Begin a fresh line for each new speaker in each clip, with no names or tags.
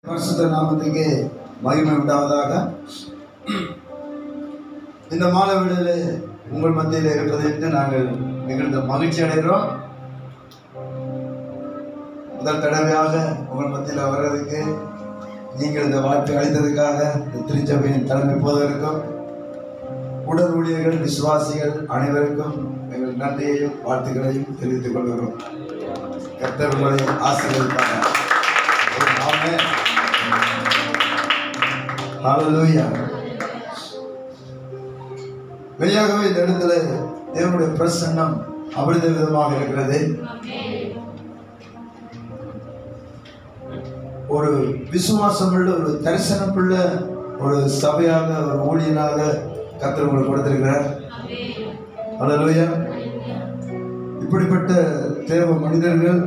பரிசுத்த நாமத்துக்கு மகிமை உண்டாவதாக. இந்த மாலை வேளையிலே உங்கள் மத்தியில் இருப்பதற்கு நாங்கள் மிகுந்த மகிழ்ச்சி அடைகிறோம். முதல் தடவையாக உங்கள் மத்தியில் வர்றதுக்கு நீங்கள் இந்த வாய்ப்பை அளித்ததுக்காக திருச்சபையின் தலைமை போதவருக்கும் உடல் ஊழியர்கள் விசுவாசிகள் அனைவருக்கும் எங்கள் நன்றியையும் வாழ்த்துக்களையும் தெரிவித்துக் கொள்கிறோம். கர்த்தர் உங்களை ஆசீர்வதிப்பார். ஆமென். ஹல்லேலூயா. வெளியாகவே இந்த இடத்துல தேவனுடைய பிரசன்னம் அபரித விதமாக இருக்கிறது. ஒரு விசுவாசமுள்ள ஒரு தரிசனமுள்ள ஒரு சபையாக ஒரு ஊழியனாக கர்த்தர் உங்களுக்கு கொடுத்திருக்கிறார். ஹல்லேலூயா. இப்படிப்பட்ட தேவ மனிதர்கள்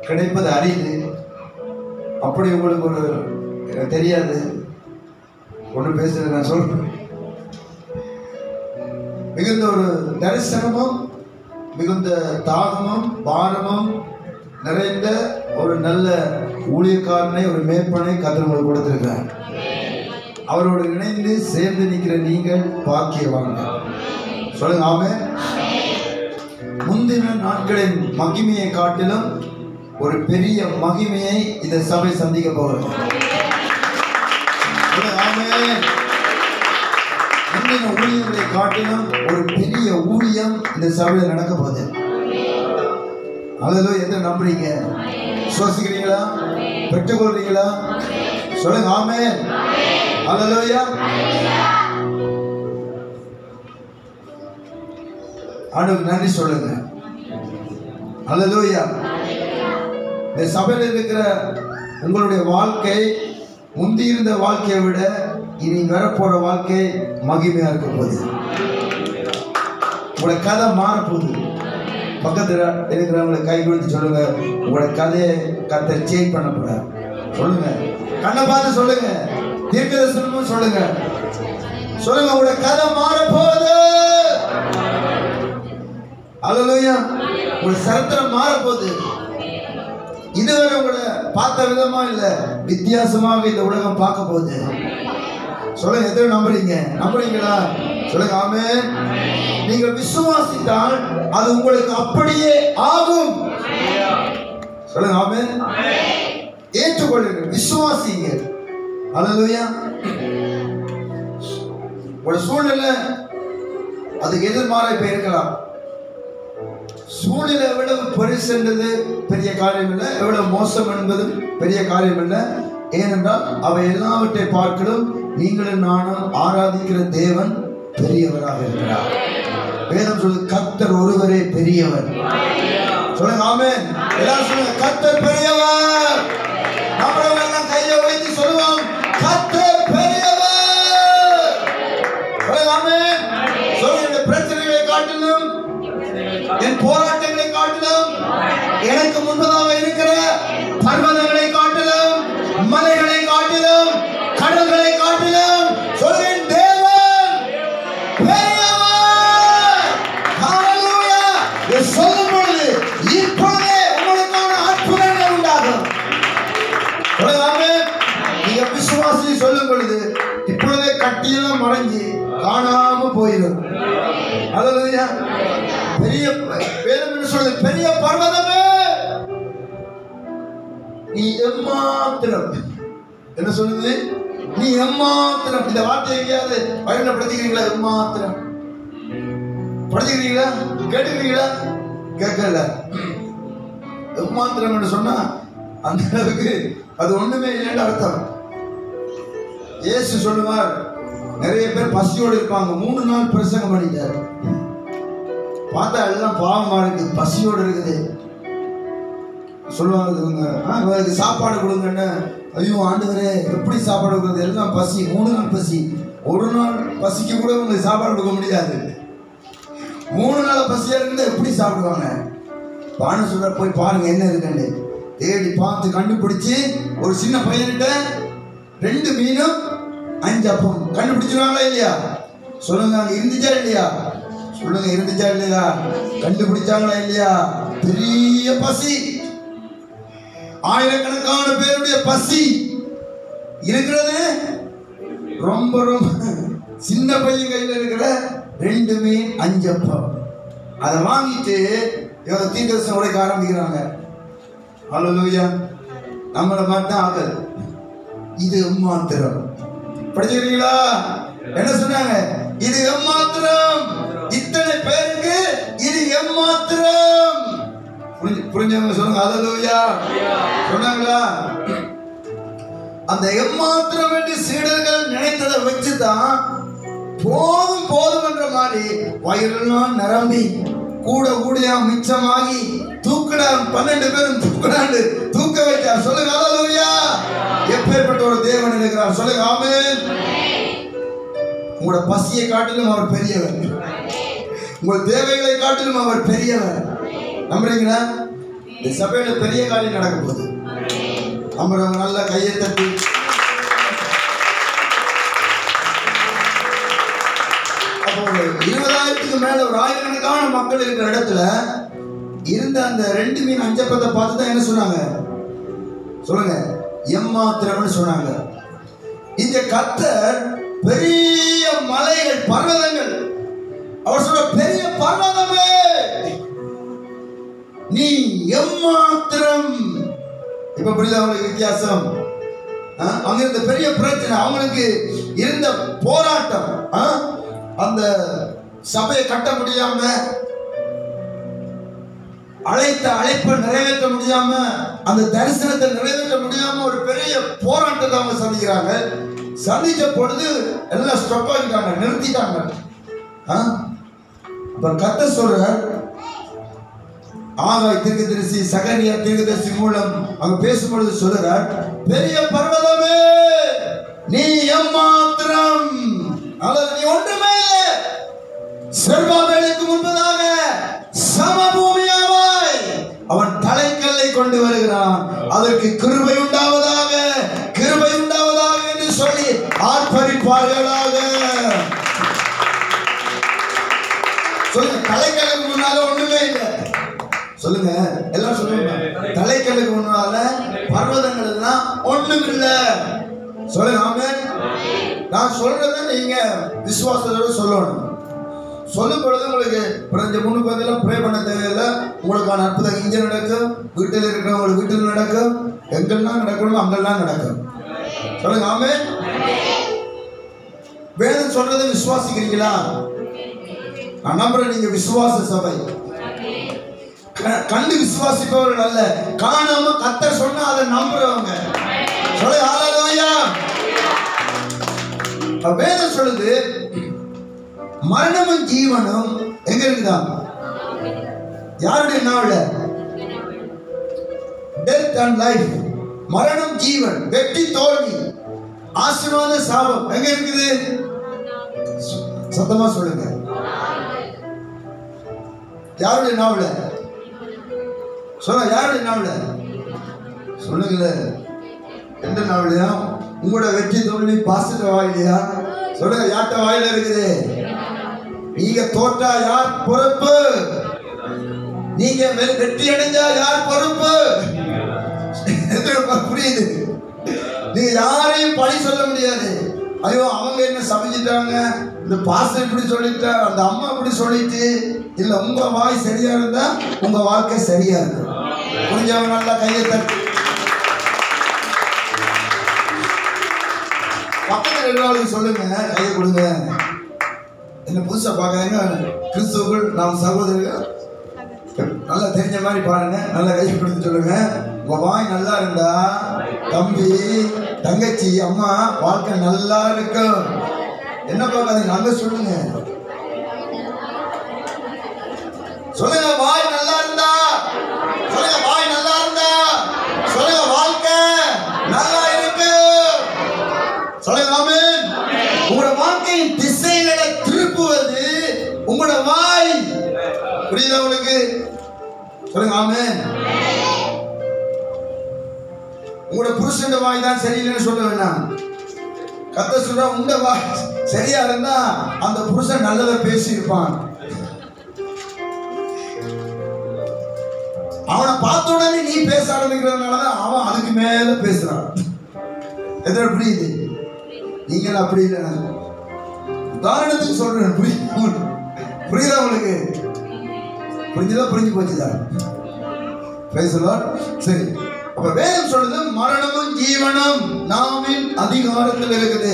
கிடைப்பது அரிது. அப்படி உங்களுக்கு ஒரு தெரியாது ஒன்று பேசுறது நான் சொல்றேன். மிகுந்த ஒரு தரிசனமும் மிகுந்த தாகமும் பாரமும் நிறைந்த ஒரு நல்ல ஊழியக்காரனை ஒரு மேற்பனை கர்த்தர் உங்களுக்கு கொடுத்திருக்கிறார். அவரோடு இணைந்து சேர்ந்து நிற்கிற நீங்கள் பாக்கியவாங்க. சொல்லுங்க ஆமென். முந்தின நாட்களின் மகிமையை காட்டிலும் ஒரு பெரிய மகிமையை இந்த சபை சந்திக்க போகிறது. முந்தின ஊழியர்களை காட்டிலும் ஒரு பெரிய ஊழியம் இந்த சபையில் நடக்க போகுது. அதில் எந்த நம்புறீங்க? சுவாசிக்கிறீங்களா? பெற்றுக்கொள்றீங்களா? சொல்லுங்க ஆமென். ஹல்லேலூயா. ஆண்டவருக்கு நன்றி சொல்லுங்க. ஹல்லேலூயா. இந்த சபையில் இருக்கிற உங்களுடைய வாழ்க்கை முந்தி இருந்த வாழ்க்கையை விட இனி வரப்போற வாழ்க்கை மகிமையா இருக்க போகுது. உங்களோட கதை மாறப்போகுது. பக்கத்தில் இருக்கிறவங்களை கை கொடுத்து சொல்லுங்க, உங்களோட கதையை கர்த்தர் சேஞ்ச் பண்ண போறார். சொல்லுங்க, கண்ணை பார்த்து சொல்லுங்க, தீர்க்கதரிசனமும் சொல்லுங்க. சொல்லுங்க, உங்களோட கதை மாறப்போகுது. ஹல்லேலூயா. உங்களோட சரித்திரம் மாறப்போகுது. இதுவரை உங்களை பார்த்த விதமா இல்ல, வித்தியாசமாக இந்த உலகம் பார்க்க போகுது. சொல்லுங்க, எத்தனை நம்புறீங்க? நம்புறீங்களா? சொல்லுங்க ஆமென். நீங்க விசுவாசித்தால் அது உங்களுக்கு அப்படியே ஆகும். சொல்லுங்க ஆமென். ஏற்றுக்கொள்ளுங்க, விசுவாசிங்க. ஹல்லேலூயா. ஒரு சூழ்நிலை அதுக்கு எதிர்மாறா இப்ப இருக்கலாம். சூழ்நிலை எவ்வளவு பெருசு என்பது பெரிய காரியம் இல்லை, எவ்வளவு மோசம் என்பது பெரிய காரியம் இல்லை. ஏனென்றால் அவை எல்லாவற்றை பார்க்கலும் நீங்களும் நானும் ஆராதிக்கிற தேவன் பெரியவராக இருக்கிறார். வேதம் சொல்லுது, கர்த்தர் ஒருவரே பெரியவர். சொல்லுங்க ஆமென். எல்லாரும் சொல்லுங்க, கர்த்தர் பெரியவர். நம்மளெல்லாம் கையை வைத்து சொல்லுவோம், கர்த்தர் பெரியவர். சொல்லுங்க ஆமென். சொல்லுங்க, பிரச்சனைகளை காட்டிலும் என் போராட்டங்களை காட்டிலும் எனக்கு முன்பதாக இருக்கிற பர்வதங்களை காட்டிலும் மலைகளை காட்டிலும் கடல்களை காட்டிலும் சொல்வேன், தேவன் பெரியவர். ஹல்லேலூயா. சொல்லும் பொழுது இப்பொழுதே உங்களுக்கான அற்புதங்கள் உண்டாகும். நீங்க விசுவாசி சொல்லும் பொழுது இப்பொழுதே கட்டியெல்லாம் மறைஞ்சு காணாம போயிடும். ஹல்லேலூயா. பெரிய வேதம் என்ன சொல்லுது? பெரிய பர்வதமே நீ எம்மாத்திரம். என்ன சொல்லுது? நீ எம்மாத்திரம். இந்த வார்த்தை எங்கேயாவது பைபிள்ல படிச்சுக்கிறீங்களா? எம்மாத்திரம் படிச்சுக்கிறீங்களா? கேட்டுக்கிறீங்களா? கேட்கல. எம்மாத்திரம் என்று சொன்னா அந்த அளவுக்கு அது ஒண்ணுமே இல்லைன்னு அர்த்தம். இயேசு சொல்லுவார், நிறைய பேர் பசியோடு இருப்பாங்க. 3 நாள் பிரசங்கம் பண்ணிட்டார். பார்த்தா எல்லாம் பாவமா இருக்கு, பசியோடு இருக்குது. சொல்லுவாங்க, சாப்பாடு கொடுங்கன்னு. ஐயோ ஆண்டவரே, எப்படி சாப்பாடு கொடுக்குறது? எல்லாம் பசி, 3 நாள் பசி. ஒரு நாள் பசிக்கு கூட உங்களுக்கு சாப்பாடு கொடுக்க முடியாது. 3 நாள் பசியா இருந்தா எப்படி சாப்பிடுவாங்க? பானை சொல்ற, போய் பாருங்க என்ன இருக்குன்னு. தேடி பார்த்து கண்டுபிடிச்சு ஒரு சின்ன பையன்கிட்ட 2 மீனும் 5 அப்பம் கண்டுபிடிச்சிருவாங்களா இல்லையா? சொல்லுங்க, அங்க இருந்துச்சா இல்லையா? சொல்லுங்க, இருந்துச்சா இல்லையா? கண்டுபிடிச்சாங்களா இல்லையா? பெரிய பசி, ஆயிரக்கணக்கான பேருடைய பசி. இருக்கிறது ரொம்ப ரொம்ப சின்ன பையன் கையில் இருக்கிற 2 மீன் 5 அப்பம். அதை வாங்கிட்டு இவங்க தீர்க்கதரிசனம் உடைக்க ஆரம்பிக்கிறாங்க. ஹல்லேலூயா. நம்மளை மட்டும் ஆகல், இது எம்மாத்திரம். படிச்சுக்கிறீங்களா? என்ன சொன்னாங்க? இது எம்மாத்திரம். இத்தனை பேருக்கு இது எம்மாத்திரம். புரிஞ்சவங்க சொல்லுங்க ஹல்லேலூயா. சொன்னாங்களா? அந்த எம்மாத்திரம் என்று சீடர்கள் நினைத்ததை வச்சுதான் போதும் போதும் என்ற மாதிரி வயிறெல்லாம் நிரம்பி கூட கூடியா மிச்சமாகி தூக்கடா 12 பேரும் தூக்கடாண்டு தூக்க வைத்தார். சொல்லுங்க ஹல்லேலூயா. எப்பேற்பட்ட ஒரு தேவன் இருக்கிறார். சொல்லுங்க ஆமென். உங்களோட பசியை காட்டிலும் அவர் பெரியவர். உங்கள் தேவைகளை காட்டிலும் அவர் பெரியவர். நம்புறீங்களா? இந்த சபையில பெரிய காரியம் நடக்க போகுது. நம்புறவங்க நல்ல கையை தட்டி அப்போ 20,000க்கு மேல ஒரு ஆயிரக்கணக்கான மக்கள் இருக்கிற இடத்துல இருந்த அந்த 2 மீன் 5 அப்பத்தை பார்த்து தான் என்ன சொன்னாங்க? சொல்லுங்க, எம்மாத்திரம்னு சொன்னாங்க. இந்த கர்த்தர் பெரிய மலைகள் பர்வதங்கள், அவர் சொல்ற பெரிய பர்வதமே நீ எம்மாத்திரம். இப்ப புரியுதா அவங்களுக்கு வித்தியாசம்? அங்க இருந்த பெரிய பிரச்சனை, அவங்களுக்கு இருந்த போராட்டம், அந்த சபையை கட்ட முடியாம, அழைத்த அழைப்பை நிறைவேற்ற முடியாம, அந்த தரிசனத்தை நிறைவேற்ற முடியாம ஒரு பெரிய போராட்டத்தை அவங்க சந்திக்கிறாங்க. சந்திச்ச பொழுது எல்லாம் ஸ்டாப் ஆகிட்டாங்க, நிறுத்திட்டாங்க. கர்த்தர் சொல்ற ஆகாய் தீர்க்கதரிசி சகரியா தீர்க்கதரிசி மூலம் அவங்க பேசும்பொழுது சொல்றார், பெரிய பர்வதமே நீ எம்மாத்திரம். அல்லது நீ ஒன்றுமே இல்லை. செர்பாபேலுக்கு முன்பதாக சமபூமியாவாய். அவன் தலைக்கல்லை கொண்டு வருகிறான், அதற்கு கிருபை உண்டாவதாக, கிருபை உண்டாவதாக என்று சொல்லி ஆர்ப்பரிப்பார்களாக. சொல்லுங்க, தலைக்கல்லுக்கு முன்னால ஒண்ணுமே இல்லை. சொல்லுங்க, எல்லாம் சொல்லுங்க. தலைக்கல்லுக்கு முன்னால பர்வதங்கள் எல்லாம் ஒண்ணும் இல்லை. சொல்லுங்க ஆமென். நான் சொல்றதை நீங்க விசுவாசத்தோட சொல்லணும். சொல்லும் பொழுது உங்களுக்கு முன்னுக்கு வந்து ப்ரே பண்ண தேவையில்லை. உங்களுக்கான அற்புதம் இங்கே நடக்கும், வீட்டில் இருக்கிறவங்களுக்கு வீட்டில் நடக்கும், எங்கெல்லாம் நடக்கணும் அங்கெல்லாம் நடக்கும். சொல்லுங்க ஆமென். வேதம் சொல்றதை விசுவாசிக்கிறீங்களா? நான் நம்புறேன் நீங்க விசுவாச சபை. கண்டு விசுவாசிப்பவர்கள் அல்ல, காணாம கர்த்தர் சொன்னா அதை நம்புறவங்க. சொல்லுங்க ஹல்லேலூயா. வேதம் சொல்லுது மரணமும் ஜீவனும் எங்க இருக்குதா? யாருடைய நாவல? Death and life. மரணம் ஜீவன், வெற்றி தோல்வி, ஆசீர்வாத சாபம் எங்க இருக்குது? சத்தமா சொல்லுங்க. யாருடைய நாவல? சொல்ல, யாருடைய நாவல? சொல்லுங்கள. எந்த நாவலையா? உங்களோட வெற்றி தோல்வி பாசிட்ட வாயிலையா? சொல்லுங்க, யார்ட்ட வாயில இருக்குது? நீங்க தோற்றா யார் பொறுப்பு? நீங்க வெற்றி அடைஞ்சா யார் பொறுப்பு? புரியுது? நீங்க யாரையும் பழி சொல்ல முடியாது. ஐயோ அவங்க என்ன சமைச்சிட்டாங்க, இந்த பாஸ்டர் இப்படி சொல்லிட்டா, அந்த அம்மா இப்படி சொல்லிட்டு. இல்ல, உங்க வாய் சரியா இருந்தா உங்க வாழ்க்கை சரியா இருக்கும். புரிஞ்சவங்க நல்லா கையை தட்டி பக்கத்துல எல்லாருக்கும் சொல்லுங்க, கையை கொடுங்க. என்ன புதுசா பாக்குறாங்க, கிறிஸ்துவுக்குள் நாம் சகோதரர்கள். நல்லா தெரிஞ்ச மாதிரி பாருங்க, நல்லா கையை கொடுத்து சொல்லுங்க. உங்க வாய் நல்லா இருந்தா தம்பி, தங்கச்சி, அம்மா வாழ்க்கை நல்லா இருக்கும். என்ன பார்க்காதீங்க, நல்லா சொல்லுங்க. சொல்லுங்க, வாய் நல்லா இருந்தா. சொல்லுங்க, வாய் நல்லா இருந்தா. சொல்லுங்க, வாழ்க்கை நல்லா இருக்கு. சொல்லுங்க ஆமென். உங்களோட வாழ்க்கையின் திசைகளை திருப்புவது உங்களோட வாய். புரியுதா உங்களுக்கு? சொல்லுங்க ஆமென். உங்களோட புருஷன் வாய் தான் சரியில்லைன்னு சொல்ல வேண்டாம். கர்த்தர் சொல்ற, உங்க வாய் சரியா இருந்தா அந்த புருஷன் நல்லதை பேசி இருப்பான். அவனை பார்த்த உடனே நீ பேச ஆரம்பிக்கிறதுனாலதான் அவன் அதுக்கு மேல பேசுறான். எத்தனை புரியுது? நீங்கள் அப்படி இல்லை. உதாரணத்துக்கு சொல்றேன், புரியுதா உங்களுக்கு? புரிஞ்சுதான், புரிஞ்சு போச்சுதான். சரி, அப்ப வேதம் சொல்றது மரணமும் ஜீவனும் நாமின் அதிகாரத்தில் இருக்குது.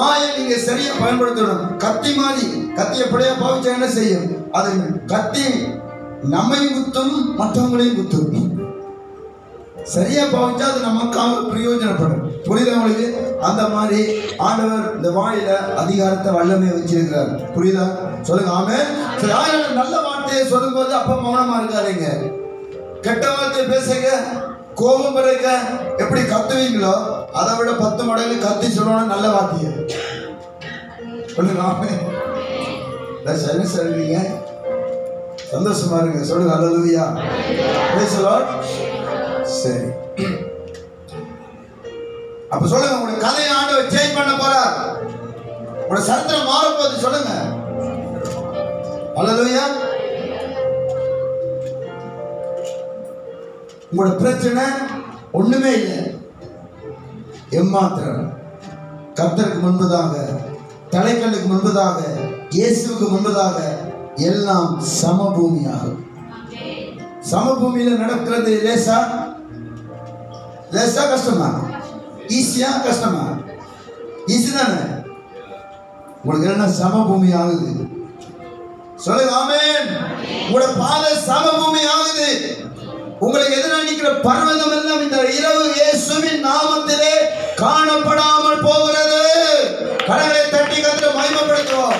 வாயை நீங்க சரியா பயன்படுத்தணும். கத்தி மாதிரி, கத்திய பிள்ளைய பாவிச்சா என்ன செய்யும்? அது கத்தி நம்மையும் குத்தும், மற்றவங்களையும் குத்தும். சரியா பாவிச்சா அது நமக்காக பிரயோஜனப்படும். புரியுதா உங்களுக்கு? அந்த மாதிரி ஆண்டவர் இந்த வாயில அதிகாரத்தை வல்லமையை வச்சிருக்கிறார். புரியுதா? சொல்லுங்க ஆமென். சரி, நல்ல வார்த்தையை சொல்லும் போது அப்ப மௌனமா இருக்காதீங்க. கெட்ட வார்த்தையை பேசுங்க, கோபம் பிறக்க எப்படி கத்துவீங்களோ அதை விட 10 மடங்கு கத்தி சொல்லணும் நல்ல வார்த்தையை. சொல்லுங்க ஆமென். சரி சொல்றீங்க, சந்தோஷமா இருங்க. சொல்லுங்க அல்லேலூயா. Praise the Lord. சரி, அப்ப சொல்லுங்க, உங்க கதையை ஆண்டவர் சேஞ்ச் பண்ண போறார். உங்க சரித்திரம் மாற போகுது. சொல்லுங்க அல்லேலூயா. உங்களோட பிரச்சனை ஒண்ணுமே இல்லை, எம்மாத்திரம். கர்த்தருக்கு முன்பதாக, தலைக்கல்லுக்கு முன்பதாக, இயேசுவுக்கு முன்பதாக எல்லாம் சமபூமியாகும். சமபூமியில நடக்கிறது லேசா? லேசா கஷ்டமா? ஈஸியா கஷ்டமா? ஈஸி தானே. உங்களுக்கு என்ன சமபூமி ஆகுது? சொல்லுங்க ஆமென். உங்களோட பாதை சமபூமி ஆகுது. உங்களுக்கு எதிராக நிற்கிற பர்வதம் எல்லாம் இந்த இரவு இயேசுவின் நாமத்திலே காணப்படாமல் போகிறது. கரங்களை தட்டி கர்த்தரை மகிமைப்படுத்துவோம்.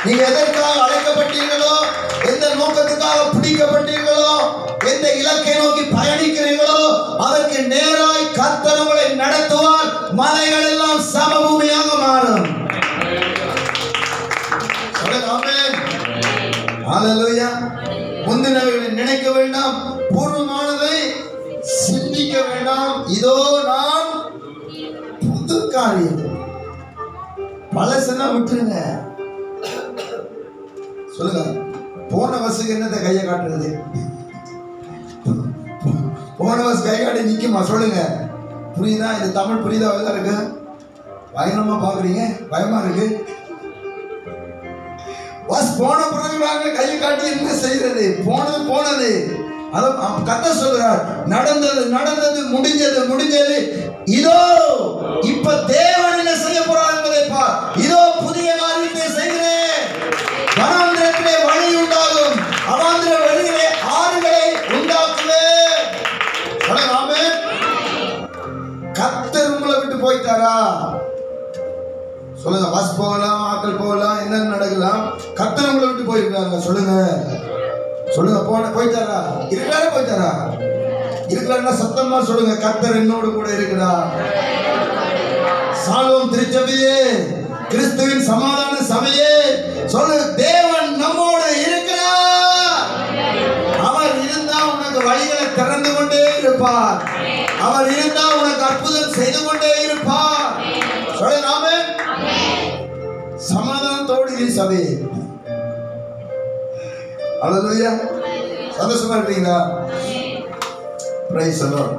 நீங்க எதற்காக அழைக்கப்பட்டீர்களோ, எந்த நோக்கத்துக்காக பிடிக்கப்பட்டீர்களோ, எந்த இலக்கை நோக்கி பயணிக்கிறீர்களோ அதற்கு நேராய் கர்த்தர் உங்களை நடத்துவார். மலைகள் எல்லாம் சமபூமியாக மாறும். ஆமென். ஹல்லேலூயா. முந்தினவைகளை நினைக்க வேண்டாம், பூர்வமானதை சிந்திக்க வேண்டாம். இதோ நான் புது காரியம். பழசெல்லாம் விட்டுருங்க. சொல்லுங்க, போன வருஷம் என்னத்தை கையை காட்டுறது? போன வருஷம் கை காட்டி நிக்குமா? சொல்லுங்க. புரியுதா? இந்த தமிழ் புரியுதா? இருக்கு, பயங்கரமா பாக்குறீங்க, பயமா இருக்கு. போன பிறகு கையை காட்டி என்ன செய்யறது? போனது போனது. கர்த்தர் சொல்றார், நடந்தது நடந்தது, முடிஞ்சது முடிஞ்சது. இதோ இப்ப தேவன் என்ன செய்ய போறார் என்பதை பார். இதோ புதிய காரியத்தை செய்கிறேன். வனாந்திரத்திலே வழி உண்டாகும், அவாந்திர வழியிலே ஆறுகளை உண்டாக்குவேன். ஆமென். கர்த்தர் உங்களை விட்டு போயிட்டாரா? சொல்லுங்க. பஸ் போகலாம், ஆட்கள் போகலாம், என்ன நடக்கலாம். கர்த்தர் உங்களை விட்டு போயிருக்காங்க. சொல்லுங்க சொல்லுங்க. போயிட்டாரா? இருக்கிறாரா? போயிட்டாரா? இருக்கிறாருன்னா சத்தமா சொல்லுங்க, கர்த்தர் என்னோடு கூட இருக்கிறார். சாலோம் திருச்சபையே, கிறிஸ்துவின் சமாதான சபையே, சொல்லு, தேவன் நம்மோடு இருக்கிறார். அவர் இருந்தா உனக்கு வழிகளை திறந்து கொண்டே இருப்பார். அவர் இருந்தா உனக்கு அற்புதம் செய்து கொண்டே இருப்பார். சொல்லுங்க ஆமென். சமாதானத்தோடு இரு சபையே. அல்லேலூயா. சந்தோஷமா இருக்கீங்களா? Praise the Lord.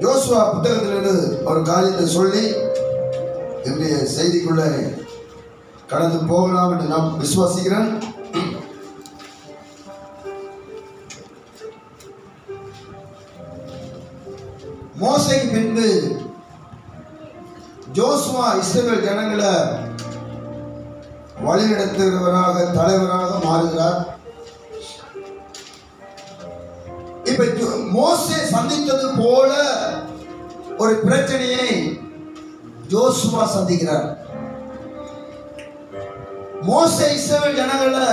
யோசுவா புத்தகத்திலிருந்து ஒரு காரியத்தை சொல்லி என்னுடைய செய்திக்குள்ள கடந்து போகலாம் என்று நான் விசுவாசிக்கிறேன். மோசேக்கு பின்பு யோசுவா இஸ்ரவேல் ஜனங்களை வழிநடத்துகிறவராக, தலைவராக மாறுகிறார். இப்ப மோசே சந்தித்தது போல ஒரு பிரச்சனையை யோசுவா சந்திக்கிறார். மோசே இஸ்ரவேல் ஜனங்களை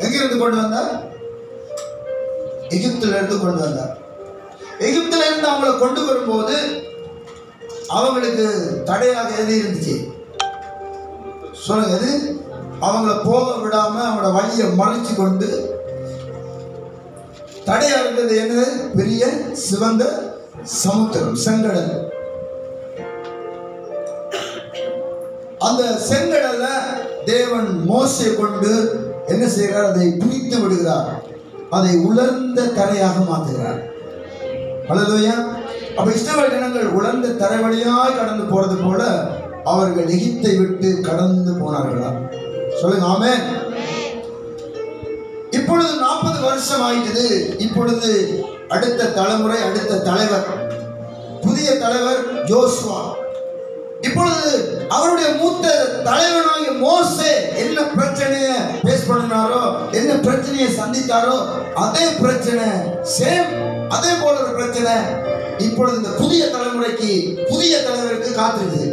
எங்கிருந்து கொண்டு வந்தார்? எகிப்தில இருந்து கொண்டு வந்தார். எகிப்தில இருந்து அவங்களை கொண்டு வரும்போது அவங்களுக்கு தடையாக எது இருந்துச்சு? சொல்லுங்க. எது? அவங்கள போக விடாம அவங்களோட வழியை மறைச்சு கொண்டு தடையாக இருந்தது என்ன? பெரிய சிவந்த சமுத்திரம், செங்கடல். அந்த செங்கடல்ல தேவன் மோசே கொண்டு என்ன செய்கிறார்? அதை பிரித்து விடுகிறார். அதை உலர்ந்த தரையாக மாற்றுகிறார். ஹல்லேலூயா. அப்ப இஸ்ரவேல் ஜனங்கள் உலர்ந்த தரை வழியாய் கடந்து போறது போல அவர்கள் எகிப்தை விட்டு கடந்து போனார்களா? சொல்லுங்க ஆமென். இப்பொழுது 40 வருஷம் ஆயிட்டது. இப்பொழுது அடுத்த தலைமுறை, அடுத்த தலைவர், புதிய தலைவர் யோசுவா. இப்பொழுது அவருடைய மூத்த தலைவனாகிய மோசே என்ன பிரச்சனையை பேஸ் பண்ணினாரோ, என்ன பிரச்சனையை சந்தித்தாரோ, அதே பிரச்சனை சேம், அதே போல ஒரு பிரச்சனை இப்பொழுது இந்த புதிய தலைமுறைக்கு, புதிய தலைவருக்கு காத்திருக்குது.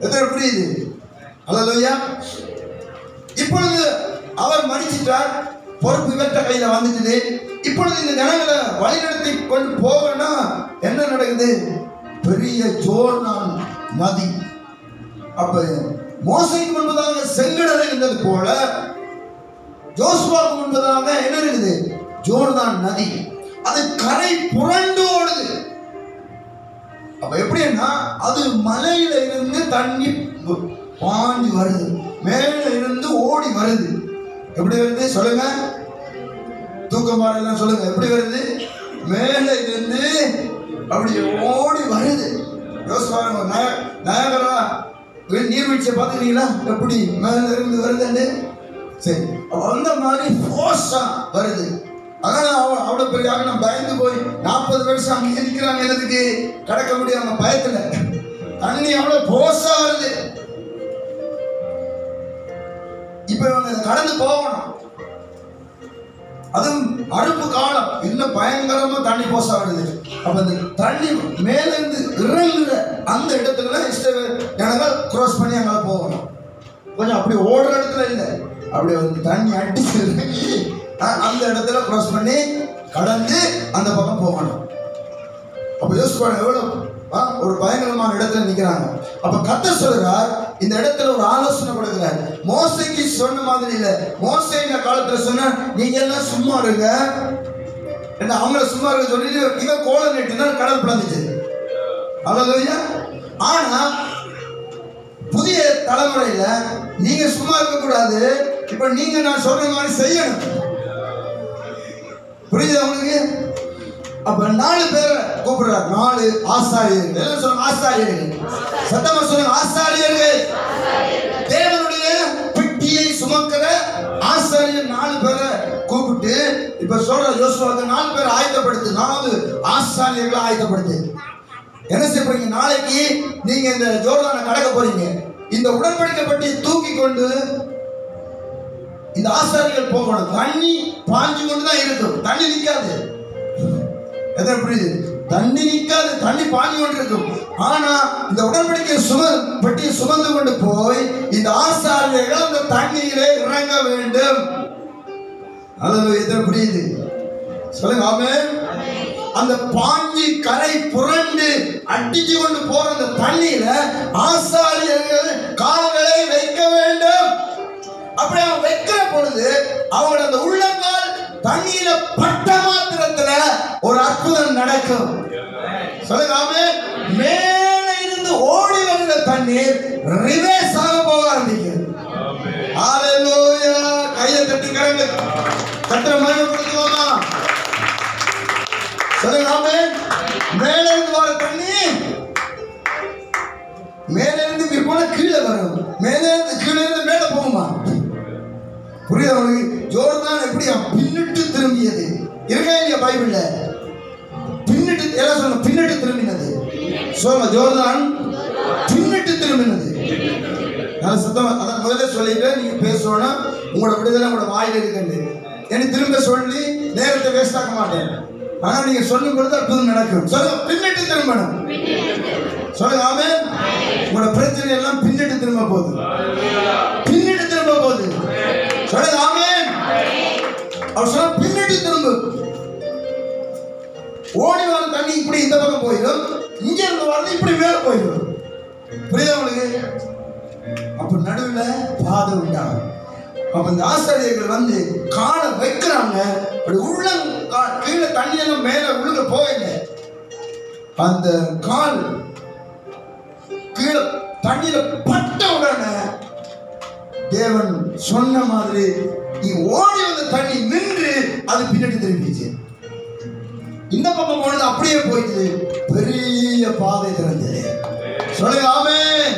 எத்தனை புரியுது? ஹல்லேலூயா. இப்பொழுது அவர் மரிச்சிட்டார், பொறுப்பு இவற்ற கையில வந்துட்டு. இப்பொழுது இந்த ஜனங்களை வழிநடத்தி கொண்டு போகணும்னா என்ன நடக்குது? பெரிய ஜோர்தான் நதி. அப்ப மோசைக்கு முன்பதாக செங்கடல் இருந்தது போல யோசுவாவுக்கு முன்பதாக என்ன இருக்குது? ஜோர்தான் நதி. அது கரை புரண்டு ஓடுது. அப்ப எப்படின்னா அது மலையில இருந்து தண்ணி பாஞ்சு வருது, மேல இருந்து ஓடி வருது. எப்படி வருது சொல்லுங்க? தூக்கமாரெல்லாம் சொல்லுங்க. எப்படி வருது? மேல இருந்து அப்படி ஓடி வருது. யோசிப்பாருங்க, நயகரா நீர்வீழ்ச்சியை பார்த்துக்கிறீங்களா? எப்படி மேல இருந்து வருதுன்னு. சரி, அந்த மாதிரி ஃபோர்ஸா வருது. அதனால அவ்வளவு பெரிய நான் பயந்து போய் 40 வருஷம் அங்கே இருக்கிறாங்க, எனக்கு கடக்க முடியாம பயத்துல. தண்ணி அவ்வளவு ஃபோர்ஸா வருது. இப்ப இவங்க கடந்து போகணும். அதுவும் அறுப்பு காலம், இன்னும் பயங்கரமா தண்ணி போசா வருது. அப்ப அந்த தண்ணி மேல இருந்து இறங்குற அந்த இடத்துல இஸ்ரவேல் ஜனங்கள் கிராஸ் பண்ணி அங்கே போகணும். கொஞ்சம் அப்படி ஓடுற இடத்துல இல்லை, அப்படி வந்து தண்ணி அடிச்சு அந்த இடத்துல கிராஸ் பண்ணி கடந்து அந்த பக்கம் போகணும். அப்ப யோசிப்பாங்க எவ்வளவு ஒரு பயங்கரமான இடத்துல நிக்கிறாங்க. அப்ப கர்த்தர் சொல்றார், இந்த இடத்துல ஒரு ஆலோசனை கொடுக்கிறார். மோசைக்கு சொன்ன மாதிரி இல்ல. மோசே இந்த காலத்துல சொன்ன, நீங்க எல்லாம் சும்மா இருங்க, அவங்கள சும்மா இருக்க சொல்லிட்டு இவன் கோலம் நெட்டுனா கடல் பிளந்துச்சு. அல்லேலூயா. ஆனா புதிய தலைமுறையில நீங்க சும்மா இருக்க கூடாது. இப்ப நீங்க நான் சொல்ற மாதிரி செய்யணும். புரியுது உங்களுக்கு? அப்ப 4 பேரை கூப்பிடுறார். 4 ஆசாரியர்கள். எல்லாம் சொல்லுங்க ஆசாரியர்கள். சத்தமா சொல்லுங்க ஆசாரியர்கள். தேவனுடைய பெட்டியை சுமக்கிற ஆசாரியர் 4 பேரை கூப்பிட்டு இப்ப சொல்ற யோசுவாவுக்கு 4 பேரை ஆயத்தப்படுத்து. 4 ஆசாரியர்களை ஆயத்தப்படுத்து. என்ன செய்ய போறீங்க? நாளைக்கு நீங்க இந்த ஜோர்தானை கடக்க போறீங்க. இந்த உடன்படிக்கை பெட்டியை தூக்கி கொண்டு இந்த ஆசாரியர்கள் போகணும். தண்ணி பாஞ்சு கொண்டுதான் இருக்கும், தண்ணி நிற்காது. எதாவது புரியுது? தண்ணி நிற்காது, தண்ணி பாஞ்சு கொண்டு இருக்கும். ஆனா இந்த உடன்படிக்கை பெட்டியை சுமந்து கொண்டு போய் இந்த ஆசாரியர்கள் அந்த தண்ணீரை இறங்க வேண்டும். அல்லது எதாவது புரியுது? சொல்லுங்க ஆமென். அந்த பாஞ்சி கரை புரண்டு அடிச்சு கொண்டு போற அந்த தண்ணீர ஆசாரியர்கள் கால்களை வைக்க வேண்டும். அப்படி அவங்க வைக்கிற பொழுது அவங்களோட அந்த உள்ளங்கால் தண்ணீர பட்ட மாத்திரத்துல ஒரு அற்புதம் நடக்கும். சொல்லுங்க ஆமென். மேல இருந்து ஓடி வருகிற தண்ணீர் ரிவர்ஸ் ஆக போக ஆரம்பிக்கும். ஹalleluya. கையை தட்டி கரங்களை கர்த்தரை மகிமைப்படுத்துவோமா? சொல்லுங்க ஆமென். மேல இருந்து வர தண்ணி மேல இருந்து இப்படி போனா கீழே வரும், மேல இருந்து கீழே இருந்து மேல போகுமா? புரியுது உங்களுக்கு? ஜோர்தான் எப்படியா பின்னிட்டு திரும்பியது இருக்கா இல்லையா பைபிள்ல? பின்னிட்டு எல்லாம் சொல்லுங்க, பின்னிட்டு திரும்பினது. சொல்லுங்க, ஜோர்தான் பின்னிட்டு திரும்பினது. நான் சத்தமா அதான் முதல்ல சொல்லிட்டு நீங்க பேசணும். உங்களோட விடுதலை உங்களோட வாயில இருக்குன்னு எனக்கு திரும்ப சொல்லி நேரத்தை வேஸ்ட் ஆக்க மாட்டேன். ஆனா நீங்க சொல்லும் பொழுது அற்புதம் நடக்கும். சொல்லுங்க, பின்னிட்டு திரும்பணும். சொல்லுங்க ஆமென். உங்களோட பிரச்சனை எல்லாம் பின்னிட்டு திரும்ப போகுது, பின்னிட்டு திரும்ப போகுது. சொல்லுங்க ஆமென். அவர் சொல்ல பின்னிட்டு திரும்ப. ஓடி வர தண்ணி இப்படி இந்த பக்கம் போயிடும், இங்க இருந்து வரது இப்படி மேல போயிடும். புரியுதா உங்களுக்கு? அப்ப நடுவுல பாதை உண்டாகும். அப்ப இந்த ஆசாரியர்கள் வந்து காலை வைக்கிறாங்க. அப்படி உள்ள கீழே தண்ணி எல்லாம் மேல உள்ள போயில அந்த கால் கீழே தண்ணியில பட்ட உடனே தேவன் சொன்ன மாதிரி ஓடி வந்த தண்ணி நின்று அது பின்னாடி திரும்பிச்சு. இந்த பக்கம் போனது அப்படியே போயிட்டு பெரிய பாதை திறந்தது. சொல்லுங்க ஆமென்.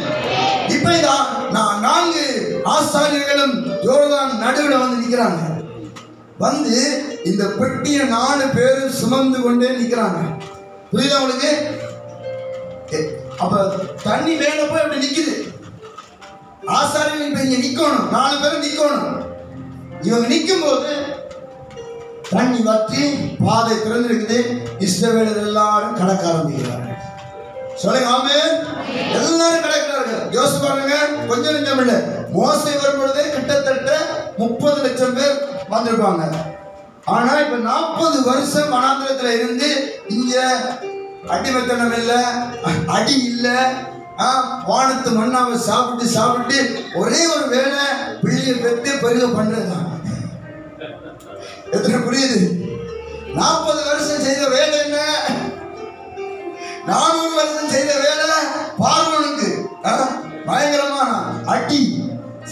இப்ப நான் 4 ஆசாரியர்களும் யோர்தான் நடுவில் வந்து நிக்கிறாங்க. வந்து இந்த பெட்டியை 4 பேரும் சுமந்து கொண்டே நிக்கிறாங்க. புரியுதா உங்களுக்கு? அப்ப தண்ணி மேல போய் அப்படி நிக்குது. ஆசாரியர்கள் இப்ப இங்க நிக்கணும், 4 பேரும் நிக்கணும். இவங்க நிக்கும் போது தண்ணி வற்றி பாதை திறந்திருக்குது. இஸ்ரவேலர் எல்லாரும் கடக்க ஆரம்பிக்கிறார்கள். சொல்லுங்க ஆமென். எல்லாரும் கடக்கிறார்கள். யோசிச்சு பாருங்க, கொஞ்சம் நெஞ்சம் இல்லை. மோசே வரும்பொழுதே கிட்டத்தட்ட 30 லட்சம் பேர் வந்திருப்பாங்க. ஆனா இப்ப 40 வருஷம் வனாந்திரத்துல இருந்து இங்க அடிமைத்தனம் இல்லை, அடி இல்லை, வானத்து மண்ணாவை சாப்பிட்டு ஒரே ஒரு வேலை பிள்ளைய பெற்று பெருக பண்றதுதான். எத்தனை புரியுது? 40 வருஷம் செய்த வேலை என்ன? 400 வருஷம் செய்த வேலை பார்வோனுக்கு பயங்கரமான அடி,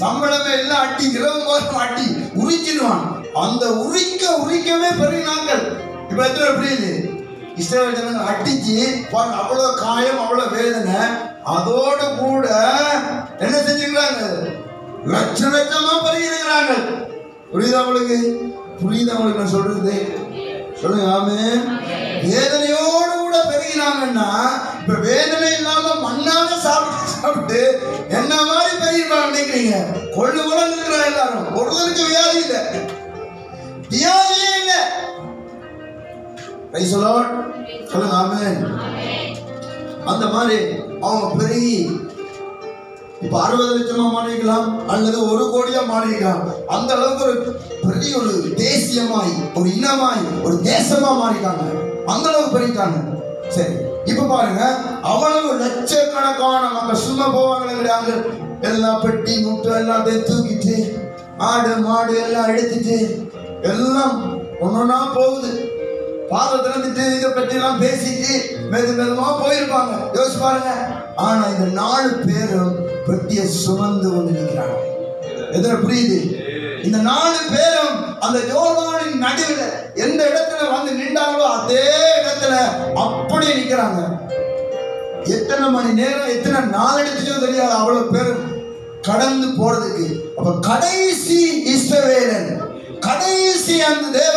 சம்பளமே இல்ல, அடி, இரவு போதும் அடி, உரிச்சிடுவான். அந்த உரிக்கவே பெருகினாங்கள். இப்ப எத்தனை புரியுது? இஸ்ரவேல் ஜனங்கள் அடிச்சு அவ்வளவு காயம், அவ்வளவு வேதனை. அதோட கூட என்ன செஞ்சுக்கிறாங்க? லட்சமா பெருகிறாங்க. புரியுதா உங்களுக்கு? நான் சொல்றது? சொல்லுங்க ஆமென். வேதனையோடு கூட பெருகினாங்கன்னா இப்ப வேதனை இல்லாம மண்ணாக சாப்பிட்டு என்ன மாதிரி பெருகிருப்பாங்க நினைக்கிறீங்க? கொள்ளு கூட இருக்கிற எல்லாரும் ஒருவருக்கு வியாதி இல்லை, வியாதியே இல்லை. சொல்லுங்க ஆமென். அந்த மாதிரி அவங்க பெருகி இப்ப 60 லட்சமா மாறிக்கலாம் அல்லது 1 கோடியா மாறிக்கலாம். அந்த அளவுக்கு ஒரு பெரிய ஒரு தேசியமாய், ஒரு இனமாய், ஒரு தேசமா மாறிட்டாங்க. அந்த அளவுக்கு பெருகிட்டாங்க. சரி, இப்ப பாருங்க, அவ்வளவு லட்சக்கணக்கான மக்கள் சும்மா போவாங்க. எல்லாம் பெட்டி முட்டை எல்லாத்தையும் தூக்கிட்டு, ஆடு மாடு எல்லாம் எடுத்துட்டு எல்லாம் ஒன்னொன்னா போகுது. பாதை திறந்துட்டு இதை பற்றி எல்லாம் பேசிட்டு மெதுவா போயிருப்பாங்க. யோசிச்சு பாருங்க. ஆனா இந்த 4 பேரும் பெட்டியை சுமந்து கொண்டு நிற்கிறாங்க. எத்தனை புரியுது? இந்த 4 பேரும் அந்த யோர்தானின் நடுவில் எந்த இடத்துல வந்து நின்றாங்களோ அதே இடத்துல அப்படியே நிற்கிறாங்க. எத்தனை மணி நேரம், எத்தனை நாள் எடுத்துச்சோ தெரியாது அவ்வளவு பேரும் கடந்து போறதுக்கு. அப்ப கடைசி இஸ்ரவேலன், கடைசி அந்த தேவ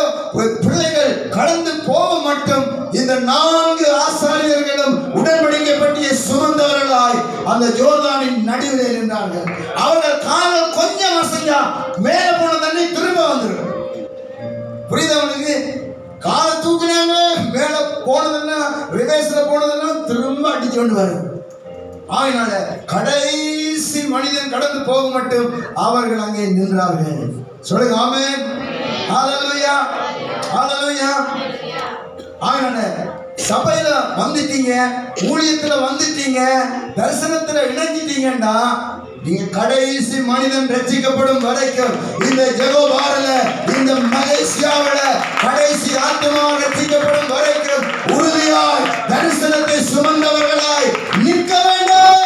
பிள்ளைகள் கடந்து போக மட்டும் இந்த 4 ஆசாரியர்களும் உடன்படிக்கை பற்றிய சுமந்தவர்களாய் அந்த யோர்தானின் நடுவிலே நின்றார்கள். அவர்கள் காலம் கொஞ்சம் அசைஞ்சா மேல போன தண்ணி திரும்ப வந்துடும். புரியுதவனுக்கு? காலை தூக்கினாங்க, மேல போனதெல்லாம் ரிவேஸ்ல போனதெல்லாம் திரும்ப அடிச்சு கொண்டு வரும். அதனால கடைசி மனிதன் கடந்து போக மட்டும் அவர்கள் அங்கே நின்றார்கள். சொல்லுங்க ஆமென். ஹல்லேலூயா, ஹல்லேலூயா. அதனால சபையில வந்துட்டீங்க, ஊழியத்துல வந்துட்டீங்க, தரிசனத்துல இணைஞ்சிட்டீங்கன்னா நீங்க கடைசி மனிதன் ரட்சிக்கப்படும் வரைக்கும் இந்த ஜெகோபாரில, இந்த மலேசியாவில கடைசி ஆத்மா ரட்சிக்கப்படும் வரைக்கும் உறுதியாய் தரிசனத்தை சுமந்தவர்களாய் நிற்க வேண்டும்.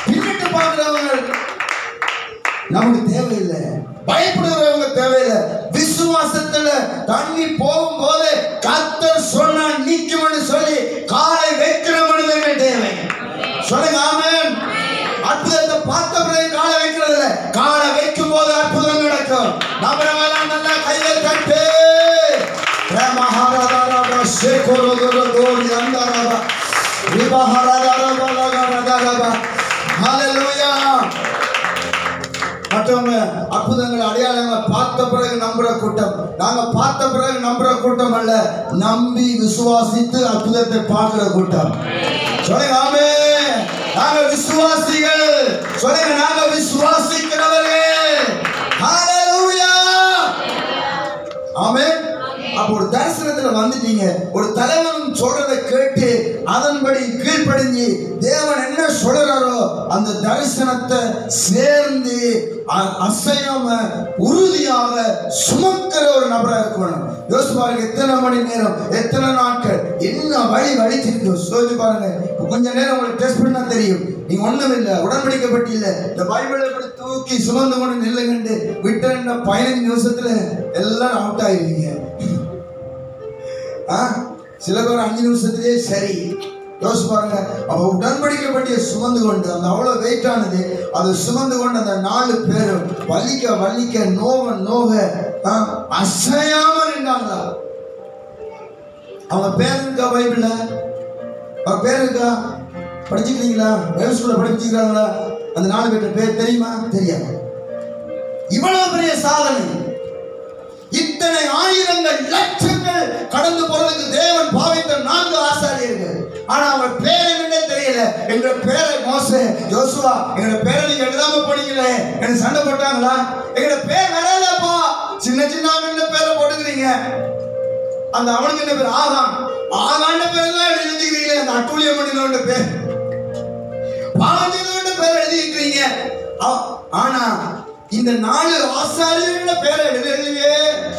பின்னிட்டு பார்க்கிறவங்க நமக்கு தேவையில்லை, பயப்படுறவங்க தேவையில்லை. விசுவாசத்துல தண்ணி போகும் போது கர்த்தர் சொன்னா நிக்கும்னு சொல்லி காலை வைக்கிற மனிதர்கள் தேவை. சொல்லுங்க ஆமென். அற்புதத்தை பார்த்த பிறகு காலை வைக்கிறது இல்லை, காலை வைக்கும் போது அற்புதம் நடக்கும். நம்புறவங்க நல்லா கையை தட்டு. மற்றவங்க அற்புதங்கள் அடையாளங்களை பார்த்த பிறகு நம்புற கூட்டம். நாங்க பார்த்த பிறகு நம்புற கூட்டம் அல்ல, நம்பி விசுவாசித்து அற்புதத்தை பார்க்கிற கூட்டம். சொல்லுங்க ஆமென். நாங்க விசுவாசிகள். சொல்லுங்க, நாங்க விசுவாசிக்கிறவர்கள். ஹல்லேலூயா, ஆமென். அப்ப ஒரு தரிசனத்துல வந்துட்டீங்க, ஒரு தலைவன் சொல்றதை கேட்டு அதன்படி கீழ்ப்படிஞ்சு தேவன் என்ன சொல்றாரோ அந்த தரிசனத்தை சேர்ந்து அசையாம உறுதியாக சுமக்கிற ஒரு நபரா இருக்கணும். யோசிச்சு பாருங்க, எத்தனை மணி நேரம், எத்தனை நாட்கள், என்ன வலிச்சிருக்கு யோசிச்சு பாருங்க. கொஞ்ச நேரம் உங்களுக்கு டெஸ்ட் பண்ணா தெரியும். நீங்க ஒண்ணும் இல்லை, உடன்படிக்கப்பட்டு இல்லை, இந்த பைபிளை இப்படி தூக்கி சுமந்து கொண்டு நில்லுங்கண்டு விட்ட 15 நிமிஷத்துல எல்லாரும் அவுட் ஆயிருவீங்க. சில பேர் 5 நிமிஷத்துலயே சரி. யோசிச்சு பாருங்க, அவ உடன்படிக்கப்பட்டிய சுமந்து கொண்டு அந்த அவ்வளவு வெயிட்டானது, அதை சுமந்து கொண்டு அந்த 4 பேரும் வலிக்க நோக அசையாம நின்றாங்களா? அவங்க பேர் இருக்கா பைபிள்ல? அவங்க பேர் இருக்கா? படிச்சுக்கிறீங்களா? பைபிள் ஸ்கூல்ல படிச்சுக்கிறாங்களா? அந்த 4 பேர் பேர் தெரியுமா? தெரியாது. இவ்வளவு பெரிய சாதனை, இத்தனை ஆயிரங்கள் லட்சங்கள் கடந்து போறதுக்கு தேவன் பாவித்த 4 ஆசாரியர்கள். ஆனா அவங்க பேர் என்னன்னே தெரியல. எங்க பேரை மோசே, யோசுவா, எங்க பேரை நீங்க எழுதாம போனீங்களே, எனக்கு சண்டை போட்டாங்களா? எங்க பேர் வரலப்பா, சின்ன பேரை போட்டுக்கிறீங்க. அந்த அவனுக்கு என்ன பேர்? ஆகாண்ட பேரெல்லாம் எழுதிக்கிறீங்களே, அந்த அட்டூழியமணியோட பேர், பாவஞ்சோட பேர் எழுதிக்கிறீங்க. ஆனா இந்த 4 ஆசாரியர்கள பேரை எழுதலையே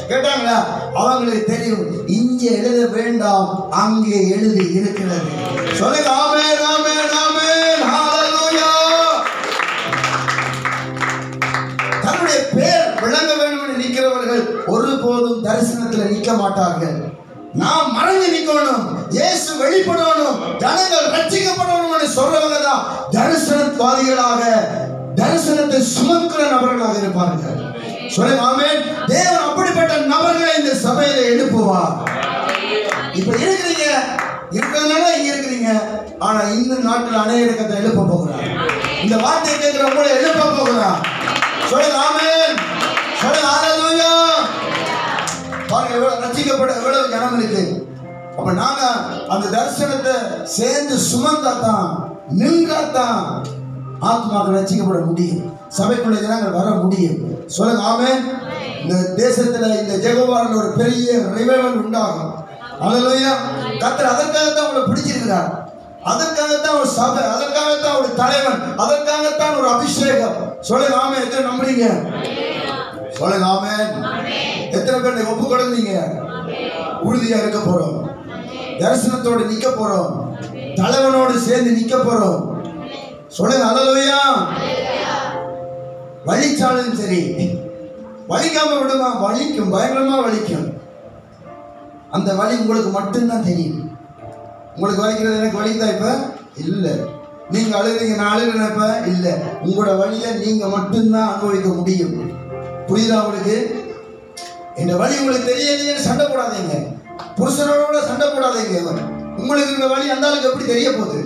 கேட்டாங்களா? அவங்களுக்கு தெரியும், இங்கே எழுத வேண்டாம், அங்கே எழுதி இருக்கிறது. சொல்லுங்க ஆமென், ஆமென், ஆமென், ஹalleluya. தன்னுடைய பேர் விளங்க வேண்டும் என்று நிற்கிறவர்கள் ஒருபோதும் தரிசனத்தில் நிற்க மாட்டார்கள். நாம் மறைஞ்சு நிற்கணும், இயேசு வெளிப்படணும், ஜனங்கள் ரட்சிக்கப்படணும் என்று சொல்றவங்க தான் தரிசனவாதிகளாக, தரிசனத்தை சுமக்கிற நபர்களாக இருப்பார்கள். சொல்லுங்க ஆமென். தேவன் அப்படிப்பட்ட நபர்களை இந்த சபையில எழுப்புவார். இப்ப இருக்கிறதுனால இங்க இருக்கிறீங்க. ஆனா இந்த நாட்டில் அநேக கத்தை எழுப்ப போகிறார். இந்த வார்த்தையை கேட்கிறவங்க எழுப்ப போகிறார். சொல்லுங்க ஆமென், சொல்லுங்க ஹalleluya. பாருங்க எவ்வளவு ரட்சிக்கப்பட எவ்வளவு ஜனம் இருக்கு. அப்ப நாங்க அந்த தரிசனத்தை சேர்ந்து சுமந்தாதான், நின்றாதான் ஆத்மாக்கள் ரட்சிக்கப்பட முடியும், சபைக்குள்ள ஜனங்கள் வர முடியும். சொல்லுங்க ஆமென். இந்த தேசத்துல, இந்த ஜெகோவால ஒரு பெரிய ரிவைவல் உண்டாகும். ஹalleluya. கர்த்தர் அதற்காகத்தான் உங்களை பிடிச்சிருக்கிறார், அதற்காகத்தான் ஒரு சபை, அதற்காகத்தான் ஒரு தலைவன், அதற்காகத்தான் ஒரு அபிஷேகம். சொல்லுங்க ஆமென். எத்தனை நம்புறீங்க? சொல்லுங்க ஆமென். எத்தனை பேர் ஒப்பு கொடுக்குறீங்க? உறுதியா இருக்க போறோம், தரிசனத்தோடு நிக்க போறோம், தலைவனோடு சேர்ந்து நிக்க போறோம். சொல்லுங்க ஹalleluya. வலிச்சாலும் சரி, வலிக்காம விடுமா? வலிக்கும், பயங்கரமா வலிக்கும். அந்த வலி உங்களுக்கு மட்டும்தான் தெரியும். உங்களுக்கு வலிக்கிறது எனக்கு வலிக்குதா இப்ப? இல்ல. நீங்க அழுகிறீங்க, நான் அழுகிறேன் இப்ப? இல்ல. உங்களோட வலியை நீங்க மட்டும்தான் அனுபவிக்க முடியும். புரியுதா உங்களுக்கு? இந்த வலி உங்களுக்கு தெரியலையே சண்டை போடாதீங்க, புருஷனோட சண்டை போடாதீங்க. உங்களுக்கு இந்த வலி அந்த ஆளுக்கு எப்படி தெரிய போகுது?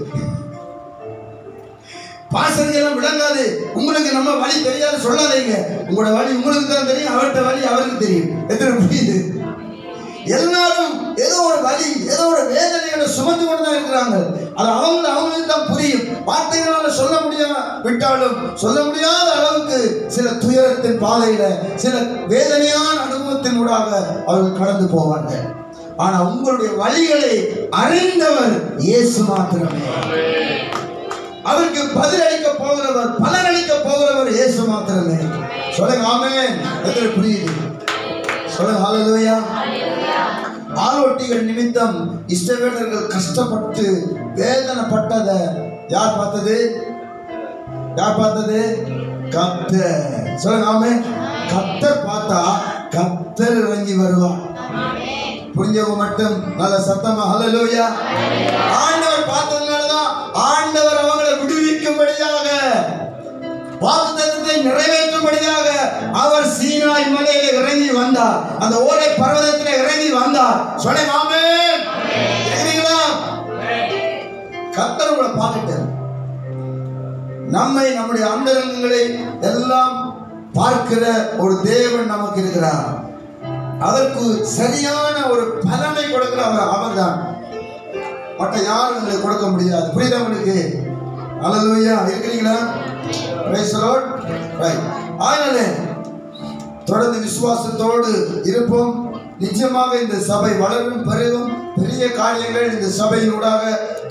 பாசனையெல்லாம் விளங்காது. உங்களுக்கு நம்ம வழி தெரியாது சொல்லாதீங்க. உங்களோட வழி உங்களுக்கு தான் தெரியும், அவர்கிட்ட வழி அவருக்கு தெரியும். எத்தனை புரியுது? எல்லாரும் ஏதோ ஒரு வழி, ஏதோ ஒரு வேதனைகளை சுமந்து கொண்டு தான் இருக்கிறாங்க. அது அவங்களுக்கு தான் புரியும். வார்த்தைகளால சொல்ல முடியாம விட்டாலும் சொல்ல முடியாத அளவுக்கு சில துயரத்தின் பாதையில, சில வேதனையான அனுபவத்தின் ஊடாக அவர்கள் கடந்து போவாங்க. ஆனா உங்களுடைய வழிகளை அறிந்தவர் இயேசு மாத்திரமே. அவருக்கு பதிலளிக்க போகிறவர், பலனளிக்க போகிறவர் இயேசு மாத்திரமே. சொல்லுங்க ஆமென். எத்தனை புரியுது? சொல்லுங்க ஹalleluya. ஆலோட்டிகள் நிமித்தம் இஸ்ரவேலர்கள் கஷ்டப்பட்டு வேதனைப்பட்டதை யார் பார்த்தது? யார் பார்த்தது? கர்த்தர். சொல்லுங்க ஆமென். கர்த்தர் பார்த்தா கர்த்தர் இறங்கி வருவார். புரிஞ்சவங்க மட்டும் நல்ல சத்தமா ஹalleluya. ஆண்டவர் பார்த்ததுனாலதான் ஆண்டவர் அவங்களை விடுவிக்கும்படியாக, வாக்குத்தத்தத்தை நிறைவேற்றும்படியாக அவர் சீனாய் மலையில இறங்கி வந்தார், அந்த ஓலை பர்வதத்திலே இறங்கி வந்தார். சொல்லுங்க ஆமென். கேக்குறீங்களா? கர்த்தர் உங்களை பார்க்கட்டும். நம்மை, நம்முடைய அந்தரங்கங்களை எல்லாம் பார்க்கிற ஒரு தேவன் நமக்கு இருக்கிறார். அதற்கு சரியான ஒரு பலனை கொடுக்கிற அவர்தான். மற்ற யாரும் உங்களுக்கு கொடுக்க முடியாது. புரியுதா உங்களுக்கு? ஹalleluya. இருக்கிறீங்களா? praise the Lord. right. ஆனாலே தொடர்ந்து விசுவாசத்தோடு இருப்போம். நிச்சயமாக இந்த சபை வளரும், பெருகும், பெரிய காரியங்கள் இந்த சபையினூடாக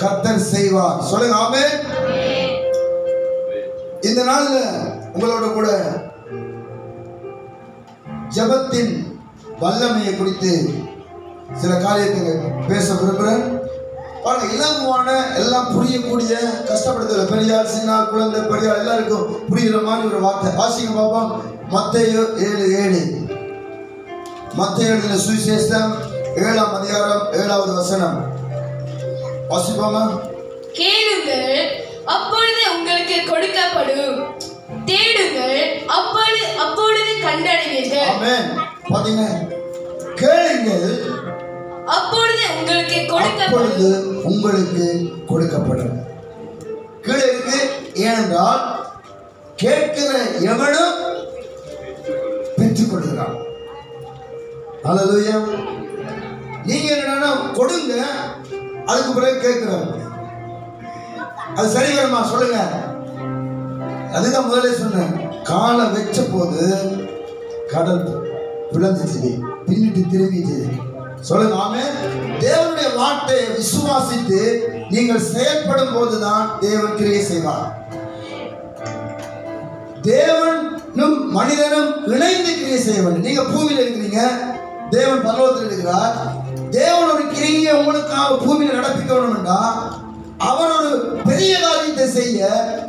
கர்த்தர் செய்வார். சொல்லுங்க ஆமென். இந்த நாள்ல உங்களோட கூட ஜெபத்தின் வல்லமையை குறித்து சில காரியத்தை பேச விரும்புகிறேன். இலகுவான எல்லாம் புரியக்கூடிய, கஷ்டப்படுத்தல, பெரியார் சின்னார் குழந்தை பெரியார் எல்லாருக்கும் புரிகிற மாதிரி ஒரு வார்த்தை. வாசிங்க பாப்போம். மத்தேயு 7:7. மத்தேயு எழுதின சுவிசேஷம் 7ஆம் அதிகாரம் 7வது வசனம். வாசிப்போமா?
கேளுங்கள், அப்பொழுது உங்களுக்கு கொடுக்கப்படும். தேடுங்கள், அப்பொழுது கண்டடைவீர்கள்.
ஆமென். பாத்தீங்க, கேளுங்கள்,
அப்பொழுது
உங்களுக்கு கொடுக்கப்படும். கீழே இருக்கு. ஏனென்றால் கேட்கிற எவனும் பெற்றுக் கொள்கிறான். அல்லேலூயா. நீங்க என்னன்னா கொடுங்க, அதுக்கு பிறகு கேட்கிறோம். அது சரி வருமா சொல்லுங்க? அதுதான் முதல்ல சொன்னேன். காலை வச்ச போது கடல் பிளந்துச்சு, பின்னிட்டு திரும்பிச்சு. சொல்லுங்க ஆமென். தேவனுடைய வார்த்தையை விசுவாசித்து நீங்கள் செயல்படும் போதுதான் தேவன் கிரியை செய்வார். தேவனும் மனிதனும் இணைந்து கிரியை செய்ய வேண்டும். நீங்க பூமியில இருக்கிறீங்க, தேவன் பரலோகத்தில் இருக்கிறார். தேவன் ஒரு கிரியை உங்களுக்காக பூமியில நடப்பிக்கணும் என்றா அவர் ஒரு பெரிய காரியத்தை செய்ய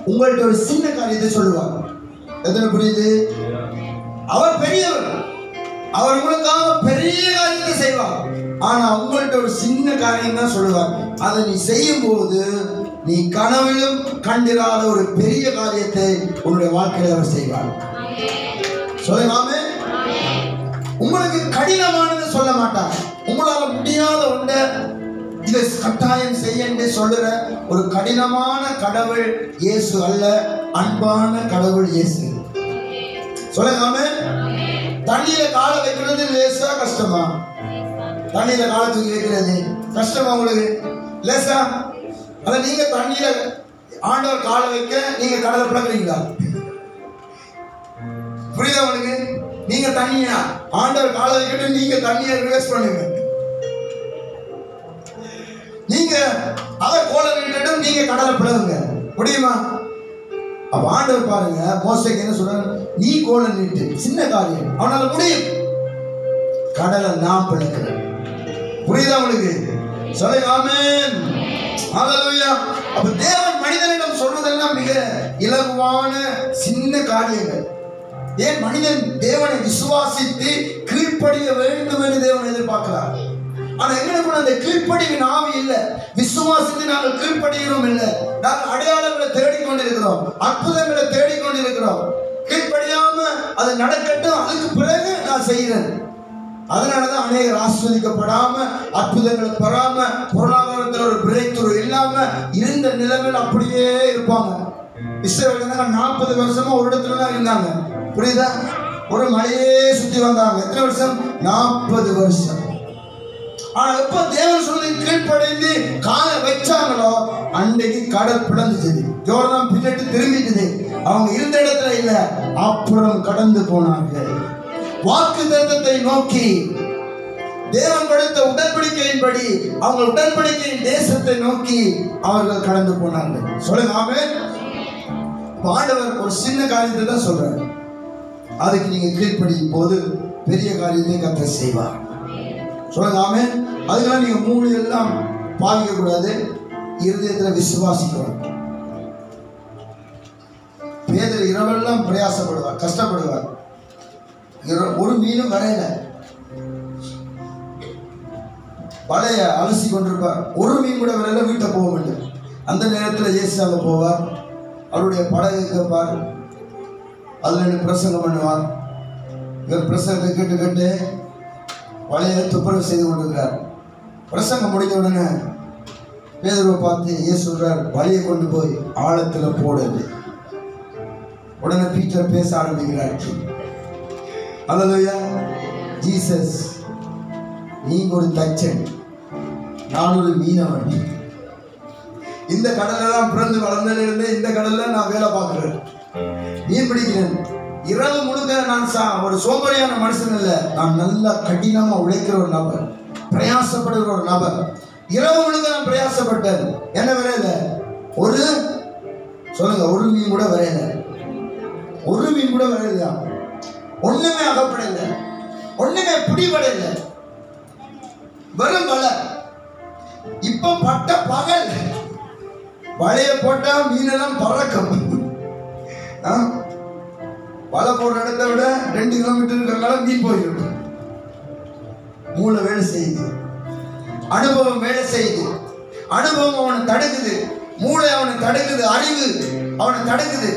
உங்கள்ட்ட ஒரு சின்ன காரியத்தை சொல்லுவார். எத்தனை புரியுது? அவர் பெரியவர், அவர் உங்களுக்காக பெரிய காரியத்தை செய்வார். ஆனா உங்கள்ட்ட ஒரு சின்ன காரியம் தான் சொல்லுவார். அதை நீ செய்யும் போது நீ கனவிலும் கண்டிராத ஒரு பெரிய காரியத்தை உன்னுடைய வாழ்க்கையில் அவர் செய்வார். சொல்லுங்க. உங்களுக்கு கடினமானது சொல்ல மாட்டார். உங்களால முடியாத ஒன்றை இதை கட்டாயம் செய்ய சொல்லுற ஒரு கடினமான கடவுள் இயேசு அல்ல, அன்பான கடவுள் இயேசு. சொல்லுங்க. தண்ணியில காலை வைக்கிறது லேசா கஷ்டமா? தண்ணியில காலை தூக்கி வைக்கிறது கஷ்டமா உங்களுக்கு? லேசா? அத நீங்க தண்ணியில ஆண்டவர் காலை வைக்க நீங்க கடலை பிளக்குறீங்களா? புரியுதா உங்களுக்கு? நீங்க தண்ணியா ஆண்டவர் காலை வைக்கிட்டு நீங்க தண்ணியை ரிவர்ஸ் பண்ணுங்க. நீங்க அதை கோலை விட்டுட்டு நீங்க கடலை பிளவுங்க, முடியுமா? அப்ப ஆண்டவர் பாருங்க, மோசேக்கு என்ன சொல்றாரு? நீ கோலை நீட்டு, சின்ன காரியம், அவனால முடியும். கடலை நான் பிளக்கிறேன். புரியுதா உங்களுக்கு? சொல்லுங்க ஆமென். ஹல்லேலூயா. அப்ப தேவன் மனிதனிடம் சொல்வதெல்லாம் மிக இலகுவான சின்ன காரியங்கள். ஏன் மனிதன் தேவனை விசுவாசித்து கீழ்ப்படிய வேண்டும் என்று தேவன் எதிர்பார்க்கிறார். ஆனா எங்களுக்கு அந்த கீழ்ப்படிவின் ஆவி இல்லை. விசுவாசித்து நாங்கள் கீழ்ப்படுகிறோம் இல்லை. நாங்கள் அடையாளங்களை தேடிக்கொண்டிருக்கிறோம், அற்புதங்களை தேடிக்கொண்டிருக்கிறோம். கீழ்ப்படியாம அது நடக்கட்டும், அதுக்கு பிறகு நான் செய்கிறேன். அதனாலதான் அநேகர் ஆஸ்வதிக்கப்படாம, அற்புதங்களை பெறாம, பொருளாதாரத்தில் ஒரு பிரேக் த்ரூ இல்லாம இருந்த நிலைமையில் அப்படியே இருப்பாங்க. இஸ்ரவேலர்கள் 40 வருஷமா ஒரு இடத்துல தான் இருந்தாங்க. புரியுதா? ஒரு மலையே சுத்தி வந்தாங்க. எத்தனை வருஷம்? 40 வருஷம். ஆனா எப்ப தேவன் சொல்றதை கீழ்ப்படைந்து காலை வச்சாங்களோ அன்றைக்கு கடல் பிளந்துச்சு, யோர்தான் பின்னிட்டு திரும்பிட்டுது. அவங்க இருந்த இடத்துல இல்ல, அப்புறம் கடந்து போனார்கள். வாக்குத்தத்தத்தை நோக்கி தேவன் கொடுத்த உடன்படிக்கையின்படி அவங்க உடன்படிக்கையின் தேசத்தை நோக்கி அவர்கள் கடந்து போனார்கள். சொல்லுங்க ஆமென். ஆண்டவர் ஒரு சின்ன காரியத்தை தான் சொல்றாரு. அதுக்கு நீங்க கீழ்ப்படியும் போது பெரிய காரியத்தை கர்த்தர் செய்வார். சொல்லுங்க ஆமென். அதுக்கெல்லாம் நீங்க மூளை எல்லாம் பாவிக்க கூடாது, இருதயத்துல விசுவாசிக்கணும். பேதுரு இரவெல்லாம் பிரயாசப்படுவார், கஷ்டப்படுவார். ஒரு மீனும் வரையில, வலைய அலசி கொண்டிருப்பார். ஒரு மீன் கூட வரையில, வீட்டை போக வேண்டும். அந்த நேரத்தில் இயேசு அங்க போவார், அவருடைய படகை கேட்பார், அதுல இருந்து பிரசங்கம் பண்ணுவார். இவர் பிரசங்கத்தை கேட்டு கேட்டு வலையை துப்புரவு செய்து கொண்டிருக்கிறார். பிரசங்கம் முடிஞ்ச உடனே பேதுருவை பார்த்து இயேசு சொல்றார், வலையை கொண்டு போய் ஆழத்துல போடுது. உடனே பீட்டர் பேச ஆரம்பிக்கிறார். அல்லேலூயா. ஜீசஸ், நீங்க ஒரு தச்சன், நான் ஒரு மீனவன். இந்த கடலெல்லாம் பிறந்து வளர்ந்ததிலிருந்து இந்த கடல்ல நான் வேலை பார்க்கிறேன், மீன் பிடிக்கிறேன். இரவு முழுக்க நான் ஒரு சோம்பரியான மனுஷன் இல்லை, நான் நல்லா கடினமா உழைக்கிற ஒரு நபர், பிரயாசப்படுகிற ஒரு நபர். இரவு முழுக்க நான் பிரயாசப்பட்டேன். என்ன வரையில? ஒரு சொல்லுங்க, ஒரு மீன் கூட வரையில. ஒரு மீன் கூட வரலையா, ஒண்ணுமே அகப்படல, ஒண்ணுமே பிடிபடல, வெறும் வலை. இப்ப பட்ட பகல் வலைய போட்டா மீனெல்லாம் பறக்கும். வலை போடுற இடத்தை விட 2 கிலோமீட்டர் இருக்கிறனால மீன் போயிடும். மூளை வேலை செய்யுது, அனுபவம் வேலை செய்யுது. அனுபவம் அவனை தடுக்குது, மூளை அவனை தடுக்குது, அறிவு அவனை தடுக்குது.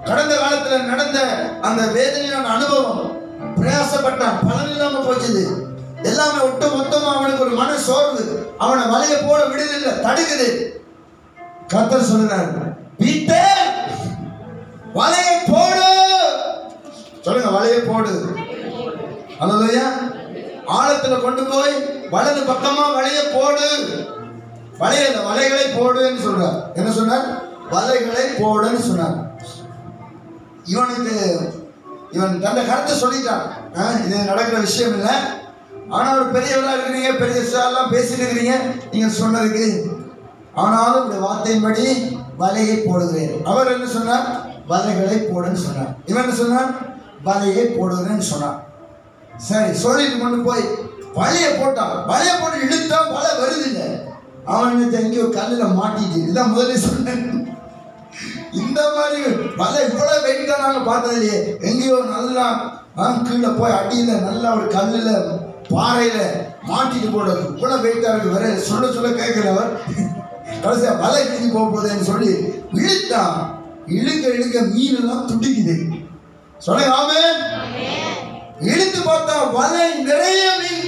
கடந்த காலத்துல நடந்த அந்த வேதனையான அனுபவம், பிரயாசப்பட்டான், பலன் இல்லாம போச்சுது. எல்லாமே ஒட்டு மொத்தமா அவனுக்கு ஒரு மன சோர்வு, அவனை வலைய போட விடுதில்லை, தடுக்குது. கர்த்தர் சொல்றார், பீட்டர் வலையை போடு. சொல்லுங்க, வலையை போடு. அல்லேலூயா. ஆழத்துல கொண்டு போய் வலது பக்கமா வலையை போடு. வலைகளை போடுன்னு சொல்றார். என்ன சொன்னார்? வலைகளை போடுன்னு சொன்னார். இவன் தன்னை கருத்தை சொல்லிட்டான். இது நடக்கிற விஷயம் இல்லை, ஆனா ஒரு பெரியவரா இருக்கிறீங்க, பெரிய எல்லாம் பேசிட்டு இருக்கிறீங்க நீங்க சொன்னதுக்கு. ஆனாலும் இந்த வார்த்தையின்படி வலையை போடுகிறேன். அவர் என்ன சொன்னார்? வலைகளை போடுன்னு சொன்னார். இவன் என்ன சொன்னார்? வலையை போடுகிறேன்னு சொன்னான். சரி, சொல்லிட்டு கொண்டு போய் வலையை போட்டான். வலையை போட்டு இழுத்தா வலை வருது இல்லை. அவன் எங்கேயோ கல்லில் மாட்டிட்டு, இதான் முதல்ல சொன்னேன். இந்த மாதிரி வலை இவ்வளவு வெயிட்டா நாங்க பார்த்தது இல்லையே. எங்கேயோ நல்லா கீழே போய் அடியில நல்லா ஒரு கல்லுல பாறையில மாட்டிட்டு போடுறது. இவ்வளவு வெயிட்டா இருக்கு, வேற சொல்ல சொல்ல கேட்கிறவர் கடைசியா வலை கிழிஞ்சு போகுதுன்னு சொல்லி இழுத்தான். இழுக்க இழுக்க மீன் எல்லாம் துடிக்குது. சொல்லுங்க ஆமென். இழுத்து பார்த்தா வலை நிறைய மீன்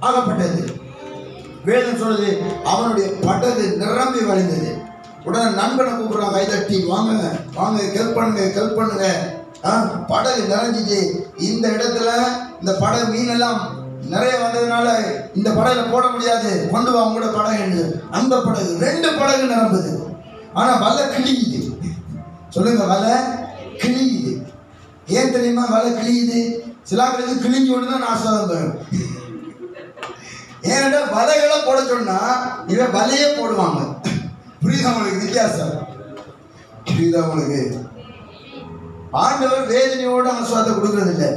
ஆகப்பட்டது. வேதம் சொல்லுது, அவனுடைய படகு நிரம்பி வழிந்தது. உடனே நண்பனை கூப்பிடுறான், கைதட்டி, வாங்க வாங்க, ஹெல்ப் பண்ணுங்க. படகு நிறைஞ்சிச்சு. இந்த இடத்துல இந்த படகு மீனெல்லாம் நிறைய வந்ததுனால இந்த படகுல போட முடியாது, கொண்டு வா உங்களோட படகு என்று. அந்த படகு 2 படகு நிரம்புது. ஆனா வலை கிழியுது. சொல்லுங்க, வலை கிழியுது. ஏன் தெரியுமா வலை கிழியுது? சிலாக்களுக்கு கிழிஞ்சு ஒன்று தான் ஆசீர்வாதம் வரும். ஏன்னா வலைகளை போட சொன்னா இவன் வலையே போடுவாங்க. புரியுதா உங்களுக்கு வித்தியாசம்? புரியுதா உங்களுக்கு? ஆண்டவர் வேதனையோட ஆசீர்வாதத்தை கொடுக்கறது இல்லை.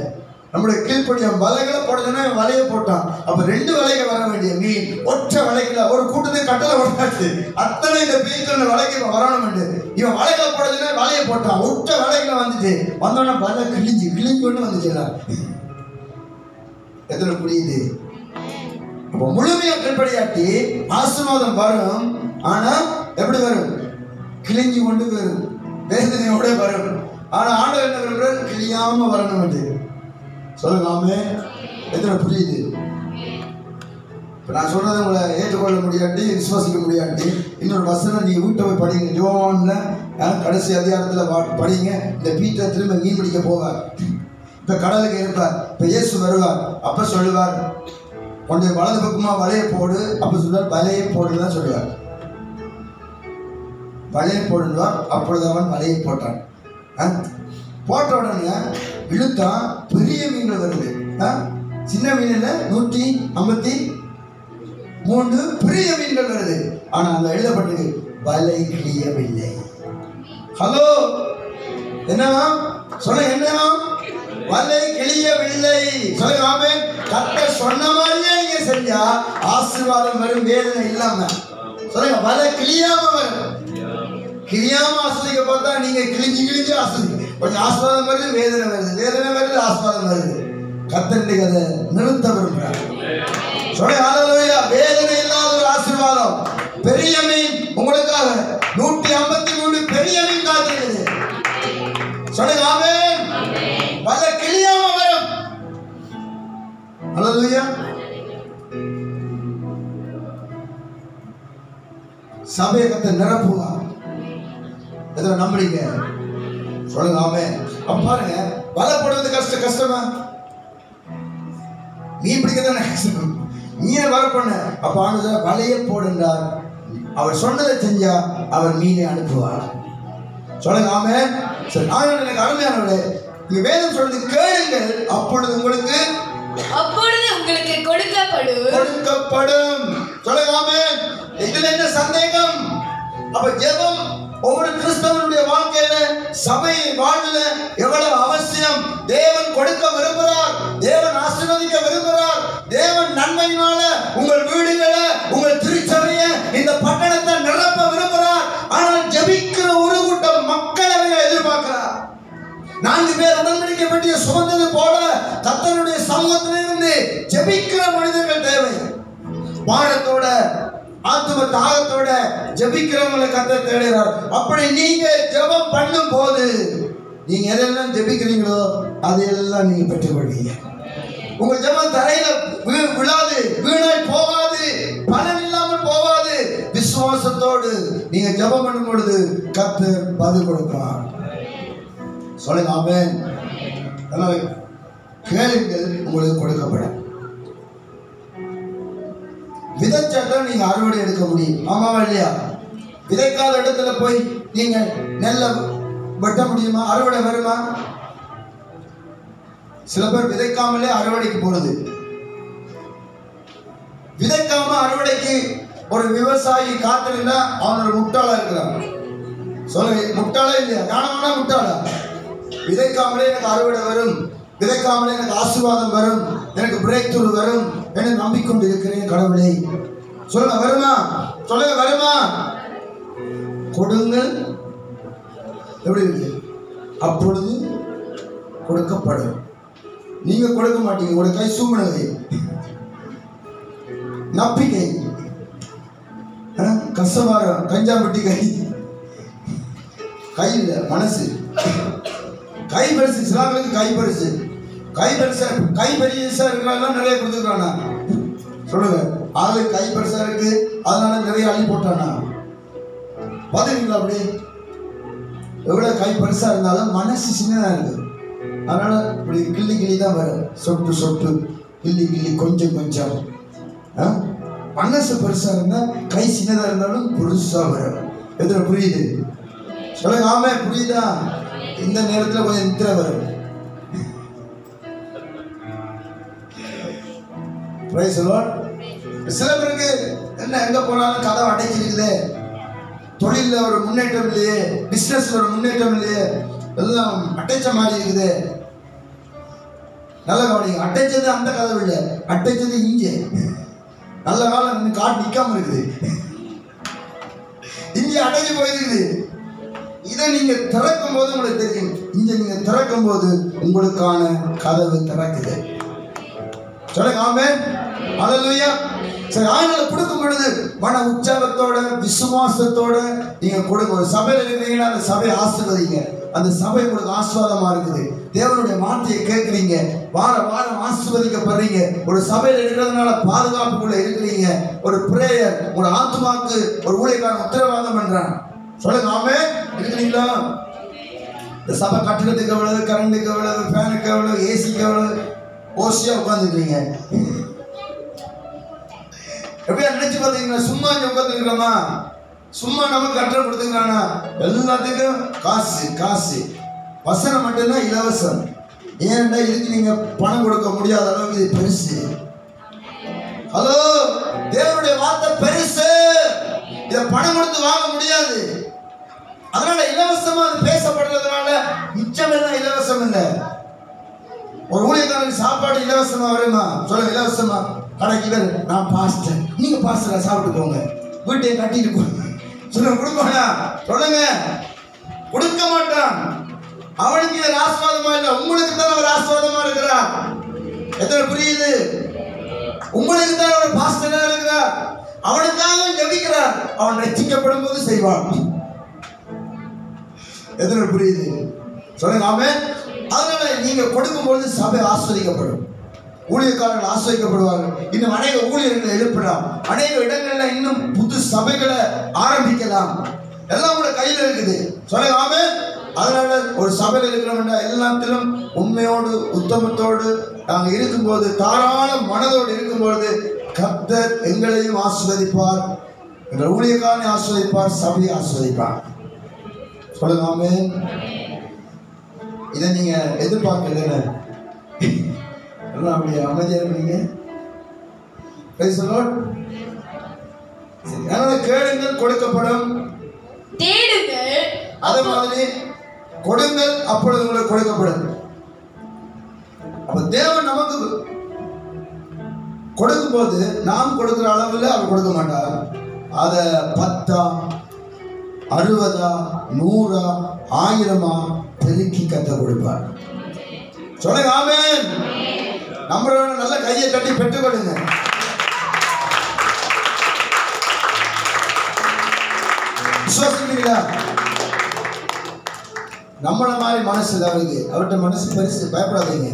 நம்முடைய கீழ்ப்படிய வலைகளை போடுறதுன்னா வலையை போட்டான். அப்ப 2 வலைகள் வர வேண்டிய மீன் ஒற்றை வலைகளை ஒரு கூட்டத்தை கட்டளை போட்டாச்சு. அத்தனை இந்த பீச்சல் வலைக்கு வரணும். இவன் வலைகளை போடுறதுன்னா வலையை போட்டான். ஒற்றை வலைகளை வந்துட்டு வந்தோன்னா வலை கிழிஞ்சு கொண்டு வந்துச்சுல. எத்தனை புரியுது? அப்ப முழுமையா கீழ்ப்படியாட்டி ஆசீர்வாதம் வரும். ஆனா எப்படி வரும்? கிழிஞ்சு கொண்டு வரும், வேதனையோட வரும். ஆனா ஆண்டவர் என்ன விரும்புறாரு? கிழியாம வரணும். சொல்லுங்க ஆமென். எத்தனை புரியுது? இப்போ நான் சொன்னதை உங்களை ஏற்றுக்கொள்ள முடியாட்டி, விசுவாசிக்க முடியாட்டி, இன்னொரு வசனம் நீங்கள் வீட்டை போய் படிங்க. யோவான்ல கடைசி அதிகாரத்தில் படிங்க. இந்த பீட்டர் திரும்ப மீன் பிடிக்க போவார். இப்போ கடலுக்கு இருப்பார். இப்போ இயேசு வருவார். அப்போ சொல்லுவார், கொஞ்சம் வலது பக்கமாக வலையை போடு. அப்போ சொல்லுவார், வலையை போடுன்னு சொல்லுவார். வலையை போடுவார். அப்பொழுது அவன் வலையை போட்டான். போட்ட உடனே இழுத்தான், பெரிய மீன்கள் வருது. சின்ன மீன்ல 153 பெரிய மீன்கள் வருது. ஆனா அந்த எழுதப்பட்டது வலை கிழியவில்லை. ஹலோ, என்னவா சொல்ல? என்னவா? வலை கிழியவில்லை. சொல்லுங்க ஆமென். கர்த்தர் சொன்ன மாதிரியே நீங்க செஞ்சா ஆசீர்வாதம் வரும், வேதனை இல்லாம. சொல்லுங்க, வலை கிழியாம வரும். கிழியாம ஆசிரிக்க பார்த்தா நீங்க கிழிஞ்சு ஆசிரிக்க. கொஞ்சம் ஆசீர்வாதம் வருது, வேதனை வருது, ஆசீர்வாதம் வருது. கர்த்தர் அதை நிறுத்த விரும்புகிறார். சொல்லுங்க ஹல்லேலூயா. வேதனை இல்லாத ஒரு ஆசீர்வாதம். பெரிய மீன் உங்களுக்காக 153 பெரிய மீன் காத்திருக்குது. சொல்லுங்க ஆமென். வலை கிழியாம வரும். ஹல்லேலூயா. சபையை கர்த்தர் நிரப்புவார். எதை நம்புறீங்க? சொல்லுங்க ஆமென். அப்ப பாருங்க, வலை போடுறது கஷ்டமா? மீன் பிடிக்கிறதான கஷ்டம். மீனை வலை பண்ண. அப்ப ஆண்டவர் வலையை போடுன்றார். அவர் சொன்னதை செஞ்சா அவர் மீனை அனுப்புவார். சொல்லுங்க ஆமென். சரி, எனக்கு அருமையானவர்களே, நீங்க வேதம் சொல்றது கேளுங்கள், அப்பொழுது உங்களுக்கு கொடுக்கப்படும். சொல்லுங்க ஆமென். இதுல என்ன சந்தேகம்? அப்ப ஜெபம் ஒவ்வொரு கிறிஸ்தவனுடைய வாழ்க்கையில சபை வாழ்வுல எவ்வளவு அவசியம். தேவன் கொடுக்க விரும்புகிறார், தேவன் ஆசீர்வதிக்க விரும்புகிறார். தேவன் நன்மையினால உங்கள் வீடுகளை, உங்கள் திருச்சபையை, இந்த பட்டணத்தை நிரப்ப விரும்புகிறார். ஆனால் ஜெபிக்கிற ஒரு கூட்டம் மக்கள் அதை எதிர்பார்க்கிறார். 4 பேர் உடன்படிக்கை பெட்டியை சுமந்தது போல கர்த்தருடைய சமூகத்திலிருந்து ஜெபிக்கிற மனிதர்கள் தேவை. பாரத்தோட, ஆத்தும தாகத்தோட ஜெபிக்கிறவங்களை கர்த்தர் தேடுகிறார். அப்படி நீங்க ஜெபம் பண்ணும் போது நீங்க எதெல்லாம் ஜெபிக்கிறீங்களோ அதையெல்லாம் நீங்க பெற்றுக்கொள்வீங்க. உங்க ஜெபம் தரையில விழாது, வீணாய் போகாது, பலன் இல்லாமல் போகாது. விசுவாசத்தோடு நீங்க ஜெபம் பண்ணும் பொழுது கர்த்தர் பதில் கொடுப்பார். சொல்லுங்க ஆமென். கேளுங்கள், உங்களுக்கு கொடுக்கப்படும். விதைச்சாதான் நீங்க அறுவடை எடுக்க முடியும். ஆமாவா இல்லையா? விதைக்காத இடத்துல போய் நீங்க நெல்லை வெட்ட முடியுமா? அறுவடை வருமா? சில பேர் விதைக்காமலே அறுவடைக்கு போறது. விதைக்காம அறுவடைக்கு ஒரு விவசாயி காத்திருந்தா அவனோட முட்டாளா இருக்கிறான். சொல்லுங்க, முட்டாளா இல்லையா? ஞானமானா முட்டாளா? விதைக்காமலே எனக்கு அறுவடை வரும், விதைக்காமலே எனக்கு ஆசீர்வாதம் வரும், எனக்கு பிரேக் த்ரூ வரும் என்று நம்பிக்கொண்டு இருக்கிறேன். கடவுளே சொல்லுங்க, வருமா? சொல்லுங்க, வருமா? கொடுங்கள். எப்படி இருக்கு? அப்பொழுது கொடுக்கப்படும். நீங்க கொடுக்க மாட்டீங்க. ஒரு கை சூமனகை, நப்பிக்கை, கசவாரம், கஞ்சாம்பட்டி கை, கை இல்லை மனசு. கை பெருசு, சிலாங்களுக்கு கை பெருசு. கை பெருசா, கை பெருசா இருக்கிறாங்க, நிறைய கொடுத்துக்கிறானா? சொல்லுங்க, ஆளு கை பெருசா இருக்கு, அதனால நிறைய அள்ளி போட்டானா? பாத்துக்கீங்களா? அப்படி எவ்வளவு கை பெருசா இருந்தாலும் மனசு சின்னதா இருக்கு. அதனால இப்படி கிள்ளி கிள்ளி தான் வரும். சொட்டு சொட்டு, கிள்ளி கிள்ளி, கொஞ்சம் கொஞ்சம். மனசு பெருசா இருந்தா கை சின்னதா இருந்தாலும் பெருசா வரும். எதுல புரியுது? சொல்லுங்க ஆமே. புரியுதா? இந்த நேரத்தில் கொஞ்சம் நித்திர வரும். சில பேருக்கு என்ன, எங்க போனாலும் கதவை அடைச்சிருக்குது, தொழில ஒரு முன்னேற்றம் இல்லையே, பிசினஸ்ல ஒரு முன்னேற்றம் இல்லையே, எல்லாம் அடைச்ச மாதிரி இருக்குது. நல்ல கவனிங்க, அடைச்சது அந்த கதவு இல்லை, அடைச்சது இங்கே. நல்ல காலம் காட்டு நிக்காம இருக்குது, இங்கே அடைஞ்சு போயிருக்குது. இதை நீங்க திறக்கும் போது உங்களுக்கு தெரியும். இங்க நீங்க திறக்கும் போது உங்களுக்கான கதவு திறக்குது. சொல்லுங்க ஆமென். ஹல்லேலூயா. சரி, ஆண்களை கொடுக்கும் பொழுது மன உற்சாகத்தோட, விசுவாசத்தோட நீங்க கொடுங்க. ஒரு சபையில் இருக்கிறீங்கன்னா அந்த சபையை ஆசீர்வதிங்க. அந்த சபை உங்களுக்கு ஆசீர்வாதமா இருக்குது. தேவனுடைய வார்த்தையை கேட்குறீங்க, வார வாரம் ஆசீர்வதிக்கப்படுறீங்க. ஒரு சபையில் இருக்கிறதுனால பாதுகாப்புக்குள்ள இருக்கிறீங்க. ஒரு பிரேயர் ஒரு ஆத்மாக்கு ஒரு ஊழியக்காரன் உத்தரவாதம் பண்றான். சொல்லுங்க ஆமென். இருக்கிறீங்களா? இந்த சபை கட்டிடத்துக்கு எவ்வளவு, கரண்ட்டுக்கு எவ்வளவு, ஃபேனுக்கு எவ்வளவு, ஏசிக்கு எவ்வளவு, ஓசியா உட்காந்துருக்கீங்க. எப்படியா நினைச்சு பார்த்தீங்களா? சும்மா இங்க உட்காந்துருக்கிறோமா? சும்மா நமக்கு கட்டணம் கொடுத்துக்கிறானா? எல்லாத்துக்கும் காசு காசு. வசனம் மட்டும்தான் இலவசம். ஏன்டா இதுக்கு நீங்க பணம் கொடுக்க முடியாத அளவுக்கு இது பெருசு. ஹலோ, தேவனுடைய வார்த்தை பெருசு. இதை பணம் கொடுத்து வாங்க முடியாது. அதனால இலவசமா அது பேசப்படுறதுனால மிச்சமெல்லாம் இலவசம் இல்லை. ஒரு ஊழியக்காரனுக்கு சாப்பாடு இலவசமா வருமா? சொல்லுங்க, இலவசமா. கடைக்கு நான் பாஸ்டர், நீங்க பாஸ்டரா, சாப்பிட்டு போங்க, வீட்டையே கட்டிட்டு போங்க. சொல்லுங்க, கொடுப்பானா? சொல்லுங்க, கொடுக்க மாட்டான். அவனுக்கு இது ஆசீர்வாதமா இல்லை, உங்களுக்கு தான் அவர் ஆசீர்வாதமா இருக்கிறார். எத்தனை புரியுது? உங்களுக்கு தான் அவர் பாஸ்டரா இருக்கிறார். அவனுக்காக ஜெபிக்கிறார். அவன் ரட்சிக்கப்படும் போது செய்வான். எத்தனை புரியுது? சொல்லுங்க ஆமென். அதனால நீங்க கொடுக்கும்போது சபை ஆஸ்வதிக்கப்படும், ஊழியக்காரர்கள் ஆஸ்வதிக்கப்படுவார்கள். இன்னும் அநேக ஊழியர்களை எழுப்பலாம், அநேக இடங்கள்ல இன்னும் புது சபைகளை ஆரம்பிக்கலாம். எல்லாம் கூட கையில இருக்குது. சொல்லுங்க ஆமென். அதனால ஒரு சபையில் இருக்கிறவங்க எல்லாத்திலும் உண்மையோடு உத்தமத்தோடு நாங்க இருக்கும்போது, தாராள மனதோடு இருக்கும்போது கர்த்தர் எங்களையும் ஆசீர்வதிப்பார், எங்கள் ஊழியக்காரனை ஆசீர்வதிப்பார், சபையை ஆசீர்வதிப்பார். சொல்லுங்க ஆமென். இதை நீங்க எதிர்பார்க்கல, எல்லாம் அப்படியே அமைதியா இருப்பீங்க. அதனால கேளுங்கள் கொடுக்கப்படும்,
தேடுங்கள்,
அதே மாதிரி கொடுங்கள், அப்பொழுது உங்களுக்கு கொடுக்கப்படும். அப்ப தேவன் நமக்கு கொடுக்கும் போது நாம் கொடுக்கிற அளவில் அவர் கொடுக்க மாட்டார். அத 10 60 100 1000 பெருக்கி கத்த கொடுப்பார். சொல்லுங்க ஆமென். நம்மளோட நல்ல கையை தட்டி பெற்றுக்கொள்ளுங்க. விசுவாசிக்கிறீங்களா? நம்மள மாதிரி மனசு அவருக்கு, அவர்கிட்ட மனசு பெருசு, பயப்படாதீங்க.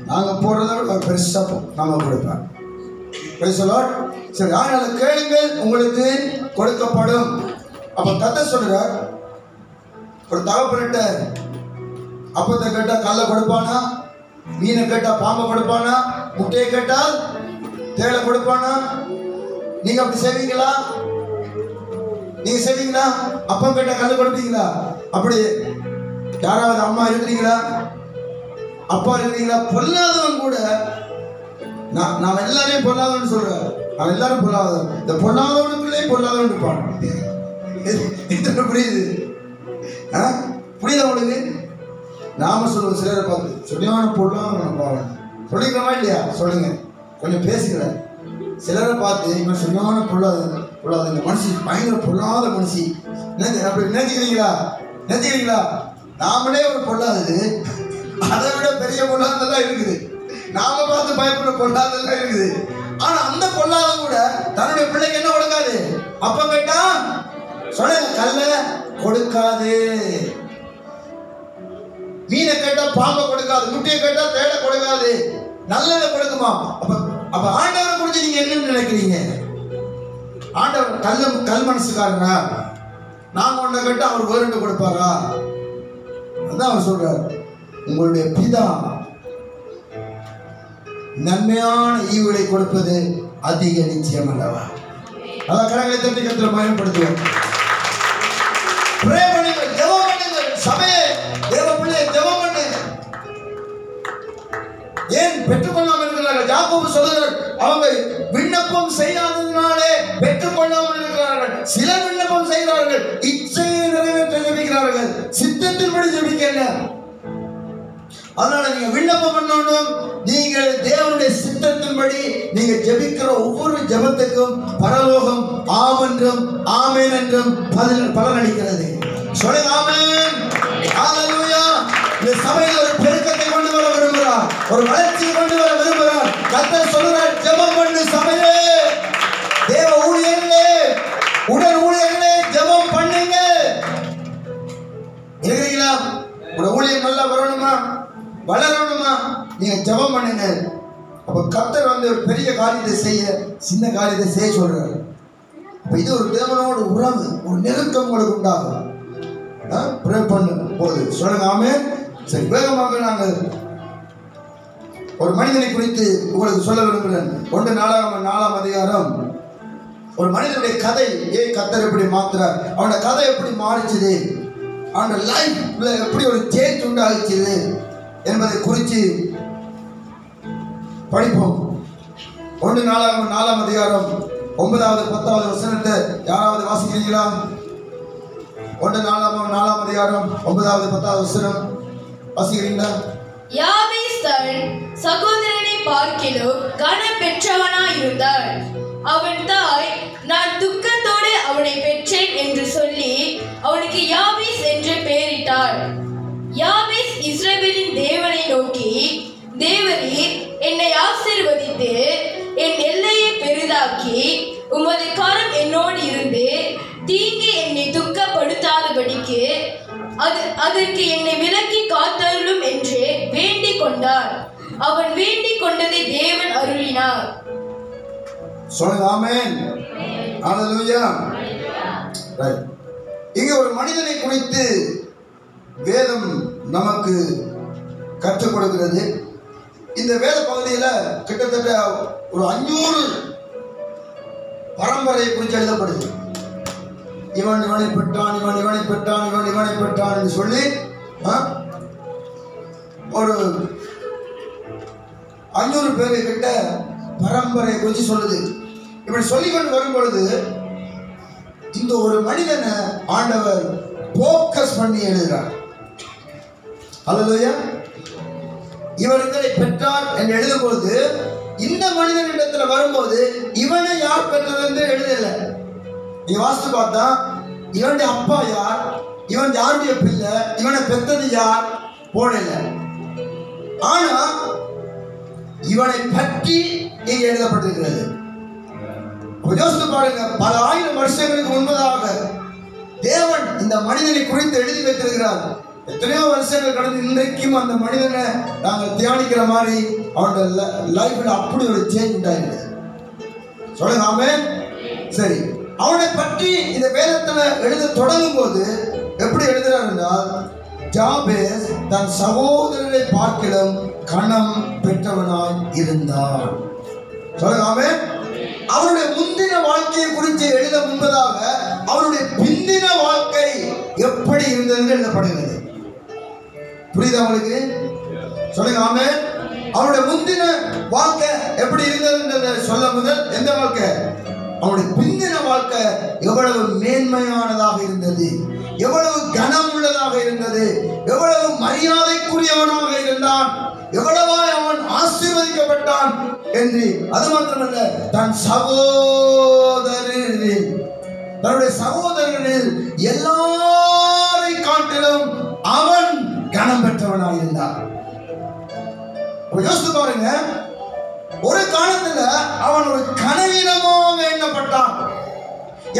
நாங்க போடுறத விட அவர் பெருசா நாம கொடுப்பேன். சரி, அதனால கேளுங்கள், உங்களுக்கு கொடுக்கப்படும். அப்ப கர்த்தர் சொல்றார், ஒரு தகப்பன்கிட்ட அப்பத்தை கேட்டா கல்லை கொடுப்பானா, மீனை கேட்டா பாம்பை கொடுப்பானா, முட்டையை கேட்டால் தேளை கொடுப்பானா? நீங்க அப்படி செய்வீங்களா? நீங்க செய்வீங்களா? அப்பம் கேட்டா கல்லை கொடுப்பீங்களா? அப்படி யாராவது அம்மா இருக்கிறீங்களா, அப்பா இருக்கிறீங்களா? பொல்லாதவன் கூட, நான் எல்லாரையும் பொல்லாதவன் சொல்றேன், அவன் எல்லாரும் பொல்லாதவன். இந்த பொல்லாதவனுக்குள்ளே பொல்லாதவன் இருப்பான். புரியுது? புரியுது உங்களுக்கு? நாம சொல்லுவோம் சிலரை பார்த்து, சொல்லியான பொல்லாதவன் பாருங்க. சொல்லிக்கிறோமா இல்லையா? சொல்லுங்க, கொஞ்சம் பேசுகிறேன். சிலரை பார்த்து இவன் சொல்லியான பொல்லாத இந்த மனுஷி பயங்கர பொல்லாத மனுஷி அப்படி நினைச்சுக்கிறீங்களா? நினைச்சுக்கிறீங்களா? நாமளே ஒரு பொல்லாதது, அதை விட பெரிய பொல்லாததான் இருக்குது. நாம பார்த்து பயப்படுற பொல்லாததான் இருக்குது. ஆனா அந்த பொல்லாத கூட தன்னுடைய பிள்ளைக்கு என்ன கொடுக்காது? அப்ப கேட்டா சொல்ல கல்ல கொடுக்காது, மீனை கேட்டா பாம்பை கொடுக்காது, முட்டையை கேட்டா தேட கொடுக்காது, நல்லதை கொடுக்குமா? அப்ப ஆண்டவரை குறிச்சு நீங்க என்ன நினைக்கிறீங்க? ஆண்டவர் கல் மனசுக்காரனா? நாங்க ஒன்றை கேட்டா அவர் வேறு கொடுப்பாரா? அதான் அவர் சொல்றாரு, உங்களுடைய பிதா நன்மையான ஈவுகளை கொடுப்பது அதிக நிச்சயம் அல்லவா? அதான் கரங்களை தட்டி கருத்துல பயன்படுத்துவோம். சபையே, தேவ பிள்ளையை ஜெபம் பண்ணு. ஏன் பெற்றுக்கொள்ளாமல் இருக்கிறார்கள்? யாக்கோபு சொல்லுகிறார், அவங்க விண்ணப்பம் செய்யாததினாலே பெற்றுக்கொள்ளாமல் இருக்கிறார்கள். சிலர் விண்ணப்பம் செய்கிறார்கள், இச்சையை நிறைவேற்ற ஜெபிக்கிறார்கள், சித்தத்தின்படி ஜெபிக்கல. அதனால நீங்க விண்ணப்பம் பண்ணணும். நீங்கள் தேவனுடைய சித்தத்தின்படி நீங்க ஜெபிக்கிற ஒவ்வொரு ஜெபத்துக்கும் பரலோகம் ஆம் என்றும் ஆமென் என்றும் பலனளிக்கிறது. சொல்லுங்க ஆமென். ஹalleluya. இந்த சபையில் ஒரு பெருக்கத்தை கொண்டு வர விரும்புகிறார், ஒரு வளர்ச்சியை கொண்டு வர விரும்புகிறார். கர்த்தர் சொல்றார், ஜெபம் பண்ணு சபையே, தேவ ஊழியர்களே, உடல் ஊழியர்களே, ஜெபம் பண்ணுங்க. இருக்கிறீங்களா? ஒரு ஊழியம் நல்லா வரணுமா, வளரணுமா? நீங்க ஜெபம் பண்ணுங்க. அப்ப கர்த்தர் ஒரு பெரிய காரியத்தை செய்ய, சின்ன காரியத்தை செய்ய சொல்றாரு. அப்ப இது ஒரு தேவனோட உறவு, ஒரு நெருக்கம் உங்களுக்கு உண்டாகும். ப்ரே பண்ணும் போது சொல்லுங்க ஆமென். சரி, வேகமாக நாங்கள் ஒரு மனிதனை குறித்து உங்களுக்கு சொல்ல விரும்புகிறேன். 1 4 அதிகாரம். ஒரு மனிதனுடைய கதை, கர்த்தர் எப்படி மாத்துறார், அவனோட கதை எப்படி மாறிச்சுது, அவனோட லைஃப்ல எப்படி ஒரு சேஞ்ச் உண்டாகிச்சுது என்பதை குறித்து படிப்போம். 1 4 அதிகாரம் 9வது 10வது வசனத்தை யாராவது வாசிக்கிறீங்களா? 1 4 அதிகாரம் 9வது 10வது வசனம் வாசிக்கிறீங்களா?
யாபேஸ் தன் சகோதரனை பார்க்கிலும் கனம் பெற்றவனாய் இருந்தான். அவன் தாய், நான் துக்கத்தோடு அவனை பெற்றேன் என்று சொல்லி அவனுக்கு யாபேஸ் என்று பெயரிட்டாள். யாபேஸ் இஸ்ரவேலின் தேவனை நோக்கி, தேவரீர் என்னை ஆசீர்வதித்து என் எல்லையை பெரிதாக்கி உமது கரம் என்னோடு இருந்து தீங்கி என்னை துக்கப்படுத்தாதபடிக்கு அதற்கு என்னை விலக்கி காத்தருளும் என்று வேண்டிக் கொண்டார். அவன் வேண்டிக் கொண்டதை தேவன் அருளினார்.
சொல்லுங்க ஆமென். ஹalleluya. ரைட். இங்க ஒரு மனிதனை குறித்து வேதம் நமக்கு கற்றுக் கொடுக்கிறது. இந்த வேத பகுதியில் கிட்டத்தட்ட ஒரு 500 பரம்பரையை குறித்து எழுதப்படுது. இவன் இவனை பெற்றான், இவன் இவனை பெற்றான், இவன் இவனை பெற்றான் என்று சொல்லி ஒரு 500 பேரை கிட்ட பரம்பரை குறித்து சொல்லுது. இப்படி சொல்லிக்கொண்டு வரும் பொழுது இந்த ஒரு மனிதனை ஆண்டவர் போக்கஸ் பண்ணி எழுதுகிறார். அல்லேலூயா. இவர் இதனை பெற்றார் என்று எழுதும் பொழுது இந்த மனிதனிடத்துல வரும்போது இவனை யார் பெற்றது என்று எழுதல. நீ வாசித்து பார்த்தா இவனுடைய அப்பா யார், இவன் யாருடைய பிள்ளை, இவனை பெற்றது யார் போடல. ஆனா இவனை பற்றி இங்க எழுதப்பட்டிருக்கிறது. யோசித்து பாருங்க, பல ஆயிரம் வருஷங்களுக்கு முன்பதாக தேவன் இந்த மனிதனை குறித்து எழுதி வைத்திருக்கிறார். எத்தனையோ வருஷங்கள் கடந்து இன்றைக்கும் அந்த மனிதனை நாங்கள் தியானிக்கிற மாதிரி அவனோட லைஃப்ல அப்படி ஒரு சேஞ்ச் உண்டாயிருக்கு. சொல்லுங்க ஆமென். சரி, அவனை பற்றி இந்த வேதத்துல எழுத தொடங்கும் போது எப்படி எழுதுறார் என்றால், ஜாபேஸ் தன் சகோதரரை பார்க்கிலும் கணம் பெற்றவனாய் இருந்தான். சொல்லுங்க ஆமென். அவருடைய முந்தின வாழ்க்கையை குறித்து எழுத முன்பதாக அவருடைய பிந்தின வாழ்க்கை எப்படி இருந்தது எழுதப்படுகிறது. புரியுதா உங்களுக்கு? சொல்லுங்க ஆமென். அவருடைய முந்தின வாழ்க்கை எப்படி இருந்தது சொல்ல முதல் எந்த வாழ்க்கை, அவருடைய பிந்தின வாழ்க்கை எவ்வளவு மேன்மையானதாக இருந்தது, எவ்வளவு கனம் உள்ளதாக இருந்தது, எவ்வளவு மரியாதைக்குரியவனாக இருந்தான், எவ்வளவாய் அவன் ஆசீர்வதிக்கப்பட்டான் என்று. அது மாத்திரமல்ல, தன்னுடைய சகோதரரில் எல்லாரை காட்டிலும் அவன் கனம் பெற்றவனாக இருந்தான். யோசித்து பாருங்க, ஒரு காலத்துல அவன் ஒரு கனவீனமாக எண்ணப்பட்டான்.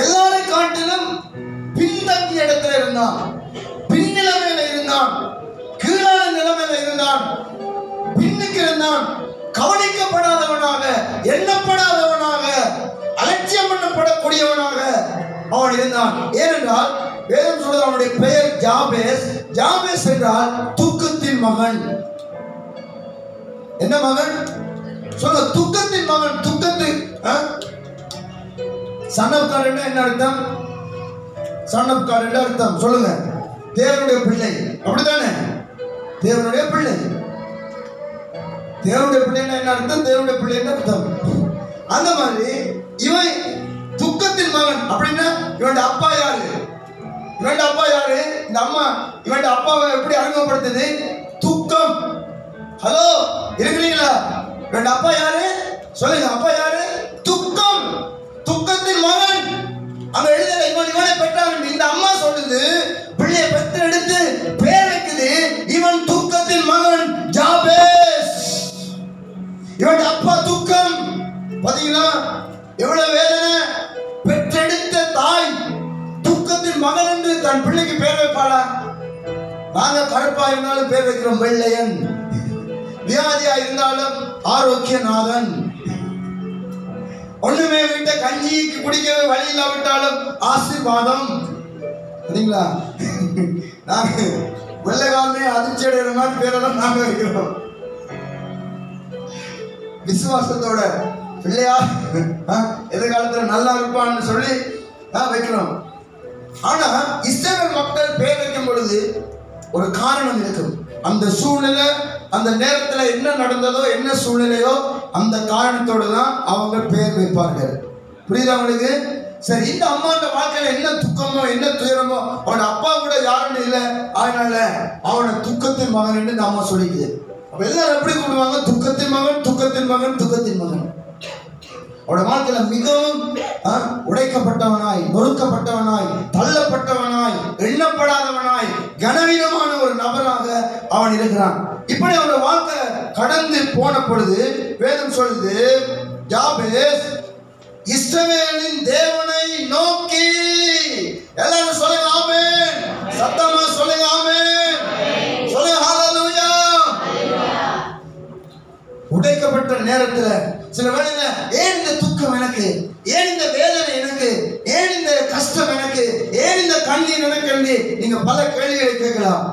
எல்லாரை காட்டிலும் பின்தங்கிய இடத்துல இருந்தான், பின்னிலைமையில இருந்தான், கீழான நிலைமையில இருந்தான், பின்னுக்கு இருந்தான், கவனிக்கப்படாதவனாக, எண்ணப்படாதவனாக, அலட்சியம் பண்ணப்படக்கூடியவனாக அவன் இருந்தான். ஏனென்றால் வேதம் சொல்றது அவனுடைய பெயர் ஜாபேஸ். ஜாபேஸ் என்றால் துக்கத்தின் மகன். என்ன மகன் சொல்ல? துக்கத்தின் மகன். துக்கத்தின் சன் ஆஃப் காட் என்ன அர்த்தம்? சன் ஆஃப் காட் என்ன அர்த்தம் சொல்லுங்க? தேவனுடைய பிள்ளை. அப்படித்தானே? தேவனுடைய பிள்ளை. தேவனுடைய பிள்ளைன்னா என்ன அர்த்தம்? தேவனுடைய பிள்ளைன்னு அர்த்தம். அந்த மாதிரி இவன் துக்கத்தின் மகன். அப்படின்னா இவன் அப்பா யாரு? இவன் அப்பா யாரு? இந்த அம்மா இவன் அப்பாவை எப்படி அறிமுகப்படுத்துது? துக்கம். ஹலோ, இருக்கிறீங்களா? இவன் அப்பா யாரு சொல்லுங்க? அப்பா யாரு? துக்கம். துக்கத்தின் மகன். அங்க எழுதல இவனை பெற்றான். இந்த அம்மா சொல்லுது, பிள்ளையை பெற்று எடுத்து பேர் வைக்குது, இவன் துக்கத்தின் மகன் ஜாபேஸ். இவன் அப்பா துக்கம். பாத்தீங்களா எவ்வளவு வேதனை? பெற்றெடுத்த தாய் துக்கத்தின் மகன் என்று தன் பிள்ளைக்கு பேர் வைப்பாளா? நாங்க கருப்பா இருந்தாலும் பேர் வைக்கிறோம் வெள்ளையன், வியாதியா இருந்தாலும் ஆரோக்கியநாதன், ஒண்ணுமே வீட்டை கஞ்சிக்கு குடிக்கவே வழி இல்லாவிட்டாலும் ஆசீர்வாதம். சரிங்களா? நாங்க வெள்ளைக்காரனே அதிர்ச்சி அடைகிற மாதிரி பேரெல்லாம் நாங்க வைக்கிறோம். விசுவாசத்தோட பிள்ளையா எதிர்காலத்துல நல்லா இருப்பான்னு சொல்லி வைக்கிறோம். ஆனா இஸ்ரவேல் மக்கள் பேர் வைக்கும் பொழுது ஒரு காரணம் இருக்கும். அந்த சூழ்நிலை, அந்த நேரத்துல என்ன நடந்ததோ, என்ன சூழ்நிலையோ, அந்த காரணத்தோடு தான் அவங்க பேர் வைப்பார்கள். புரியுதா உங்களுக்கு? சரி, இந்த அம்மாவோட வாழ்க்கையில என்ன துக்கமோ, என்ன துயரமோ, அவனோட அப்பா கூட யாருன்னு இல்லை, அதனால அவனை துக்கத்தின் மகன் என்று இந்த அம்மா சொல்லிக்குது. அப்ப எல்லாரும் எப்படி கூடுவாங்க? துக்கத்தின் மகன், துக்கத்தின் மகன், துக்கத்தின் மகன். அவனோட வாழ்க்கையில மிகவும் உடைக்கப்பட்டவனாய், நொறுக்கப்பட்டவனாய், தள்ளப்பட்டவனாய், எண்ணப்படாதவனாய், கனவீனமான ஒரு நபராக அவன் இருக்கிறான். இப்படி அவனோட வாழ்க்கை கடந்து போன பொழுது வேதம் சொல்லுது, ஜாபேஸ் இஸ்ரவேலின் தேவனை நோக்கி, எல்லாரும் சொல்லுங்க ஆமென், சத்தமா சொல்லுங்க ஆமென், சொல்லுங்க ஹல்லேலூயா. உடைக்கப்பட்ட நேரத்துல சில வேளையில ஏன் இந்த துக்கம் எனக்கு, ஏன் இந்த வேதனை எனக்கு, ஏன் இந்த கஷ்டம் எனக்கு, ஏன் இந்த கண்ணீர் எனக்கு என்று நீங்க பல கேள்விகளை கேட்கலாம்.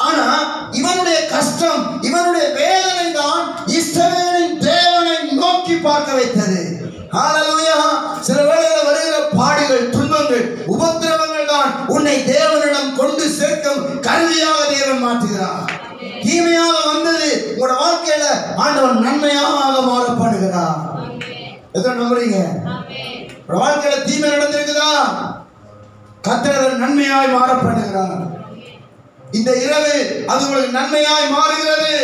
ஆனா இவனுடைய கஷ்டம், இவனுடைய வேதனை தான் இஸ்ரவேலின் தேவனை நோக்கி பார்க்க வைத்தது. ஹல்லேலூயா. சில வேளையில வருகிற பாடுகள், துன்பங்கள், உபத்திரவங்கள் தான் உன்னை தேவனிடம் கொண்டு சேர்க்கும் கருவியாக தேவன் மாற்றுகிறார். தீமையாக வந்தது உங்களோட வாழ்க்கையில ஆண்டவன் நன்மையாக மாற பண்ணுகிறார். எதை நம்புறீங்க? வாழ்க்கையில தீமை நடந்திருக்குதா? கர்த்தர் நன்மையாய் மாற பண்ணுகிறார். இந்த இரவு அது உங்களுக்கு நன்மையாய் மாறுகிறது.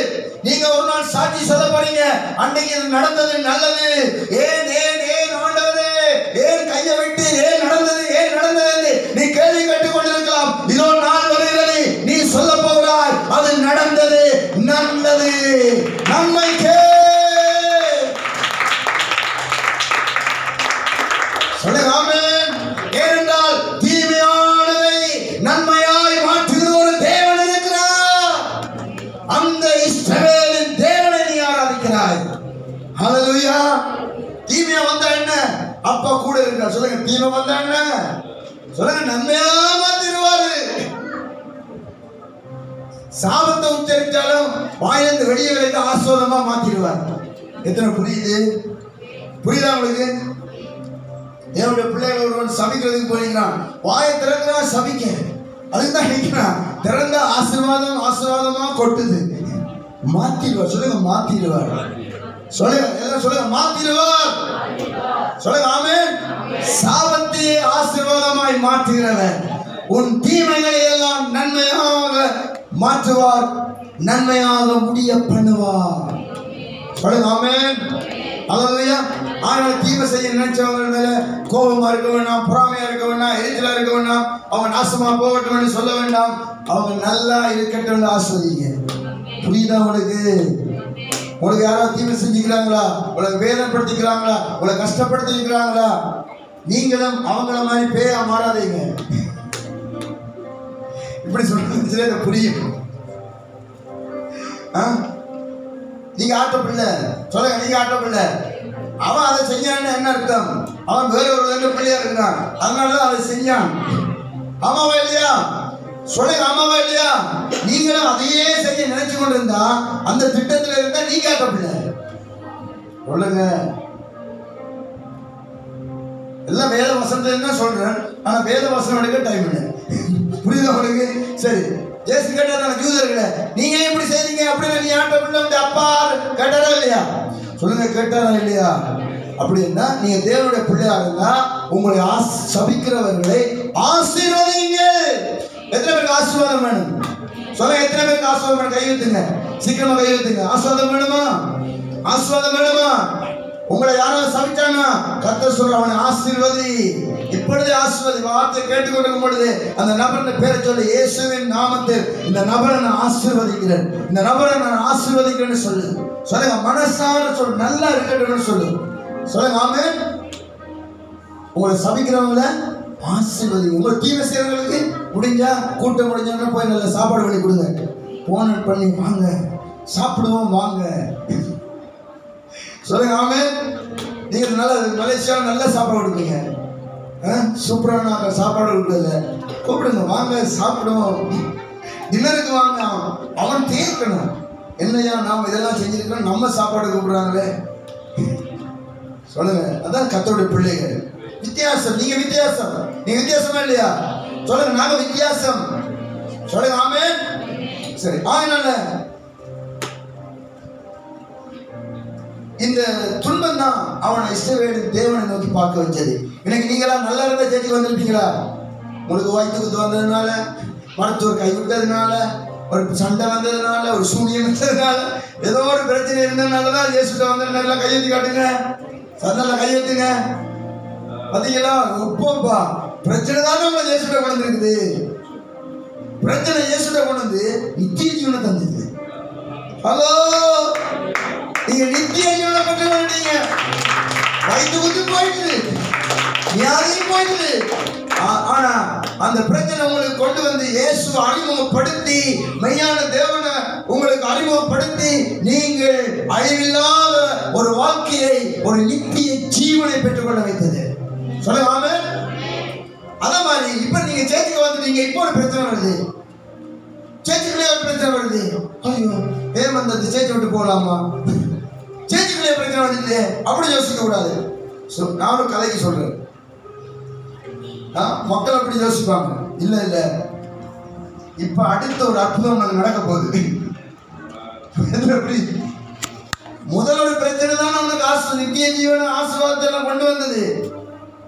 நீங்க ஒரு நாள் சாட்சி சொல்ல போறீங்க, அன்னைக்கு இது நடந்தது நல்லது, ஏன் ஏன் ஏன் ஆண்டவரே, ஏன் கையை விட்டு ஏன் நடந்தது என்று நீ கேள்வி கேட்டுக் கொண்டிருக்கலாம். இதோ நாள் வருகிறது, நீ சொல்ல போகிறாய், அது நடந்தது நல்லது, நன்மைக்கே. சொல்லுங்க ஆமென். ஏனென்றால் தீமையானதை நன்மையாய் மாற்றுகிற ஒரு தேவன் இருக்கிறார். அந்த இஸ்ரவேலின் தேவனை நீ ஆராதிக்கிறாய். ஹல்லேலூயா. தீமையா வந்தா என்ன? அப்பா கூட இருக்கிறார். சொல்லுங்க, தீமை வந்தா என்ன? சொல்லுங்க, நன்மையா மாத்திடுவாரு. சாபத்தை உச்சரித்தாலும் வாயிலிருந்து வெளியே விளைந்து ஆசீர்வாதமா மாத்திடுவார். எத்தனை புரியுது? புரியுதா உங்களுக்கு? தேவனுடைய பிள்ளைகள் ஒருவன் சபிக்கிறதுக்கு போறீங்கிறான், வாயை திறக்கிறான் சபிக்க, அதுதான் நிற்கிறான். திறந்த ஆசீர்வாதம் ஆசீர்வாதமா கொட்டுது. மாத்திடுவார். சொல்லுங்க, மாத்திடுவார். சொல்லுங்க, எல்லாம் சொல்லுங்க, மாத்திடுவார். சொல்லுங்க ஆமென். சாபத்தை ஆசீர்வாதமாய் மாற்றுகிறவர் உன் தீமைகளை எல்லாம் நன்மையாக மாற்றுவார், நன்மையாக முடிய பண்ணுவார். சொல்லுங்க ஆமென். ஹல்லேலூயா. ஆனால் தீமை செய்ய நினைச்சவங்க மேல கோபமா இருக்க வேண்டாம், பொறாமையா இருக்க வேண்டாம், எரிச்சலா இருக்க வேண்டாம், அவங்க நாசமா போகட்டும் சொல்ல வேண்டாம், அவங்க நல்லா இருக்கட்டும் ஆஸ்வதிங்க. புரியுதா உங்களுக்கு? உங்களுக்கு யாராவது தீமை செஞ்சுக்கிறாங்களா, உங்களை வேதனைப்படுத்திக்கிறாங்களா, உங்களை கஷ்டப்படுத்திக்கிறாங்களா, நீங்களும் அவங்கள மாதிரி பேயா மாறாதீங்க. இப்படி சொல்றது புரியும். நீங்க ஆட்டப்பில்லை, சொல்லுங்க, நீங்க ஆட்டப்பில்லை. அவன் அதை செஞ்சான்னு என்ன அர்த்தம்? அவன் வேற ஒரு ரெண்டு பிள்ளையா இருக்கான், அதனாலதான் அதை செஞ்சான். ஆமாவா இல்லையா? சொல்லுங்க, ஆமாவா இல்லையா? நீங்களும் அதையே செய்ய நினைச்சு கொண்டு இருந்தா அந்த திட்டத்தில் இருந்தா நீங்க ஆட்டப்பில்லை. சொல்லுங்க, எல்லாம் வேத வசனத்தை தான் சொல்றேன், ஆனா வேத வசனம் எடுக்க டைம் இல்லை. புரியுதா உங்களுக்கு? சரி, ஜேசு கேட்டாங்க யூதர்களே, நீங்க எப்படி செய்றீங்க அப்படின்னு, நீ ஆட்டப்பில்லை வந்து அப்பா கேட்டாரா இல்லையா? சொல்லுங்க, கேட்டாரா இல்லையா? அப்படின்னா நீங்க தேவனுடைய பிள்ளையா இருந்தா உங்களை சபிக்கிறவர்களை ஆசீர்வதிங்க. எத்தனை பேருக்கு ஆசீர்வாதம் வேணும்? சொல்லுங்க, எத்தனை பேருக்கு ஆசீர்வாதம் வேணும்? கை வைத்துங்க, சீக்கிரமா கை வைத்துங்க. ஆசீர்வாதம் வேணுமா? ஆசீர்வாதம் வேணுமா? உங்களை யாராவது சபிச்சானா கர்த்தர் சொல்ற, அவனை ஆசீர்வதி, இப்பொழுதே ஆசீர்வதி. வார்த்தை கேட்டுக்கொண்டிருக்கும் பொழுது அந்த நபரின் பேரை சொல்லி, இயேசுவின் நாமத்தில் இந்த நபரை நான் ஆசீர்வதிக்கிறேன், இந்த நபரை நான் ஆசீர்வதிக்கிறேன்னு சொல்லு. சொல்லுங்க, மனசார சொல்லு, நல்லா இருக்கட்டும்னு சொல்லு. சொல்லுங்க ஆமென். உங்களை சபிக்கிறவங்கள ஆசீர்வதி. உங்களை தீமை செய்யறவங்களுக்கு முடிஞ்சா கூட்டம் முடிஞ்சோன்னா போய் நல்ல சாப்பாடு பண்ணி கொடுங்க, போன் பண்ணி வாங்க, சாப்பிடுவோம் வாங்க. சொல்லுங்க ஆமென். நீங்க நல்ல மலேசியாவில் நல்ல சாப்பாடு கொடுப்பீங்க, சூப்பரான சாப்பாடு கொடுக்கல, கூப்பிடுங்க, வாங்க சாப்பிடுவோம், டின்னருக்கு வாங்க. அவன் தேர்க்கணும், என்னையா நாம் இதெல்லாம் செஞ்சிருக்கோம், நம்ம சாப்பாடு கூப்பிடுறாங்களே. சொல்லுங்க, அதான் கர்த்தருடைய பிள்ளைகள். வித்தியாசம். நீங்க வித்தியாசம், நீங்க வித்தியாசமா இல்லையா? சொல்லுங்க, நாங்க வித்தியாசம். சொல்லுங்க ஆமென். சரி, அதனால இந்த துன்பம் தான் அவனை இஸ்ரவேலின் தேவனை நோக்கி பார்க்க வச்சது. இன்னைக்கு நீங்களாம் நல்லா இருந்த சேர்த்துக்கு வந்திருப்பீங்களா? உங்களுக்கு வயிற்றுக்கு வந்ததுனால, மருத்துவர் கைவிட்டதுனால, ஒரு சண்டை வந்ததுனால, ஒரு சூனியம் வந்ததுனால, ஏதோ ஒரு பிரச்சனை இருந்ததுனாலதான் இயேசுட்ட வந்து நல்லா கையெழுத்து காட்டுங்க, சந்தல கையெழுத்துங்க. பார்த்தீங்களா? ஒப்போப்பா பிரச்சனை தானே உங்களை இயேசுட்ட கொண்டு இருக்குது. பிரச்சனை இயேசுட்ட கொண்டு வந்து நித்திய ஜீவனை தந்தது. ஹலோ, நீங்க நித்திய ஜீவனை பற்றி நீங்க வயிற்று குத்து போயிடுது, வியாதியும் போயிடுது. ஆனா அந்த பிரச்சனை உங்களுக்கு கொண்டு வந்து இயேசு அறிமுகப்படுத்தி, மெய்யான தேவனை உங்களுக்கு அறிமுகப்படுத்தி, நீங்கள் அழிவில்லாத ஒரு வாழ்க்கையை, ஒரு நித்திய ஜீவனை பெற்றுக்கொள்ள வைத்தது. சொல்லுங்க ஆமென். அத மாதிரி இப்ப நீங்க சேர்த்துக்கு வந்துட்டீங்க, இப்போ ஒரு பிரச்சனை வருது, சேர்த்துக்குள்ளே ஒரு பிரச்சனை வருது. ஐயோ, ஏன் அந்த சேர்த்து விட்டு போகலாமா? சேர்த்துக்குள்ளே பிரச்சனை வந்துட்டு அப்படி யோசிக்க கூடாது. நானும் கதைக்கு சொல்றேன், மக்கள் அப்படி யோசிப்பாங்க. இல்ல இல்ல, இப்ப அடுத்த ஒரு அற்புதம் நடக்க போகுது. முதல் ஒரு பிரச்சனை தான் உனக்கு நித்திய ஜீவன ஆசீர்வாதத்தை எல்லாம் கொண்டு வந்தது.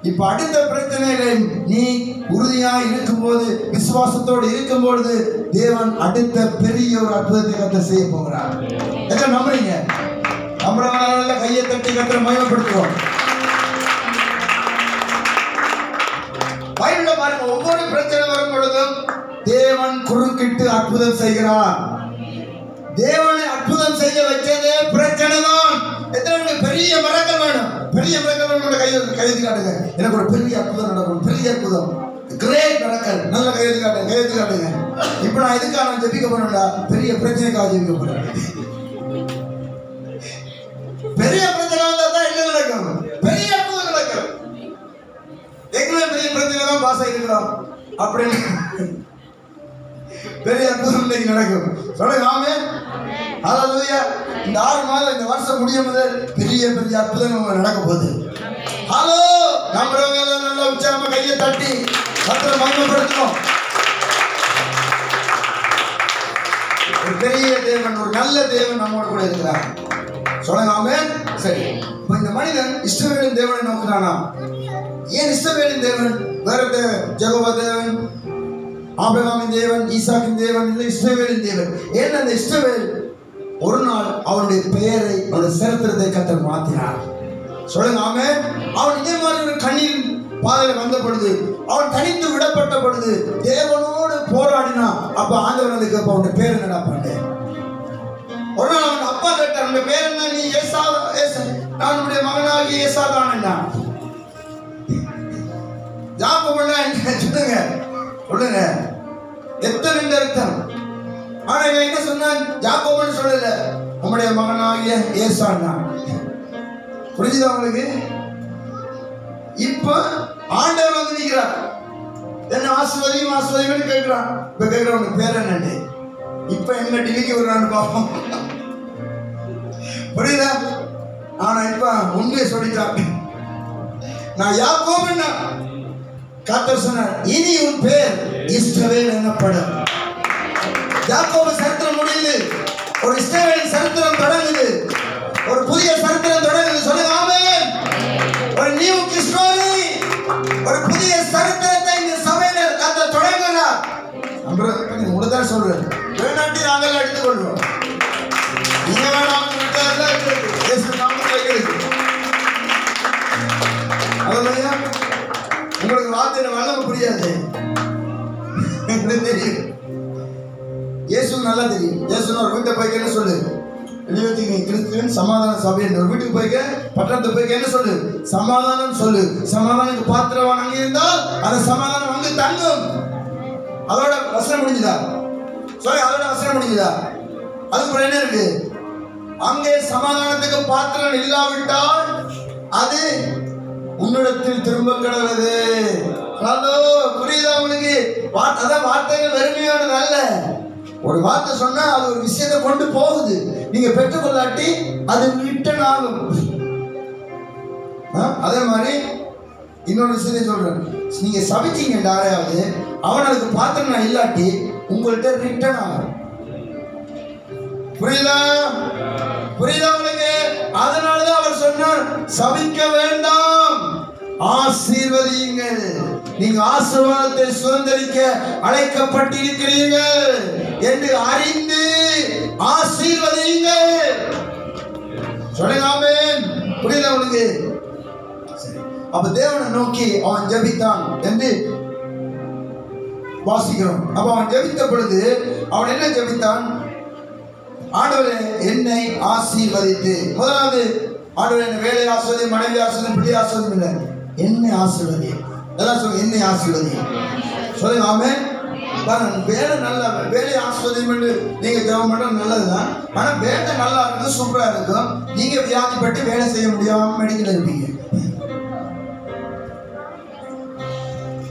இப்ப அடுத்த பிரச்சனையில நீ உறுதியா இருக்கும்போது, விசுவாசத்தோடு இருக்கும் பொழுது தேவன் அடுத்த பெரிய ஒரு அற்புதத்தை கர்த்தர் செய்ய போகிறார். எல்லாம் நம்புறீங்க? நம்புறவனால கையை தட்டி கர்த்தரை மகிமைப்படுத்துவோம். பைபிள்ல பாருங்க, ஒவ்வொரு பிரச்சனை வரும் பொழுதும் தேவன் குறுக்கிட்டு அற்புதம் செய்கிறார். தேவனை அற்புதம் செய்ய வச்சதே பிரச்சனை தான். எத்தனை பெரிய மரங்கள் வேணும், பெரிய மரங்கள் கையெழுத்து காட்டுங்க. எனக்கு ஒரு பெரிய அற்புதம் நடக்கும், பெரிய அற்புதம், கிரேட் மரங்கள், நல்ல கையெழுத்து காட்டுங்க, கையெழுத்து காட்டுங்க. இப்ப நான் எதுக்காக ஜெபிக்க போறேன்டா? பெரிய பிரச்சனைக்காக ஜெபிக்க போறேன். பெரிய பிரச்சனை வந்தா தான் என்ன நடக்கும்? பெரிய அற்புதம் நடக்கும். எங்களை பெரிய பிரச்சனை தான் பாஸ் ஆகிருக்கிறோம் அப்படின்னு பெரிய அற்புதம் இன்னைக்கு நடக்கும். சொல்லுங்க ஆமென். ஹல்லேலூயா. இந்த 6 மாதம், இந்த வருஷம் முடியும் முதல் பெரிய பெரிய அற்புதம் நடக்க போகுது. ஹலோ, நம்புறவங்க எல்லாம் நல்லா உற்சாகமா கையை தட்டி கர்த்தரை மகிமைப்படுத்தணும். ஒரு பெரிய தேவன், ஒரு நல்ல தேவன் நம்மோட கூட இருக்கிறார். சொல்லுங்க ஆமென். சரி, இப்ப இந்த மனிதன் இஸ்ரவேலின் தேவனை நோக்குறானா? ஏன் இஸ்ரவேலின் தேவன்? வேற யெகோவா தேவன், ஆபிரகாமின் தேவன், ஈசாக்கின் தேவன் இல்லை, இஸ்ரவேலின் தேவன். ஏன் அந்த இஸ்ரவேல் ஒரு நாள் அவனுடைய பெயரை, அவனுடைய சரித்திரத்தை கர்த்தர் மாற்றினார். சொல்லுங்க ஆமென். அவன் இதே மாதிரி ஒரு கண்ணீர் பாதையில வந்த பொழுது, அவன் தனித்து விடப்பட்ட பொழுது தேவனோடு போராடினான். அப்ப ஆண்டவர் வந்து கேட்ப, அவனுடைய பேர் என்னடா பண்ணு? ஒரு நாள் அவன் அப்பா கேட்டார், உன்னுடைய பேர் என்ன? நீ ஏசா, நான் உன்னுடைய மகனாகி ஏசா தான். யாக்கோபுன்னா என்ன? சொல்லுங்க சொல்லுங்க, எத்தனை அர்த்தம். ஆனா இவன் என்ன சொன்னான்? யாக்கோபுன்னு சொல்லல, உம்முடைய மகனாகிய ஏசான்னா. புரிஞ்சுதா உங்களுக்கு? இப்ப ஆண்டவர் வந்து நிற்கிறார், என்ன ஆசீர்வதியும் ஆசீர்வதியும் கேட்கிறான். இப்ப கேட்கிற உனக்கு பேர் என்னன்னு? இப்ப என்ன டிவிக்கு விடுறான்னு பார்ப்போம். புரியுதா? ஆனா இப்ப உண்மையை சொல்லிட்டான். நான் யாக்கோபுன்னா கர்த்தர் சொன்னார், இனி உன் பேர் இஸ்ரவேல் எனப்படும். யாக்கோபு சரித்திரம் முடியுது, ஒரு இஸ்ரவேலின் சரித்திரம் தொடங்குது, ஒரு புதிய சரித்திரம் தொடங்குது. சொல்லுங்க ஆமென். ஒரு நியூ ஸ்டோரி, ஒரு புதிய சரித்திரத்தை இந்த சபையில கர்த்தர் தொடங்குகிறார். நம்ம உங்களுதான் சொல்றேன், வேணாட்டி நாங்கள் எடுத்துக்கொள்வோம். நீங்க வேணாம் உங்களுக்கு வார்த்தை வல்லமை புரியாது, தெரியும். இயேசு நல்லா தெரியும். இயேசு ஒரு வீட்டை போய்க்க என்ன சொல்லு? கிறிஸ்துவின் சமாதான சபை. ஒரு வீட்டுக்கு போய்க்க, பட்டணத்துக்கு போய்க்க என்ன சொல்லு? சமாதானம் சொல்லு. சமாதானத்துக்கு பாத்திரவான் அங்கே இருந்தால் அந்த சமாதானம் அங்கு தங்கும். அதோட வசனம் முடிஞ்சுதா? சொல்லி, அதோட வசனம் முடிஞ்சுதா? அதுக்கு என்ன இருக்கு? அங்கே சமாதானத்துக்கு பாத்திரம் இல்லாவிட்டால் அது உன்னிடத்தில் திரும்ப கிடவது. புரியுதா உங்களுக்கு? அதான் வார்த்தைகள் வெறுமையானது அல்ல. ஒரு வார்த்தை சொன்னா அது ஒரு விஷயத்தை கொண்டு போகுது. நீங்க பெற்றுக்கொள்ளாட்டி அது ரிட்டர்ன் ஆகும். அதே மாதிரி இன்னொரு விஷயத்தை சொல்றேன், நீங்க சபிச்சீங்க யாரையாவது, அவன் அதுக்கு பாத்திரம் இல்லாட்டி உங்கள்கிட்ட ரிட்டர்ன் ஆகும். புரியுதா? புரியுதா உங்களுக்கு? அதனாலதான் அவர் சொன்னார், சபிக்க வேண்டாம், ஆசீர்வதியுங்கள். நீங்க ஆசீர்வாதத்தை சுதந்திரிக்க அழைக்கப்பட்டிருக்கிறீர்கள் என்று அறிந்து ஆசீர்வதியுங்கள். சொல்லுங்க ஆமென். புரியுதா உங்களுக்கு? அப்ப தேவனை நோக்கி அவன் ஜெபித்தான் என்று வாசிக்கிறோம். அப்ப அவன் ஜெபித்த பொழுது அவன் என்ன ஜெபித்தான்? ஆண்டவரே என்னை ஆசீர்வதித்து. முதலாவது, ஆண்டவரே என்னை வேலை ஆசீர்வதி, மனைவி ஆசீர்வதி, பிள்ளை ஆசீர்வதி இல்லை, என்னை ஆசீர்வதி. எல்லாம் சொல்லுங்க, என்னை ஆசீர்வதி. சொல்லுங்க ஆமென். வேலை நல்ல வேலை ஆசீர்வதியும் நீங்க ஜெபம் பண்ண நல்லதுதான். ஆனா வேலை நல்லா இருக்குது, சூப்பரா இருக்கும். நீங்க வியாதிப்பட்டு வேலை செய்ய முடியாம மெடிக்கல் இருப்பீங்க.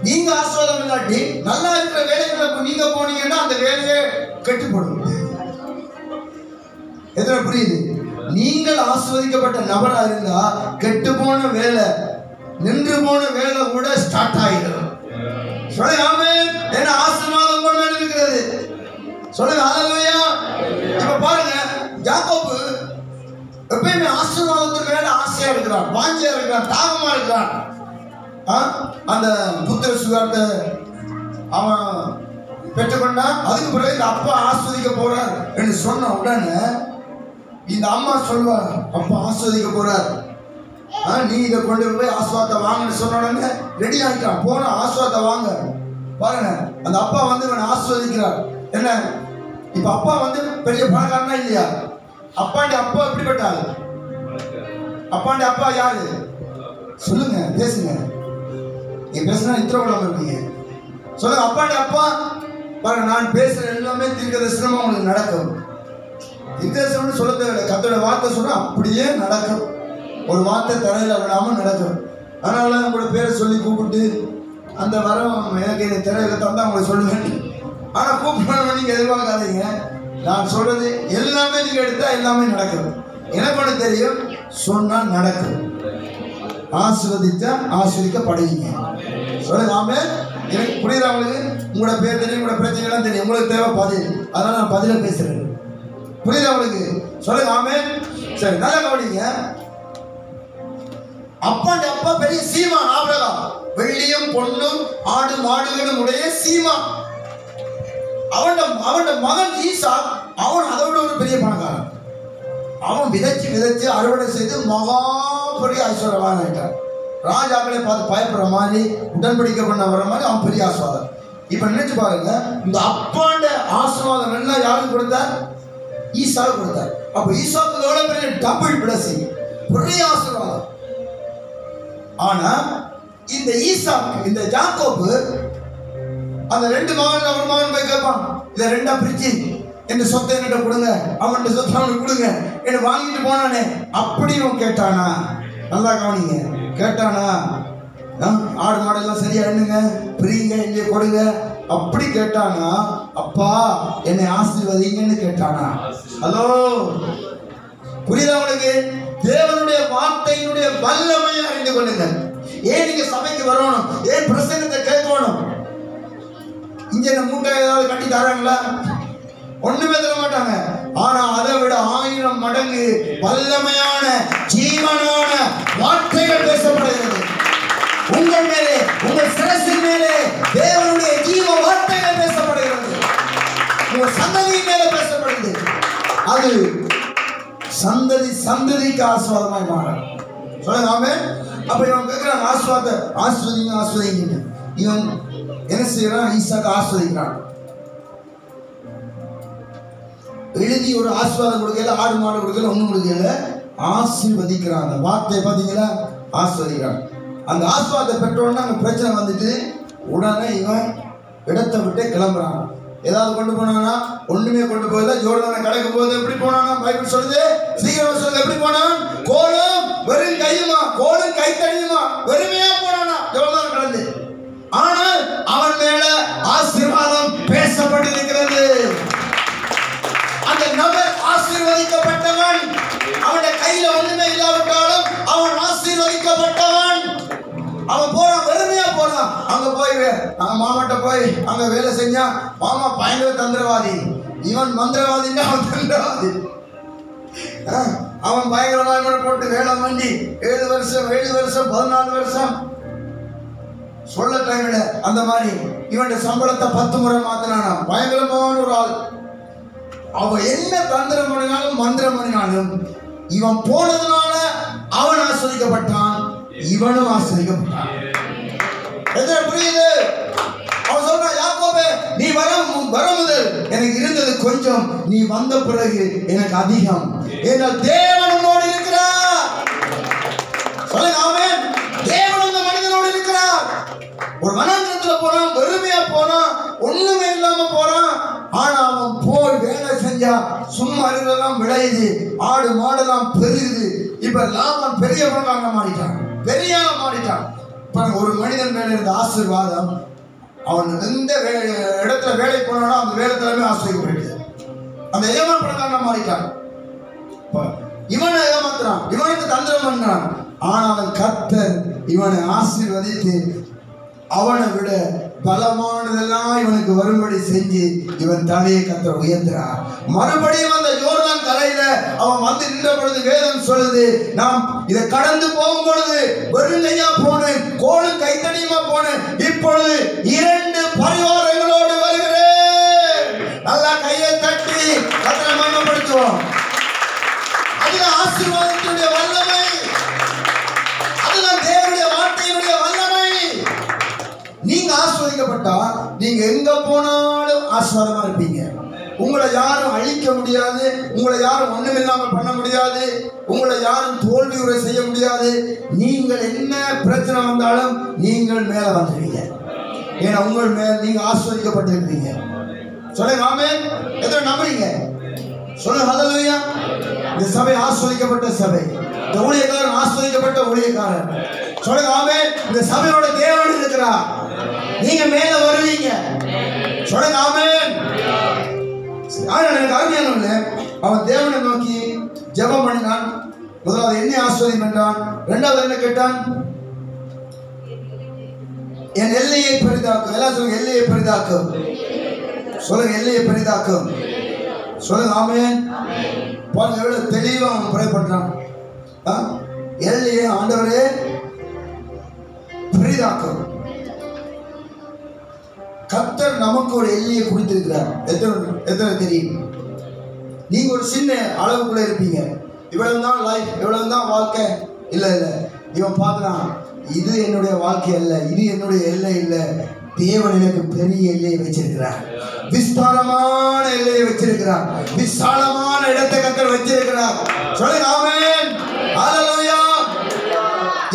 நீங்க ஆசீர்வாதம் இல்லாட்டி நல்லா இருக்கிற வேலைகளுக்கு நீங்க போனீங்கன்னா அந்த வேலையை கெட்டுப்படும். எத்தனை புரியுது? நீங்கள் ஆசீர்வதிக்கப்பட்ட நபரா இருந்தா கெட்டு போன வேலை, நின்று போன வேலை கூட ஸ்டார்ட் ஆகிடும். சொல்லுங்க ஆமென். என்ன ஆசீர்வாதம் உங்க மேல இருக்கிறது. சொல்லுங்க ஹல்லேலூயா. இப்ப பாருங்க, யாக்கோபு எப்பயுமே ஆசீர்வாதத்துக்கு மேல ஆசையா இருக்கிறான், வாஞ்சியா இருக்கிறான், தாகமா இருக்கிறான். அந்த புத்திர சுகாரத்தை அவன் பெற்றுக்கொண்டான். அதுக்கு பிறகு இந்த அப்பா ஆஸ்வதிக்க போறார் என்று சொன்ன உடனே இந்த அம்மா சொல்வார், அப்பா ஆஸ்வதிக்க போறார், நீ இதை கொண்டு போய் ஆஸ்வாதத்தை வாங்கன்னு சொன்ன உடனே ரெடி ஆகிட்டான். போன ஆஸ்வாதத்தை வாங்க பாருங்க. அந்த அப்பா வந்து இவனை ஆஸ்வதிக்கிறார். என்ன இப்ப அப்பா வந்து பெரிய பணக்காரனா இல்லையா? அப்பாண்ட அப்பா எப்படிப்பட்டாரு? அப்பாண்ட அப்பா யாரு சொல்லுங்க, பேசுங்க. நீங்க பேசுனா இத்திரகுலம் இருப்பீங்க. சொல்லுங்க, அப்பாண்ட அப்பா பாருங்க. நான் பேசுற எல்லாமே தீர்க்கதரிசனமா உங்களுக்கு நடக்கும். தீர்க்கதரிசனம்னு சொல்ல தேவையில்லை, கர்த்தருடைய வார்த்தை சொன்னா அப்படியே நடக்கும். ஒரு வார்த்தை தரையில விடாம நடக்கும். அதனால உங்களோட பேரை சொல்லி கூப்பிட்டு அந்த வரம் எனக்கு இந்த திரையில தந்தா உங்களை சொல்லுவேன். ஆனா கூப்பிடணும் நீங்க எதிர்பார்க்காதீங்க. நான் சொல்றது எல்லாமே நீங்க எடுத்தா எல்லாமே நடக்கும். எனக்கு ஒன்று தெரியும், சொன்னா நடக்கும். ஆசீர்வதித்தா ஆசீர்வதிக்கப்படுவீங்க. சொல்லுங்க ஆமென். எனக்கு புரியுதா உங்களுக்கு? உங்களோட பேர் தெரியும், உங்களோட பிரச்சனைலாம் தெரியும். உங்களுக்கு தேவை பதில், அதனால நான் பதில பேசுறேன். புரியுதா உங்களுக்கு? சொல்லுங்க ஆமென். சரி, நல்லா கவனிங்க. அப்பாண்ட அப்பா பெரிய சீமான் ஆபிரகாம். வெள்ளியும் பொன்னும் ஆடு மாடுகளும் உடைய சீமான். அவன் மகன் ஈசா, அவன் அதை விட ஒரு பெரிய பணக்காரன். அவன் விதைச்சு அறுவடை செய்து மகா பெரிய ஐஸ்வர்யவான் ஆயிட்டான். ராஜாக்களை பார்த்து பயப்படுற மாதிரி, உடன்படிக்கை பண்ண வர மாதிரி அவன் பெரிய ஆசீர்வாதம். இப்ப நினைச்சு பாருங்க, இந்த அப்பாண்ட ஆசீர்வாதம் எல்லாம் யாருக்கு கொடுத்தார்? ஈசாவுக்கு கொடுத்தார். அப்ப ஈசாவுக்கு எவ்வளவு பெரிய டபுள் பிளஸிங், பெரிய ஆசீர்வாதம். ஆனா இந்த ஈசாக்கு, இந்த யாக்கோபு அந்த ரெண்டு மகன், ஒரு மகன் போய் கேட்பான், இதை ரெண்டா பிரிச்சு என் சொத்தை என்கிட்ட கொடுங்க, அவன்கிட்ட சொத்தை அவனுக்கு கொடுங்க என்ன வாங்கிட்டு போனானே அப்படின்னு கேட்டானா? நல்லா கவனிங்க, கேட்டானா? ஆடு மாடெல்லாம் சரியா எண்ணுங்க, பிரிங்க, இங்கே கொடுங்க அப்படி கேட்டானா? அப்பா என்னை ஆசீர்வதிங்கன்னு கேட்டானா? ஹலோ, புரியுதா உங்களுக்கு? தேவனுடைய வார்த்தையினுடைய வல்லமையை அறிந்து கொள்ளுங்க. ஏன் நீங்க சபைக்கு வரணும்? ஏன் பிரசங்கத்தை கேட்கணும்? இங்க இந்த மூட்டை ஏதாவது கட்டி தராங்களா? ஒண்ணுமே தர மாட்டாங்க. ஆனா அதை விட 1000 மடங்கு வல்லமையான ஜீவனான வார்த்தைகள் பேசப்படுகிறது. உங்கள் மேலே, உங்கள் சிரசின் மேலே தேவனுடைய ஜீவ வார்த்தைகள் பேசப்படுகிறது. உங்கள் சந்ததியின் மேலே பேசப்படுகிறது. அது சந்ததிக்கு ஆசீர்வாதமாய் மாறும். சொல்லுங்க ஆமென். அப்ப இவன் கேட்கிறான், ஆஸ்வதிங்க. இவன் என்ன செய்யறான்? ஈசாக்கு ஆஸ்வதிக்கிறான். எழுதி ஒரு ஆசீர்வாதம் கொடுக்கல, ஆடு மாடு கொடுக்கல, ஒண்ணும் கொடுக்கல, ஆசீர்வதிக்கிறான். அந்த வார்த்தையை பார்த்தீங்களா? ஆசீர்வதிக்கிறான். அந்த ஆசீர்வாதத்தை பெற்றோன்னா அங்கே பிரச்சனை வந்துட்டு உடனே இவன் இடத்தை விட்டு கிளம்புறான். ஏதாவது கொண்டு போனானா? ஒண்ணுமே கொண்டு போகல. ஜோர்தானை கடக்கும் போது எப்படி போனானா? பைபிள் சொல்லுது, சீக்கிரம் சொல்லுங்க, எப்படி போனான்? கோலும் வெறும் கையுமா, கோலும் கைத்தடியுமா, வெறுமையா போனானா ஜோர்தான் கடந்து. ஆனால் அவன் மேல ஆசீர்வாதம் பேசப்பட்டிருக்கிறது. அந்த நபர் ஆசீர்வதிக்கப்பட்டவன். அவனுடைய கையில ஒண்ணுமே இல்லாவிட்டாலும் அவன் ஆசீர்வதிக்கப்பட்டவன். அவன் போறான், வெறுமையா போறான். அங்க போய் மாமாட்ட போய் அங்க வேலை செஞ்சா, மாமா பயங்கர தந்திரவாதி, இவன் மந்திரவாதின்னா அவன் தந்திரவாதி. அவன் பயங்கரமா போட்டு வேலை பண்ணி 7 வருஷம் 14 வருஷம் சொல்ல டைம்ல அந்த மாதிரி இவனுடைய சம்பளத்தை 10 முறை மாத்தினானா. பயங்கரமான ஒரு ஆள். அவன் என்ன தந்திரம் பண்ணினாலும் மந்திரம் பண்ணினாலும் இவன் போனதுனால அவன் ஆஸ்வதிக்கப்பட்டான், இவனும் ஆஸ்வதிக்கப்பட்டான். புரியுது? அவன் சொல்றான், யாக்கோபே நீ வர முதல் எனக்கு இருந்தது கொஞ்சம், நீ வந்த பிறகு எனக்கு அதிகம். ஏனால் தேவன் உன்னோடு இருக்கிறார். சொல்லுங்க ஆமென். தேவன் அந்த மனிதனோடு இருக்கிறார். ஒரு வனாந்திரத்துல போறான், வெறுமையா போறான், ஒண்ணுமே இல்லாம போறான். ஆனா அவன் போய் வேலை செஞ்சா சும்மா இருந்தெல்லாம் விளையுது, ஆடு மாடெல்லாம் பெருகுது. இப்ப லாபம் பெரிய பணக்காரனா மாறிட்டான், பெரிய மாறிட்டான். ஒரு மனிதன் மேல இருந்த ஆசீர்வாதம், அவன் எந்த இடத்துல வேலை போனானோ அந்த வேலை தலைமை ஆசீர்வதிக்கப்பட்டது. அந்த ஏமான் பணக்காரனா மாறிட்டான். இவனை ஏமாத்துறான், இவனுக்கு தந்திரம் பண்றான். ஆனால் கர்த்தர் இவனை ஆசீர்வதித்து அவனை விட பலமானதெல்லாம் இவனுக்கு வரும்படி செஞ்சு இவன் தலையை கர்த்தர் உயர்த்துறார். மறுபடியும் அந்த யோர்தான் கரையில அவன் வந்து நின்ற பொழுது வேதம் சொல்லுது, நாம் இதை கடந்து போகும் பொழுது வெறுங்கையா போனேன், கோலும் கைத்தடியுமா போனேன், இப்பொழுது 2 பரிவாரங்களோடு வருகிறேன். நல்லா கையை தட்டி கர்த்தரை மகிமைப்படுத்துவோம். அதுதான் ஆசீர்வாதத்தினுடைய வல்லமை, அதுதான் தேவனுடைய வார்த்தையினுடைய வல்லமை. நீங்க ஆசீர்வதிக்கப்பட்டா நீங்க எங்க போனாலும் ஆசீர்வாதமா இருப்பீங்க. உங்களை யாரும் அழிக்க முடியாது, உங்களை யாரும் ஒண்ணுமில்லாமல் பண்ண முடியாது, உங்களை யாரும் தோல்வி உரை செய்ய முடியாது. நீங்கள் என்ன பிரச்சனை வந்தாலும் நீங்கள் மேல வந்துடுவீங்க. ஏன்னா உங்கள் மேல் நீங்க ஆசீர்வதிக்கப்பட்டிருக்கீங்க. சொல்லுங்க ஆமென். எத்தனை நம்புறீங்க? சொல்லுங்க ஹல்லேலூயா. இந்த சபை ஆசீர்வதிக்கப்பட்ட சபை, இந்த ஊழியக்காரன் ஆசீர்வதிக்கப்பட்ட ஊழியக்காரன். சொல்லுங்க ஆமென். இந்த சபையோட தேவன் இருக்கிறார், நீங்க மேல வருவீங்க. சொல்லுங்க ஆமென். எனக்கு அருமையானவர்களே, அவன் தேவனை நோக்கி ஜெபம் பண்ணினான். முதலாவது என்னை ஆசீர்வதியும் என்றான். இரண்டாவது என்ன கேட்டான்? என் எல்லையை பெரிதாக்கும். எல்லாம் சொல்லுங்க, எல்லையை பெரிதாக்கும். சொல்லுங்க, எல்லையை பெரிதாக்கும். சொல்லுங்க ஆமென். பாருங்க எவ்வளவு தெளிவா அவன் ப்ரே பண்றான். எல்லையை ஆண்டவரே பெரிதாக்கும். கர்த்தர் நமக்கு ஒரு எல்லையை குறித்திருக்கிறார். எத்தனை தெரியும்? நீங்க ஒரு சின்ன அளவுக்குள்ள இருப்பீங்க. இவ்வளவுதான் லைஃப், இவ்வளவுதான் வாழ்க்கை. இல்ல இல்ல, இவன் பார்க்கலாம், இது என்னுடைய வாழ்க்கை அல்ல, இது என்னுடைய எல்லை இல்ல. தேவன் எனக்கு பெரிய எல்லையை வச்சிருக்கிறார், விஸ்தாரமான எல்லையை வச்சிருக்கிறார், விசாலமான இடத்தை கர்த்தர் வச்சிருக்கிறார். சொல்லுங்க ஆமென். ஹல்லேலூயா.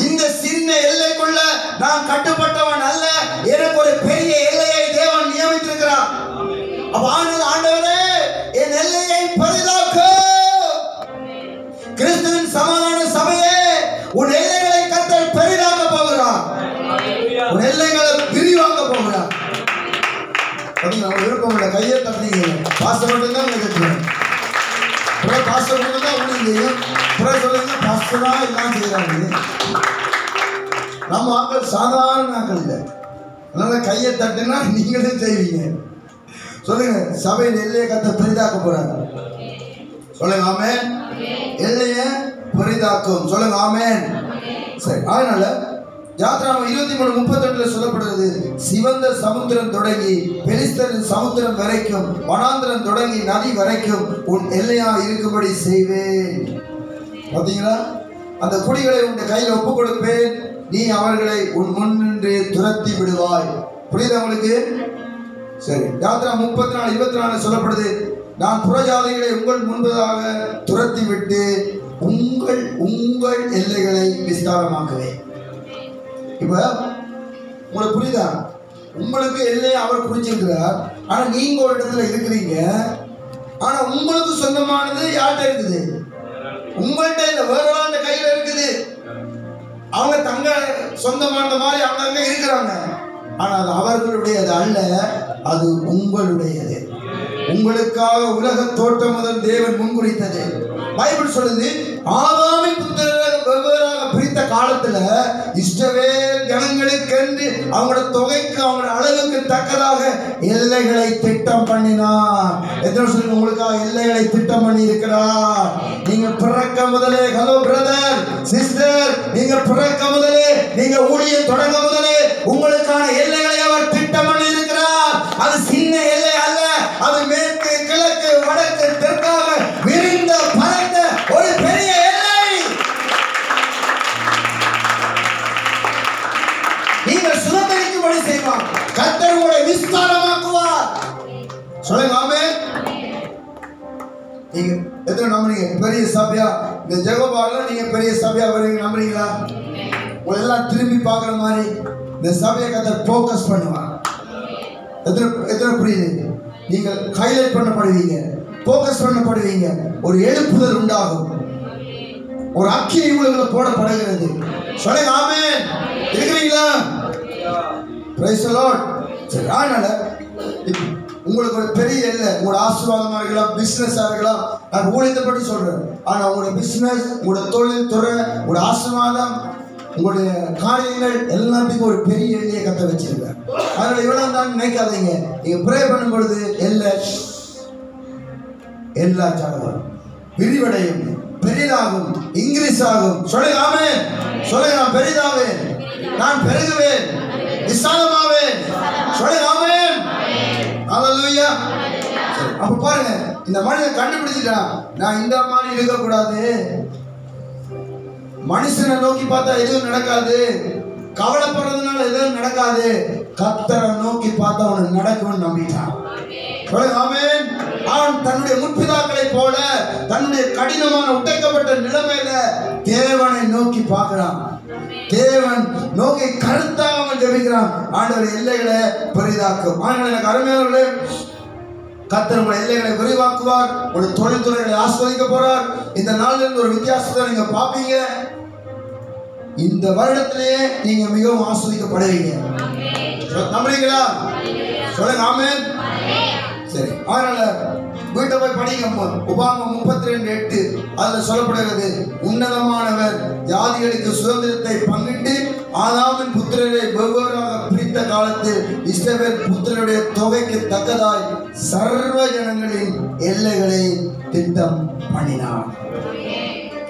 இந்த சின்ன எல்லைக்குள்ள நான் கட்டுப்பட்டவன் அல்ல, எனக்கு ஒரு பெரிய எல்லையை தேவன் நியமித்திருக்கிறார். அப்ப ஆண்டவரே என் எல்லையை பெரிதாக்கு. கிறிஸ்துவின் சமாதான சபையே, உன் எல்லைகளை கர்த்தர் பெரிதாக்க போகிறார், உன் எல்லைகளை விரிவாக்க போகிறார். விருப்பம் இல்லை, கையை தட்டிங்க. பாஸ்டர் மட்டும் தான் கேட்கிறேன், பாஸ்டர் மட்டும் தான் முடியும். சொல்லுங்க, பாஸ்டரா எல்லாம் செய்யறாங்க. நம்ம ஆக்கள் சாதாரண ஆக்கள் இல்லை, அதனால கையை தட்டுனா நீங்களே செய்வீங்க. சொல்லுங்க, சபையின் எல்லையை கர்த்தர் பெரிதாக்க போறாங்க. சொல்லுங்க ஆமென். எல்லையை பெரிதாக்கும். சொல்லுங்க ஆமென். சரி, அதனால யாத்ராகமம் 23:32 சொல்லப்படுகிறது, சிவந்த சமுத்திரம் தொடங்கி பெலிஸ்தரின் சமுத்திரம் வரைக்கும், வனாந்திரம் தொடங்கி நதி வரைக்கும் உன் எல்லையா இருக்கும்படி செய்வேன். பார்த்தீங்களா? அந்த குடிகளை உன் கையில் ஒப்புக் கொடுப்பேன், நீ அவர்களை உன் முன்னின்று துரத்தி விடுவாய். புரியுது உங்களுக்கு? சரி, யாத்ராகமம் 34:24 சொல்லப்படுது, நான் புறஜாதிகளை உங்கள் முன்பதாக துரத்தி விட்டு உங்கள் எல்லைகளை விஸ்தாரமாக்குவேன். இப்ப உங்களுக்கு புரியுதா? உங்களுக்கு எல்லையை அவர் குறிச்சிருக்கிறார். ஆனா நீங்க ஒரு இடத்துல இருக்கிறீங்க, ஆனா உங்களுக்கு சொந்தமானது யார்கிட்ட இருக்குது? உங்கள்கிட்ட இல்லை, வேற ஆண்ட கையில இருக்குது. அவங்க தங்க சொந்தமான மாதிரி அங்கங்க இருக்கிறாங்க, ஆனா அது அவர்களுடையது அல்ல, அது உங்களுடையது. உங்களுக்காக உலக தோற்றம் முதல் தேவன் முன்குறித்தது. பைபிள் சொல்லுது, ஆதாமின் புத்திரரை வெவ்வேறாக பிரித்த காலத்துல இஸ்ரவேல் ஜனங்களுக்கென்று அவங்களோட தொகைக்கு அவங்களோட அளவுக்கு தக்கதாக எல்லைகளை திட்டம் பண்ணினார். எத்தனை சொல்லுங்க, உங்களுக்காக எல்லைகளை திட்டம் பண்ணி இருக்கிறார். நீங்க பிறக்க முதலே, ஹலோ பிரதர் சிஸ்டர், நீங்க பிறக்க முதலே, நீங்க ஊழியம் தொடங்க முதலே உங்களுக்கான எல்லைகளை அவர் திட்டம் பண்ணி இருக்கிறார். அது சின்ன எல்லை அல்ல, அது மேற்கு கிழக்கு வடக்கு தெற்காக விரிந்த பரந்த ஒரு பெரிய எல்லை. நீங்கள் சுதந்திரிக்கும்படி செய்வார், கர்த்தர் உங்களை விஸ்தாரமாக்குவார். சொல்லுங்க ஆமென். நீங்க எத்தனை நம்புறீங்க? பெரிய சபையா இந்த ஜெகோபால நீங்க பெரிய சபையா வருவீங்க, நம்புறீங்களா? உங்களை எல்லாம் திரும்பி பார்க்குற மாதிரி இந்த சபையை கர்த்தர் ஃபோக்கஸ் பண்ணுவார். எத்தனை புரியுது? நீங்கள் ஹைலைட் பண்ணப்படுவீங்க, ஃபோக்கஸ் பண்ணப்படுவீங்க, ஒரு எழுப்புதல் உண்டாகும், ஒரு அக்கினி உங்களுக்குள்ள போடப்படுகிறது. சொல்லுங்க ஆமென். இருக்கிறீங்களா? Praise the Lord. சரி, அதனால உங்களுக்கு ஒரு பெரிய இல்லை, உங்களோட ஆசீர்வாதமாக இருக்கலாம், பிஸ்னஸாக இருக்கலாம். நான் ஊழியத்தை பற்றி சொல்றேன். ஆனால் உங்களோட பிஸ்னஸ், உங்களோட தொழில் துறை, உங்களோட ஆசீர்வாதம், உங்களுடைய காரியங்கள் எல்லாத்துக்கும் ஒரு பெரிய எல்லையை கத்த வச்சிருக்கார். அதனால இவ்வளவு தான் நினைக்காதீங்க. நீங்க ப்ரே பண்ணும் பொழுது எல்லா ஜாதகம் விரிவடையும், பெரிதாகும், இன்கிரீஸ் ஆகும். சொல்லுங்க ஆமென். சொல்லுங்க நான் பெரிதாவேன், நான் பெருகுவேன், விசாலமாவேன். சொல்லுங்க ஆமென். ஹல்லேலூயா. அப்ப பாருங்க, இந்த மனிதன் கண்டுபிடிச்சிட்டான், நான் இந்த மாதிரி இருக்க கூடாது, மனுஷனை நோக்கி பார்த்தா எதுவும் நடக்காது, கவலைப்படுறதுனால எதுவும் நடக்காது, கர்த்தரை நோக்கி பார்த்தா அவனுக்கு நடக்கும்னு நம்பிட்டான். ஆமென். அவன் தன்னுடைய முற்பிதாக்களை போல தன்னுடைய கடினமான உடைக்கப்பட்ட நிலைமையில தேவனை நோக்கி பார்க்கிறான். தேவன் நோக்கி கருத்தாக அவன் ஜெபிக்கிறான். ஆண்டவர் எல்லைகளை பெரிதாக்கும். ஆண்டவர் எனக்கு அருமையானவர்களே, கர்த்தர் உங்கள் எல்லைகளை விரிவாக்குவார், ஒரு தொழில்துறைகளை ஆஸ்வதிக்க போறார். இந்த நாள்ல இருந்து ஒரு வித்தியாசத்தை நீங்க பார்ப்பீங்க. இந்த வருடத்திலேயே நீங்க மிகவும் ஆஸ்வதிக்கப்படுவீங்க. நம்புறீங்களா? சொல்லுங்க ஆமென். சரி, அதனால வீட்டை போய் படிங்க. உபாகமம் 32:8 அதுல சொல்லப்படுகிறது, உன்னதமானவர் ஜாதிகளுக்கு சுதந்திரத்தை பங்கிட்டு ஆதாமின் புத்திரரை வெவ்வேறாக பிரித்த காலத்தில் இஸ்ரவேல் புத்திரருடைய தொகைக்கு தக்கதாய் சர்வ ஜனங்களின் எல்லைகளை திட்டம் பண்ணினார்.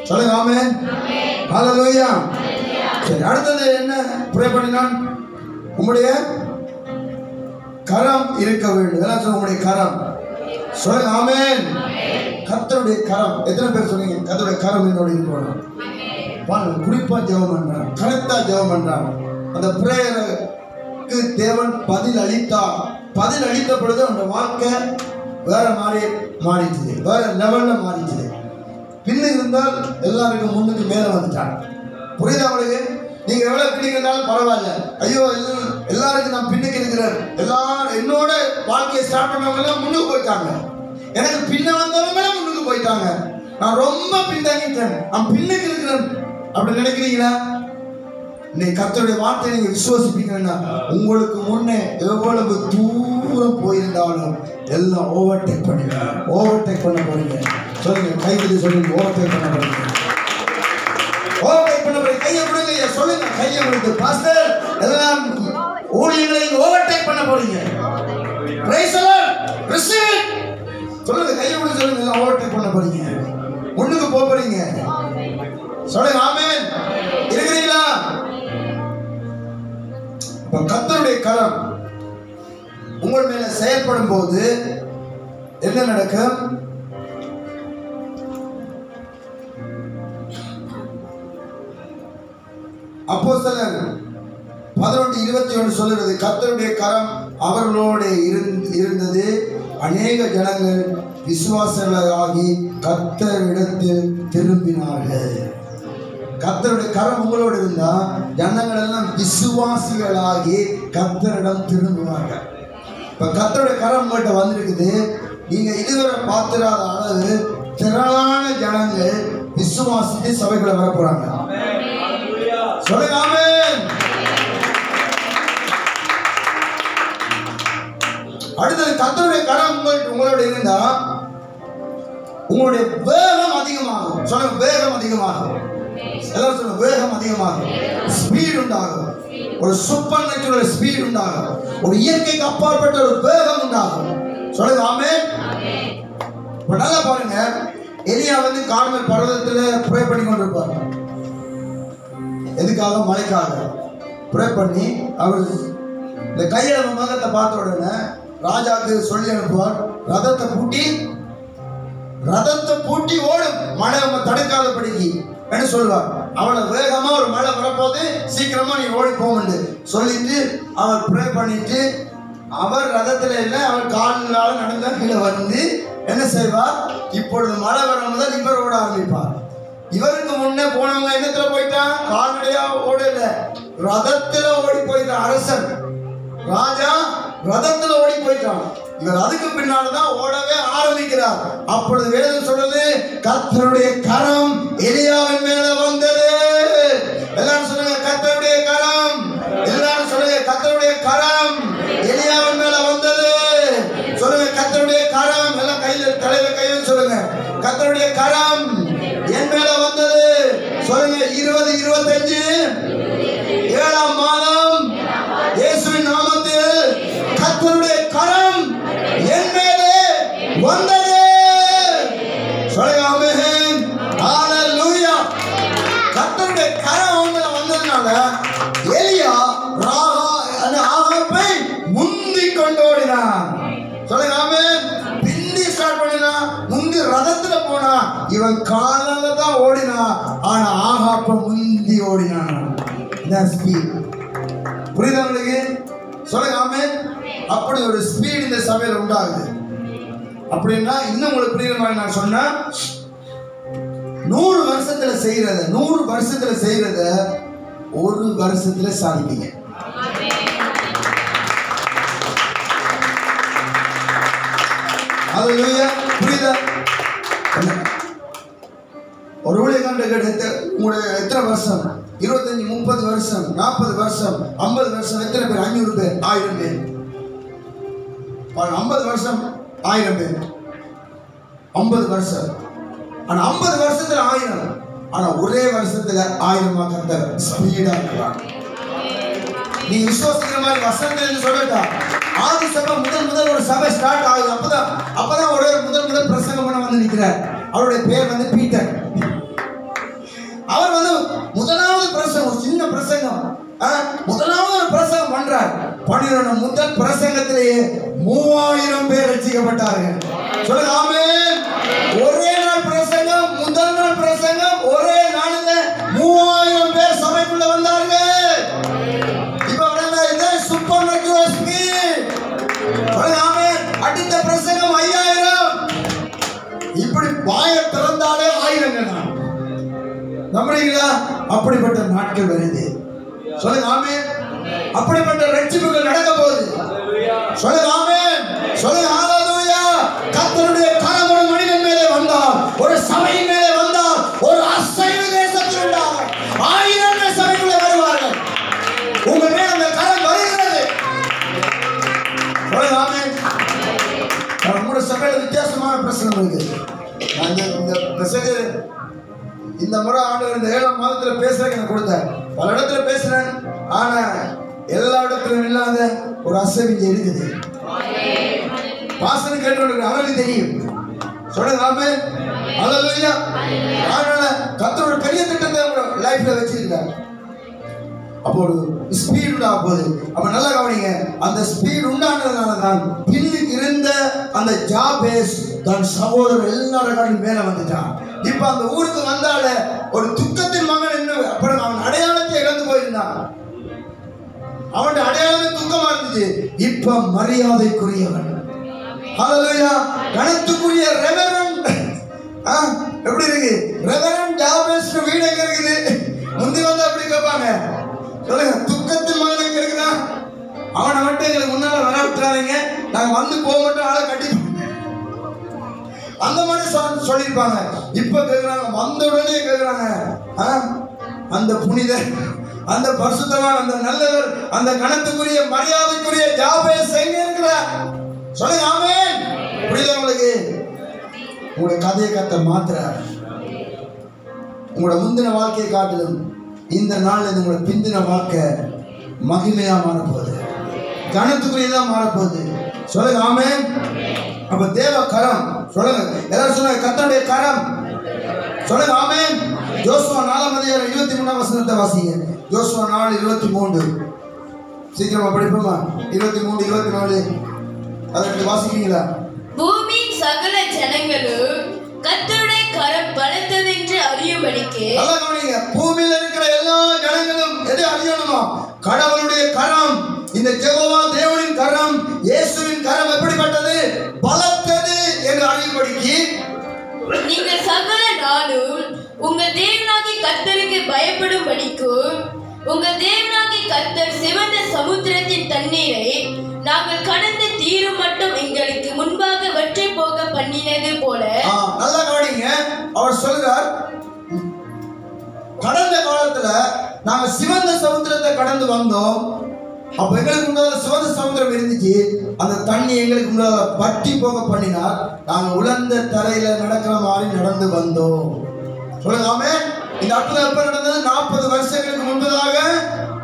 சொல்லுங்க ஆமென். ஹல்லேலூயா. சரி, அடுத்தது என்ன ப்ரே பண்ணினான்? உங்களுடைய கரம் இருக்க வேண்டும். எல்லாம் சொல்லுங்க, உங்களுடைய கரம். சொல்லுங்க ஆமென். கர்த்தருடைய கரம். எத்தனை பேர் சொன்னீங்க கர்த்தருடைய கரம் என்னோட இருக்கணும்? பாருங்க, குறிப்பா ஜெபம் பண்றான், கரெக்டா ஜெபம் பண்றான். அந்த பிரேயருக்கு தேவன் பதில் அளித்தார். பதில் அளித்த பொழுது அந்த வாழ்க்கை வேற மாதிரி மாறிச்சுது, வேற லெவல்ல மாறிச்சுது. பின்னு இருந்தால் எல்லாருக்கும் முன்னுக்கு மேல வந்துட்டாங்க. புரியுதா உங்களுக்கு? நீங்க எவ்வளவு பின்னுக்கு இருந்தாலும் பரவாயில்ல, ஐயோ எல்லாருக்கும் நான் பின்னுக்கு இருக்கிறேன், எல்லாரும் என்னோட வாழ்க்கையை ஸ்டார்ட் பண்ணவங்க எல்லாம் முன்னுக்கு போயிட்டாங்க, எனக்கு பின்ன வந்தவங்க முன்னுக்கு போயிட்டாங்க, நான் ரொம்ப பின்தங்கிட்டேன், நான் பின்னுக்கு இருக்கிறேன் அப்படி நினைக்கிறீங்களா? இன்னைக்கு கர்த்தருடைய வார்த்தையை நீங்க விசுவாசிப்பீங்கன்னா உங்களுக்கு முன்னே எவ்வளவு தூரம் போயிருந்தாலும் எல்லாம் ஓவர்டேக் பண்ணுங்க. ஓவர்டேக் பண்ண போறீங்க. சொல்லுங்க, கைது சொல்லுங்க, ஓவர்டேக் பண்ண போறீங்க. ஓவர்டேக் பண்ண போறீங்க. கையை விடுங்க, சொல்லுங்க, கையை விடுங்க. பாஸ்டர், எல்லாம் ஊழியர்களை ஓவர்டேக் பண்ண போறீங்க. Praise the Lord. ரிசீவ். சொல்லுங்க, கையை விடுங்க, சொல்லுங்க, எல்லாம் ஓவர்டேக் பண்ண போறீங்க. முன்னுக்கு போக போறீங்க. சொல்லுங்க ஆமென். இருக்கிறீங்களா? கர்த்தருடைய கரம் உங்கள் மேல செயல்படும் போது என்ன நடக்கும்? அப்போஸ்தலர் 11:21 சொல்லுகிறது, கர்த்தருடைய கரம் அவர்களோடு இருந்தது, அநேக ஜனங்கள் விசுவாசங்களாகி கர்த்தரிடத்தில் திரும்பினார்கள். கர்த்தருடைய கரம் உங்களோடு இருந்தா ஜனங்கள் எல்லாம் விசுவாசிகளாகி கர்த்தரிடம் திரும்புவார்கள். இப்ப கர்த்தருடைய கரம் உங்கள்கிட்ட வந்திருக்குது. நீங்க இதுவரை பார்த்திராத அளவு திரளான ஜனங்கள் விசுவாசித்து சபைக்குள்ள வர போறாங்க. சொல்லுங்க ஆமென். அடுத்தது, கர்த்தருடைய கரம் உங்களோட இருந்தா உங்களுடைய வேகம் அதிகமாகும். சொல்லுங்க, வேகம் அதிகமாகும். எல்லாரும் சொல்லுங்க, வேகம் அதிகமாகும். ஸ்பீட் உண்டாகும். ஒரு சூப்பர் நேச்சுரல் ஸ்பீட் உண்டாகும். ஒரு இயற்கைக்கு அப்பாற்பட்ட ஒரு வேகம் உண்டாகும். சொல்லுங்க ஆமென். இப்ப நல்லா பாருங்க, எலியா கார்மெல் பர்வதத்துல ப்ரே பண்ணி கொண்டிருப்பார். எதுக்காக? மழைக்காக ப்ரே பண்ணி அவர் இந்த கையில மகத்தை பார்த்த உடனே ராஜாக்கு சொல்லி அனுப்புவார், ரதத்தை பூட்டி ஓடும், மழை தடுக்காதபடிக்கு என்ன சொல்லுவார். அவளை வேகமா ஒரு மழை வரப்போது, சீக்கிரமா நீ ஓடி போகுண்டு சொல்லிட்டு அவர் ப்ரே பண்ணிட்டு அவர் ரதத்துல இல்லை, அவர் காலால நடந்த கீழே வந்து என்ன செய்வார், இப்பொழுது மழை வர முதல் இவர் ஓட ஆரம்பிப்பார். இவருக்கு முன்னே போனவங்க என்னத்துல போயிட்டான்? கால்நடையா ஓடல, ரதத்துல ஓடி போயிட்டான். அரசன் ராஜா ரதத்துல ஓடி போயிட்டான். இவர் அதுக்கு பின்னால்தான் ஓடவே ஆரம்பிக்கிறார். அப்பொழுது வேதம் சொல்றது, கர்த்தருடைய கரம் எலியாவின் மேல வந்தது. எல்லாரும் சொல்லுங்க, கர்த்தருடைய கரம். எல்லாரும் சொல்லுங்க, கர்த்தருடைய கரம் எலியாவின் மேல வந்தது. சொல்லுங்க, கர்த்தருடைய கரம். எல்லாம் கையில தலையில கையில சொல்லுங்க, கர்த்தருடைய கரம் என் மேல வந்தது. சொல்லுங்க, 2025 7ஆம் மாதம் இயேசுவின் நாமத்தில் கர்த்தருடைய கரம் என் மேலே வந்தது. சொல்லுங்க ஆமென். எலியா ஆகாப்பை முந்தி கொண்டோடினான். சொல்லுங்க ஆமென். பிந்தி ஸ்டார்ட் பண்ணினா, முந்தி ரதத்துல போனா, இவன் காலால தான் ஓடினா, ஆனா ஆகாப்ப முந்தி ஓடினான். புரியுதா உங்களுக்கு? சொல்லுங்க ஆமென். அப்படி ஒரு ஸ்பீட் இந்த சபையில உண்டாகுது. அப்படின்னா இன்னும் உங்களுக்கு புரியுற மாதிரி நான் சொன்னா, 100 வருஷத்துல செய்யறத ஒரு வருஷத்துல சாதிப்பீங்க. ஹல்லேலூயா. புரியுதா? ஒரு ஊழியக்காரன் கேட்டு, உங்களுடைய எத்தனை வருஷம்? 25, 30 வருஷம், 40 வருஷம், 50 வருஷம். எத்தனை பேர்? 500 பேர், 1000 பேர். 50 வருஷம் 1000 பேர், 50 வருஷம். ஆனா 50 வருஷத்துல 1000, ஆனா ஒரே வருஷத்துல 1000 கர்த்தர் ஸ்பீடா இருக்கிறார். நீ விசுவாசிக்கிற மாதிரி வசனத்துல சொல்லட்டா, ஆதி சபை முதல் ஒரு சபை ஸ்டார்ட் ஆகுது. அப்பதான் ஒரே முதல் பிரசங்கம் பண்ண வந்து நிற்கிறார். அவருடைய பேர் வந்து பீட்டர். அவர் வந்து முதலாவது பிரசங்கம், ஒரு சின்ன பிரசங்கம், முதலாவது ஒரு பிரசங்கம் பண்றார். 12 முதல் பிரசங்கத்திலேயே 3000 பேர் ரட்சிக்கப்பட்டார்கள். சொல்லுங்க ஆமென். ஒரே நாள் பிரசங்கம், முதல் நாள் பிரசங்கம், ஒரே நாளில் 3000 பேர் சபைக்குள்ள வந்தார்கள். இப்ப இது சூப்பர் நேச்சுரல் ஸ்பீட். சொல்லுங்க ஆமென். அடுத்த பிரசங்கம் 5000. இப்படி வாயை திறந்தாலே 1000 தான். நம்புறீங்களா? அப்படிப்பட்ட நாட்கள் வருது. சொல்லுங்க ஆமென். அப்படிப்பட்ட ரட்சிப்புகள் நடக்க போகுது. சொல்லுங்க ஆமென். சொல்லுங்க ஹல்லேலூயா. கர்த்தருடைய கரம் ஒரு மனிதன் மேலே வந்தால், ஒரு சபையின் மேலே வந்தால், ஒரு அசைவு தேசத்தில் உண்டாகும். 1000 சபைக்குள்ளே வருவார்கள். உங்க மேல அந்த கரம் வருகிறது. சொல்லுங்க ஆமென். நம்முடைய சபையில வித்தியாசமான பிரச்சனை இருக்கு. இந்த மெசேஜ் இந்த முறை ஆண்டவர் இந்த 7ஆம் மாதத்துல பேசுறதுக்கு எனக்கு கொடுத்தார். பல இடத்துல பேசுறேன், ஆனா எல்லா இடத்துலயும் இல்லாத ஒரு அசைவு இருக்குது. பாசனம் கேட்டு அவருக்கு தெரியும். சொல்லுங்க ஆமென். ஹல்லேலூயா. அதனால கர்த்தர் ஒரு பெரிய திட்டத்தை லைஃப்ல வச்சிருக்கார். அப்போ ஒரு ஸ்பீட் உண்டாக போகுது. அப்ப நல்லா கவனிங்க. அந்த ஸ்பீட் உண்டானதுனால தான் பின்னுக்கு இருந்த அந்த ஜாபேஸ் தன் சகோதரர் எல்லாரும் மேல வந்துட்டான். இப்ப அந்த ஊருக்கு வந்தால ஒரு துக்கத்தின் மகன் என்ன, அப்புறம் அவன் அடையாளத்தை இழந்து போயிருந்தான். அவன் அடையாளமே துக்கமா இருந்துச்சு. இப்ப மரியாதைக்குரியவன். ஹல்லேலூயா. கணத்துக்குரிய ரெவரண்ட். எப்படி இருக்கு? ரெவரண்ட் ஜாபேஸ் வீடு எங்க இருக்குது? முந்தி வந்து அப்படி கேட்பாங்க. சொல்லுங்க, துக்கத்தின் மகன் எங்க இருக்கிறான்? அவனை மட்டும் எங்களுக்கு முன்னால வர விட்டுறாதீங்க, நாங்க வந்து போக மட்டும் ஆளை கட்டி அந்த மாதிரி சொல்லியிருப்பாங்க. இப்ப கேட்கிறாங்க, வந்த உடனே கேட்கிறாங்க, அந்த புனிதர், அந்த பரிசுத்தவான், அந்த நல்லவர், அந்த கணத்துக்குரிய மரியாதைக்குரிய ஜாபேஸ் எங்க இருக்கிறார்? சொல்லுங்க ஆமென். புரியுதா உங்களுக்கு? உங்களுடைய கதையை கர்த்தர் மாத்துறார். உங்களோட முந்தின வாழ்க்கையை காட்டிலும் இந்த நாள் உங்களோட பிந்தின வாழ்க்கை மகிமையா மாறப்போகுது, கணத்துக்குரியதான் மாறப்போகுது. சொல்லுங்க ஆமென். அப்ப தேவ கரம். சொல்லுங்க எல்லாரும் சொல்லுங்க, கர்த்தருடைய கரம். சொல்லுங்க ஆமென். யோசுவா 4ஆம் அதிகாரம் 23ஆம் வசனத்தை வாசிங்க. யோசுவா 4:23. சீக்கிரமா படிப்போமா? 23, 24 அதை வாசிக்கிறீங்களா?
பூமியின் சகல ஜனங்களும் கர்த்தருடைய கரம் பலத்தது என்று அறியும்படிக்கு. நல்லா கவனிங்க. பூமியில இருக்கிற எல்லா ஜனங்களும் எதை அறியணுமா? கடவுளுடைய கரம். இந்த யெகோவா தேவனின் கரம், இயேசுவின் கரம் எப்படிப்பட்டது? பலத்தது என்று அறியும்படிக்கு நீங்கள் சகல நாளும் உங்கள் தேவனாகிய கர்த்தருக்கு பயப்படும்படிக்கும், உங்கள் தேவனாகிய கர்த்தர் சிவந்த சமுத்திரத்தின் தண்ணீரை நாங்கள் கடந்து தீரும் மட்டும் எங்களுக்கு முன்பாக வற்றி போக பண்ணினது போல. நல்லா கவனிங்க. அவர் சொல்றார், கடந்த காலத்துல நாங்க சிவந்த சமுத்திரத்தை கடந்து வந்தோம். அப்ப எங்களுக்கு முன்னால சிவந்த சமுத்திரம் இருந்துச்சு. அந்த தண்ணி எங்களுக்கு முன்னால வற்றி போக பண்ணினார். நாங்க உலர்ந்த தரையில நடக்கிற மாதிரி நடந்து வந்தோம். சொல்லுங்க ஆமென். இந்த அற்புதம் எப்ப நடந்தது? 40 வருஷங்களுக்கு முன்பதாக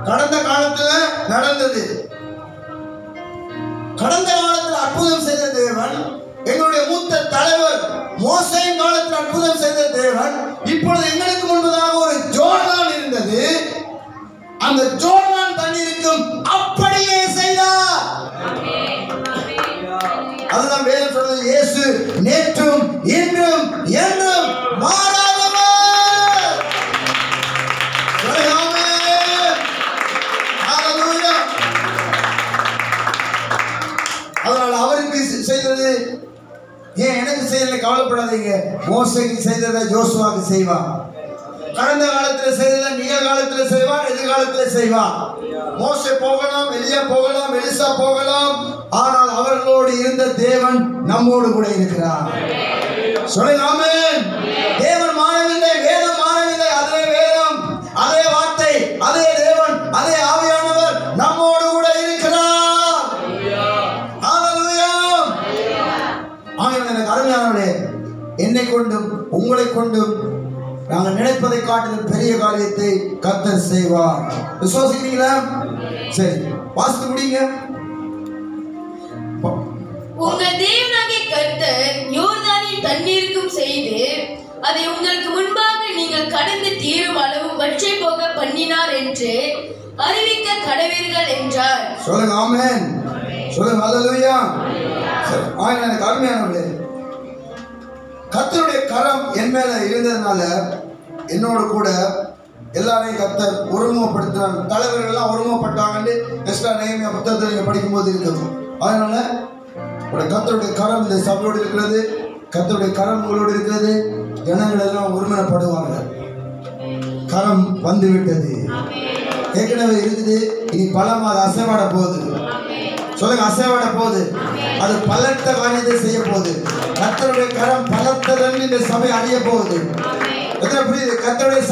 கடந்த காலத்துல நடந்தது. கடந்த காலத்தில் அற்புதம் செய்த தேவன், எங்களுடைய மூத்த தலைவர் மோசேயின் காலத்தில் அற்புதம் செய்த தேவன், இப்பொழுது எங்களுக்கு முன்பதாக ஒரு ஜோர்தான் இருந்தது.
கவலைப்படாதீங்க. மோசேக்கு செய்ததை யோசுவாக்கு செய்வான். கடந்த காலத்தில் செய்ததை நிகழ்காலத்தில் செய்வான், எதிர்காலத்தில் செய்வான். மோசே போகலாம், எலியா போகலாம், எலிசா போகலாம், ஆனால் அவர்களோடு இருந்த தேவன் நம்மோடு கூட இருக்கிறார். சொல்லுங்க ஆமென். தேவன் மாறவில்லை, வேதம் மாறவில்லை. அதே வேதம், அதே வார்த்தை, அதே தேவன், அதே ஆவியானவர் நம்மோடு கூட இருக்கிறார். ஹல்லேலூயா. ஆமென். எனக்கு அருமையானவர்களே, என்னை கொண்டும் உங்களை கொண்டும் நாங்கள் நினைப்பதை காட்டிலும் பெரிய காரியத்தை கர்த்தர் செய்வார். விசுவாசிக்கிறீங்களா? சரி, வாசித்து முடியுங்க.
உங்கள் தேவனாகிய கர்த்தர் யோர்தானின் தண்ணீருக்கும் செய்து அதை உங்களுக்கு முன்பாக நீங்கள் கடந்து தீரும் அளவு வற்றி போக பண்ணினார் என்று அறிவிக்க கடவீர்கள் என்றார்.
சொல்லுங்க ஆமென். சொல்லுங்க ஹல்லேலூயா. சரி, ஆமென். எனக்கு அருமையானவர்களே, கர்த்தருடைய கரம் என் மேல இருந்ததுனால என்னோட கூட எல்லாரையும் கர்த்தர் ஒருமுகப்படுத்தினார். தலைவர்கள் எல்லாம் ஒருமுகப்பட்டாங்கன்னு எஸ்ரா நெகேமியா புத்தகத்தில் நீங்க படிக்கும்போது இருக்குது. அதனால கர்த்தருடைய கரம் இந்த சபையோடு இருக்கிறது, கர்த்தருடைய கரம் உங்களோடு இருக்கிறது. ஜனங்கள் எல்லாம் ஒருமனப்படுவார்கள். கரம் வந்து விட்டது, ஏற்கனவே இருக்குது, இனி பலம் அது அசைவாட போகுது. சொல்லுங்க, அசைவாட போகுது. அது பலத்த காரியத்தை செய்ய போகுது. கர்த்தருடைய கரம் பலத்ததன் இந்த சபை அடைய போகுது. எத்தனை புரியுது? கர்த்தருடைய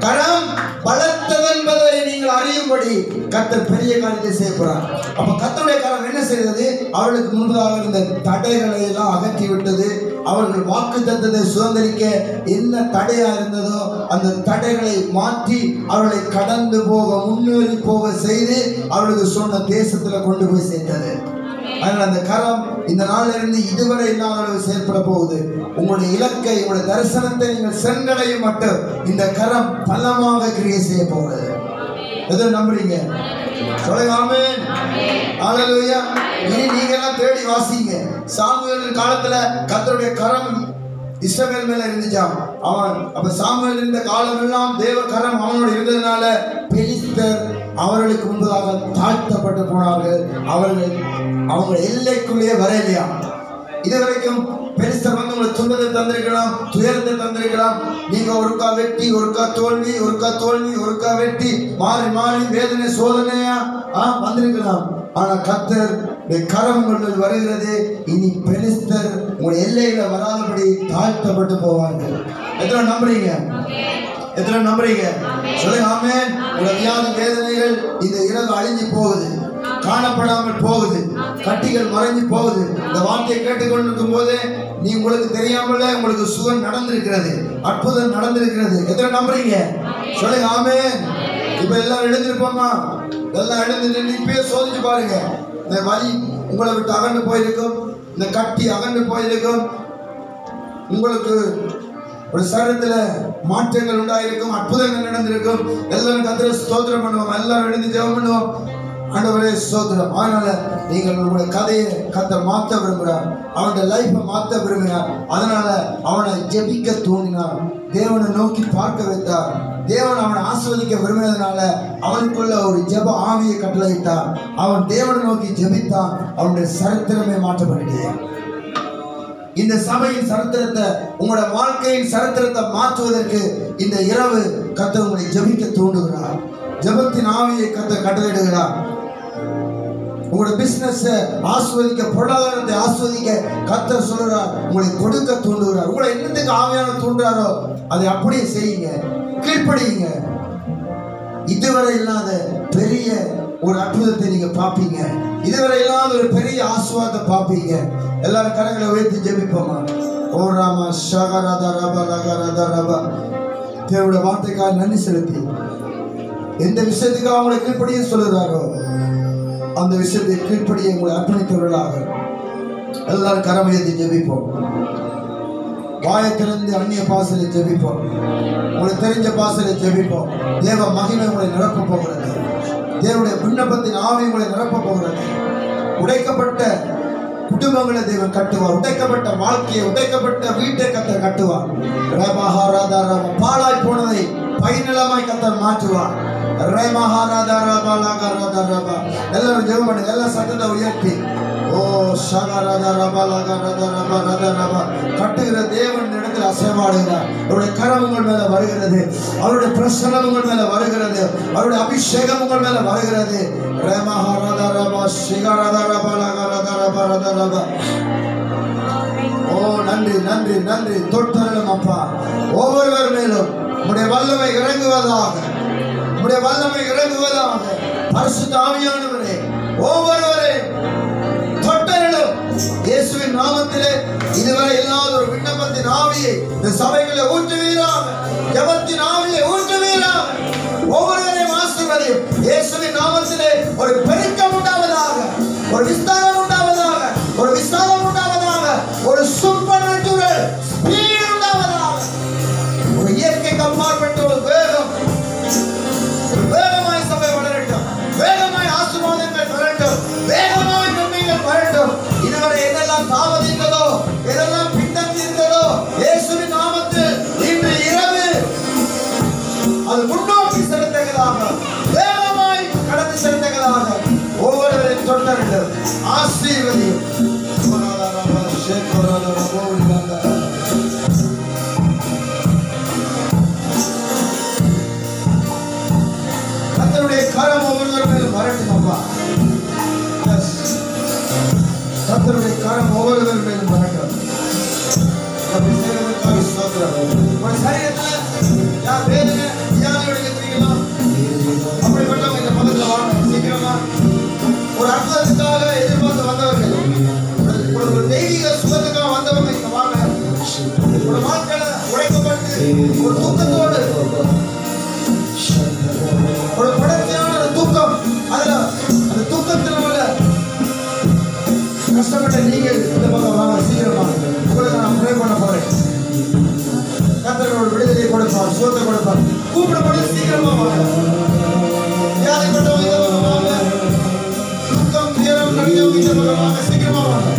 கரம் பலத்தது என்பதை நீங்கள் அறியும்படி கர்த்தர் பெரிய காரியத்தை செய்ய போறார். அப்ப கர்த்தருடைய கரம் என்ன செய்தது? அவர்களுக்கு முன்பதாக இருந்த தடைகளை எல்லாம் அகற்றி விட்டது. அவர்கள் வாக்குத்தத்தத்தை சுதந்திரிக்க என்ன தடையா இருந்ததோ அந்த தடைகளை மாற்றி அவர்களை கடந்து போக, முன்னேறி போக செய்து அவர்களுக்கு சொன்ன தேசத்துல கொண்டு போய் சேர்த்தது. அதனால அந்த கரம் இந்த நாளில் இருந்து இதுவரை இல்லாத அளவு செயல்பட போகுது. உங்களுடைய இலக்கை, உங்களுடைய தரிசனத்தை நீங்கள் சென்றடையும் மட்டும் இந்த கரம் பலமாக கிரியை செய்ய போகிறது. எதை நம்புறீங்க? சொல்லுங்க ஆமென். ஹல்லேலூயா. இனி நீங்க எல்லாம் தேடி வாசிங்க. சாமுவேல் காலத்துல கர்த்தருடைய கரம் இஸ்ரவேல் மேல இருந்துச்சாம். அவன் அப்ப சாமுவேல் இருந்த காலம் எல்லாம் தேவ கரம் அவனோடு இருந்ததுனால பெலிஸ்தர் அவர்களுக்கு முன்பதாக தாழ்த்தப்பட்டு போனார்கள். அவர்கள் அவங்க எல்லைக்குள்ளேயே வரையிலையா. இதுவரைக்கும் பெலிஸ்தர் வந்து உங்களுக்கு துன்பத்தை தந்திருக்கலாம், துயரத்தை தந்திருக்கலாம். நீங்க ஒருக்கா வெட்டி, ஒருக்கா தோல்வி, ஒருக்கா தோல்வி, ஒருக்கா வெட்டி, மாறி மாறி வேதனை சோதனையா வந்திருக்கலாம். ஆனா கர்த்தர் கரம் கொண்டு வருகிறது. இனி பெலிஸ்தர் உங்களுடைய எல்லையில வராதபடி தாழ்த்தப்பட்டு போவார்கள். எத்தனை நம்புறீங்க? எத்தனை நம்புறீங்க? சொல்லுங்க ஆமென். உங்களுடைய வியாதி வேதனைகள் இந்த இரவு அழிஞ்சு போகுது, காணப்படாமல் போகுது, கட்டிகள் மறைஞ்சு போகுது. இந்த வார்த்தையை கேட்டுக்கொண்டிருக்கும் போதே நீ உங்களுக்கு தெரியாமல உங்களுக்கு சுகம் நடந்திருக்கிறது, அற்புதம் நடந்திருக்கிறது. எத்தனை நம்புறீங்க? சொல்லுங்க ஆமென். இப்ப எல்லாரும் எழுந்திருப்போமா? எல்லாம் எழுந்து இப்பயே சோதிச்சு பாருங்க. இந்த வலி உங்களை விட்டு அகன்று போயிருக்கும், இந்த கட்டி அகன்று போயிருக்கும், உங்களுக்கு ஒரு சரீரத்துல மாற்றங்கள் உண்டாயிருக்கும், அற்புதங்கள் நடந்திருக்கும். எல்லாரும் கர்த்தரை ஸ்தோத்திரம் பண்ணுவோம். எல்லாரும் எழுந்து ஜெபம் பண்ணுவோம். ஆண்டவரே ஸ்தோத்திரம். அதனால நீங்கள் உங்களுடைய கதையை கர்த்தர் மாற்ற விரும்புகிறார். அவனுடைய லைஃபை மாற்ற விரும்பினார். அதனால அவனை ஜெபிக்க தூண்டினார், தேவனை நோக்கி பார்க்க வைத்தார். தேவன் அவனை ஆசீர்வதிக்க விரும்பினதுனால அவனுக்குள்ள ஒரு ஜெப ஆவியை கட்டளையிட்டார். அவன் தேவனை நோக்கி ஜெபித்தான். அவனுடைய சரித்திரமே மாற்றப்பட்டது. இந்த சபையின் சரித்திரத்தை, உங்களோட வாழ்க்கையின் சரித்திரத்தை மாற்றுவதற்கு இந்த இரவு கர்த்தர் உங்களை ஜெபிக்க தூண்டுகிறார். ஜெபத்தின் ஆவியை கர்த்தர் கட்டளையிடுகிறார். உங்களோட பிசினஸ் ஆஸ்வதிக்க, பொருளாதாரத்தை ஆஸ்வதிக்க கர்த்தர் சொல்றார். உங்களை கொடுக்க தூண்டுகிறார். உங்களை என்னத்துக்கு ஆவியான தூண்டுறாரோ அதை அப்படியே செய்யுங்க, கீழ்ப்படியுங்க. இதுவரை இல்லாத பெரிய ஒரு அற்புதத்தை நீங்க பார்ப்பீங்க. இதுவரை இல்லாத ஒரு பெரிய ஆசீர்வாதத்தை பார்ப்பீங்க. எல்லாரும் கரங்களை உயர்த்தி ஜெபிப்போமா? ஓ ராமா ஷகரதா ரபா லகரதா ரபா. தேவனுடைய வார்த்தைக்காக நன்றி செலுத்தி எந்த விஷயத்துக்காக அவங்களை கீழ்ப்படிய சொல்லுறாரோ அந்த விஷயத்தை கீழ்ப்படிய உங்களை அர்ப்பணித்தவர்களாக எல்லாரும் கரம் உயர்த்தி ஜெபிப்போம். வாயத்திலிருந்து அந்நிய பாசலை ஜெபிப்போம். உங்களுக்கு தெரிஞ்ச பாசலை ஜெபிப்போம். தேவ மகிமை உங்களை நிரப்ப போகிறது. தேவனுடைய விண்ணப்பத்தின் ஆவி உங்களை நிரப்ப போகிறது. உடைக்கப்பட்ட குடும்பங்களை தேவன் கட்டுவார். உடைக்கப்பட்ட வாழ்க்கையை, உடைக்கப்பட்ட வீட்டை கர்த்தர் கட்டுவார். பாழாய் போனதை பைநிலமாய் கர்த்தர் மாற்றுவார். எல்லாரும் ஜெபம் பண்ணுங்க. எல்லாம் சத்தத்தை உயர்த்தி ஓ கட்டுகிற தேவன் இடத்தில் அசைவாடுகிறார். அவருடைய கரம் உங்கள் மேல வருகிறது, அவருடைய பிரசன்னம் உங்கள் மேல வருகிறது, அவருடைய அபிஷேகம் உங்கள் மேல வருகிறது. ஓ நன்றி நன்றி நன்றி. தொட்டருளும் அப்பா, ஒவ்வொருவர் மேலும் உம்முடைய வல்லமை இறங்குவதாக, உம்முடைய வல்லமை இறங்குவதாக. பரிசுத்த ஆவியானவரே ஒவ்வொருவரே தொட்டருளும் இயேசுவின் நாமத்திலே. இதுவரை இல்லாத ஒரு விண்ணப்பத்தின் ஆவியை இந்த சபைகளை ஊற்றுவீராக, ஜெபத்தின் ஆவியை ஊற்றுவீராக. ஒவ்வொருவரையும் ஆசீர்வதியும் இயேசுவின் நாமத்திலே. ஒரு பெருக்கம் உண்டாவதாக, ஒரு விஸ்தாரம் உண்டாவதாக, ஒரு விஸ்தாரம் உண்டாவதாக, ஒரு சூப்பர் நேச்சுரல் ஸ்பீட் உண்டாவதாக. ஒரு இயற்கைக்கு அப்பாற்பட்ட ஒரு வேகம், வேகமாய் சபை வளரட்டும், வேகமாய் ஆசீர்வாதங்கள் வரட்டும், வேகமாய் நன்மைகள் வரட்டும். இதுவரை எதெல்லாம் தாமதித்ததோ, எதெல்லாம் பின்தங்கியிருந்ததோ, இயேசுவின் நாமத்தில் இன்று இரவு அது முன்னோக்கி செலுத்தகதாக, வேகமாய் கடந்து செலுத்தகதாக ஒவ்வொருவரையும் தொட்டர்கள் ஆசீர்வதியும். கர்த்தருடைய கரம் ஒவ்வொருவர் மேலும் வரட்டும் அப்பா. கர்த்தருடைய கரம் ஒவ்வொருவர் மேலும் வரட்டும். ஒரு சரீரத்துல யார் வேதனை வியாதியோட இருக்கிறீங்களா, அப்படிப்பட்டவங்க இந்த பக்கத்துல வாங்க சீக்கிரமா. ஒரு அற்புதத்துக்காக எதிர்பார்த்து வந்தவர்கள், ஒரு தெய்வீக சுகத்துக்காக வந்தவங்க இங்க வாங்க. ஒரு வாழ்க்கையில உழைக்கப்பட்டு ஒரு தூக்கத்தோடு, ஒரு தொடர்ச்சியான தூக்கம், அதுல அந்த தூக்கத்தினால கஷ்டப்பட்ட நீங்கள் இந்த பக்கம் வாங்க சீக்கிரமா. உங்களுக்கு நான் ப்ரே பண்ண போறேன். கர்த்தர் விடுதலை கொடுப்பார், சுகத்தை கொடுப்பார். கூப்பிடப்பட்டு சீக்கிரமா வாங்க. வியாதிப்பட்டவங்க இந்த பக்கம் வாங்க, தூக்கம் துயரம் நடிச்சவங்க இந்த பக்கம் வாங்க, சீக்கிரமா வாங்க.